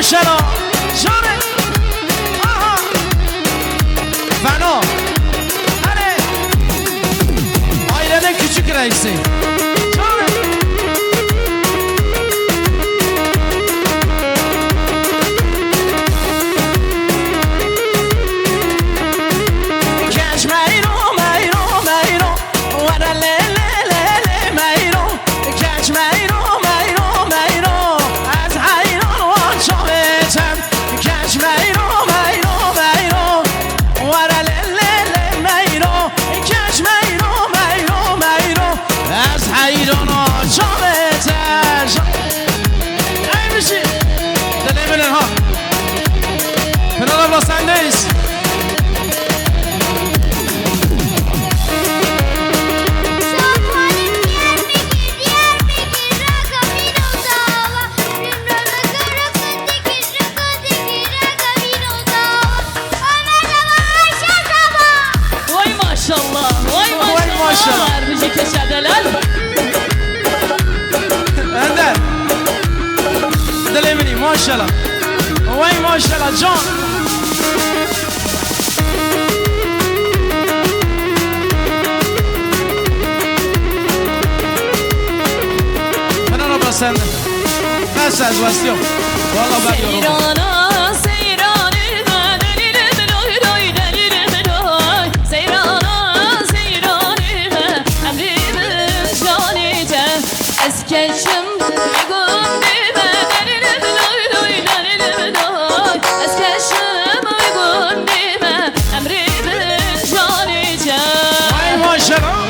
[SPEAKER 4] ماشاءالله جانه آها فنا هره ailenin küçük reisi جانه Catch Mayro, Mayro, Mayro, what a le le le le Mayro, catch Mayro, Mayro, Mayro, as I don't want to it, catch Mayro, Mayro, Mayro, what a le le le Mayro, catch Mayro, Mayro, Mayro, as I don't want to it, I'm a shit, the name of the hawk, Penal of Los Angeles.
[SPEAKER 3] Vay maşallah vay maşallah
[SPEAKER 4] maşallah.
[SPEAKER 3] Her bizi keşedeler
[SPEAKER 4] Ender دل ماشاءالله وای ماشاءالله جان من را بسنده بس از وستیم والا بگیرم
[SPEAKER 3] Seyrana seyrani delilim loy loy delilim loy Seyrana seyrani emrimin şanice Eskeçim uygundime delilim loy loy delilim loy Eskeçim uygundime emrimin şanice
[SPEAKER 4] وای ماشاءالله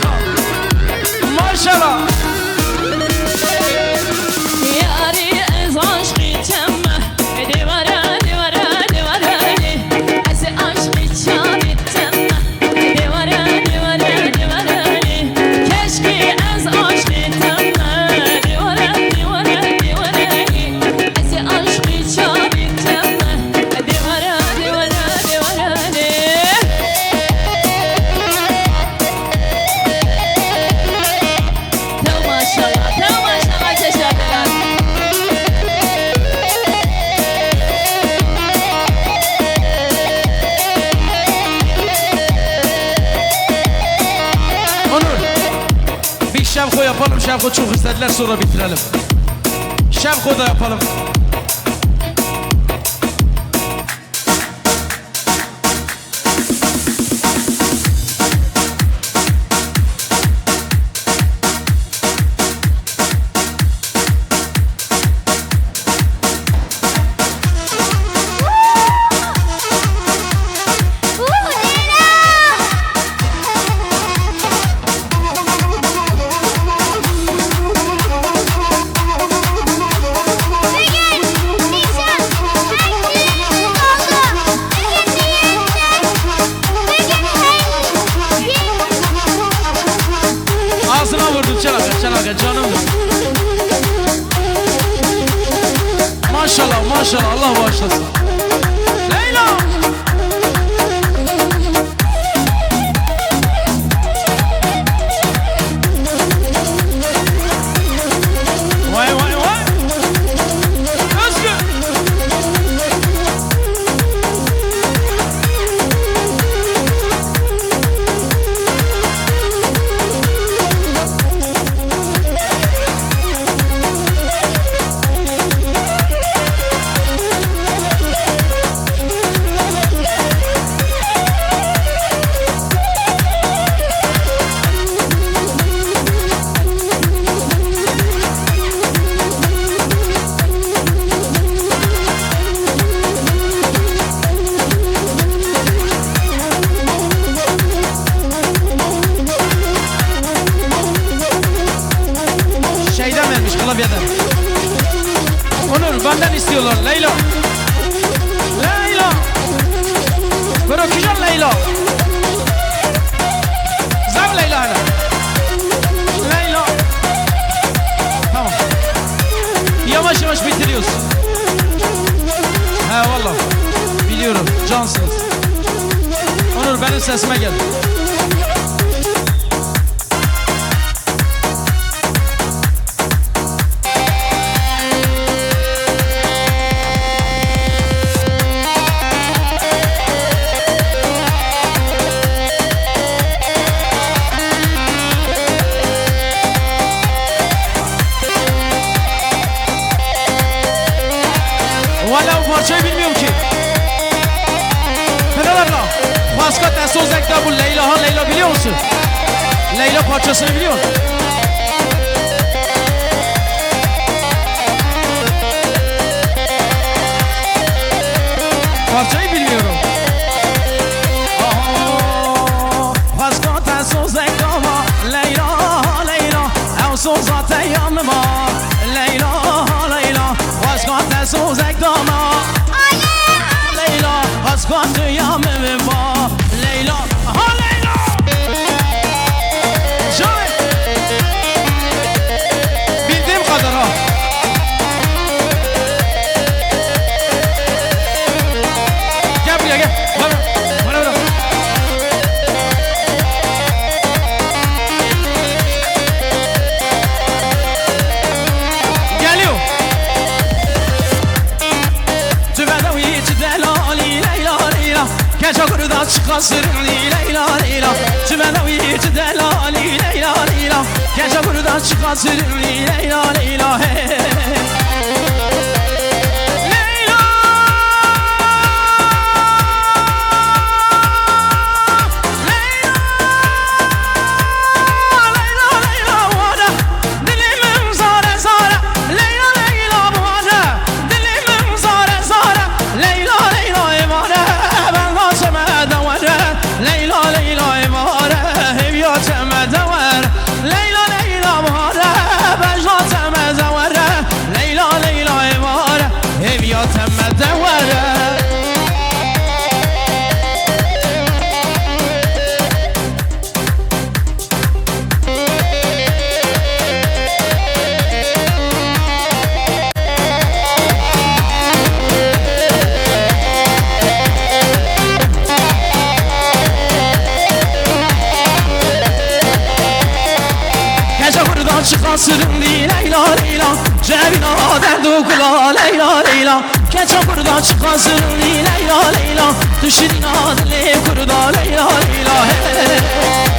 [SPEAKER 2] maşallah. Maşallah.
[SPEAKER 3] Yari ez aşkı çemme Divara divara divara Ez aşkı çabittem Divara divara divara Keşke ez aşkı temme Divara divara divara Ez aşkı çabittem Divara divara divara Tev maşallah teşekkürler.
[SPEAKER 2] Onur. Bir şevko yapalım. Şevko çok istediler, sonra bitirelim. Şevko da yapalım. Ağzına vurdun Çanakkale canım. Maşallah maşallah, Allah bağışlasın. Leyla. Vay vay vay. Özgür. Şeyden vermiş klavyeden. Onur benden istiyorlar Leyla. Leyla. Bırakacağım Leyla. Zam Leyla hala. Leyla. Tamam. Yavaş yavaş bitiriyoruz. He valla. Biliyorum cansınız. Onur benim sesime gel. Valla bu parçayı bilmiyorum ki. Fedalarla. Paskat Esozek'te bu Leyla ha Leyla biliyor musun? Leyla parçasını biliyor musun? Parçayı bilmiyorum. Paskat Esozek'te ama Leyla Leyla Esozek'te yanıma Leyla Leyla Paskat Esozek'te ama Leyla Paskat yanıma Leyla ha Leyla. Şöyle. Bildiğim kadar ha. Gel buraya gel. Bana bırak. Geliyor. Tüvede uyuyucu delali Leyla Leyla Gece kuruda çıkan sırrını Leyla Leyla Tüvede uyuyucu delali Leyla Leyla Gece kuruda çıkan sırrını Leyla Leyla hey. Leyla Leyla çıkasırım di Leyla Leyla Cebina derdu kula Leyla Leyla Keçe kurda çıkasırım di Leyla Leyla Düşürün adli kurda Leyla Leyla hey.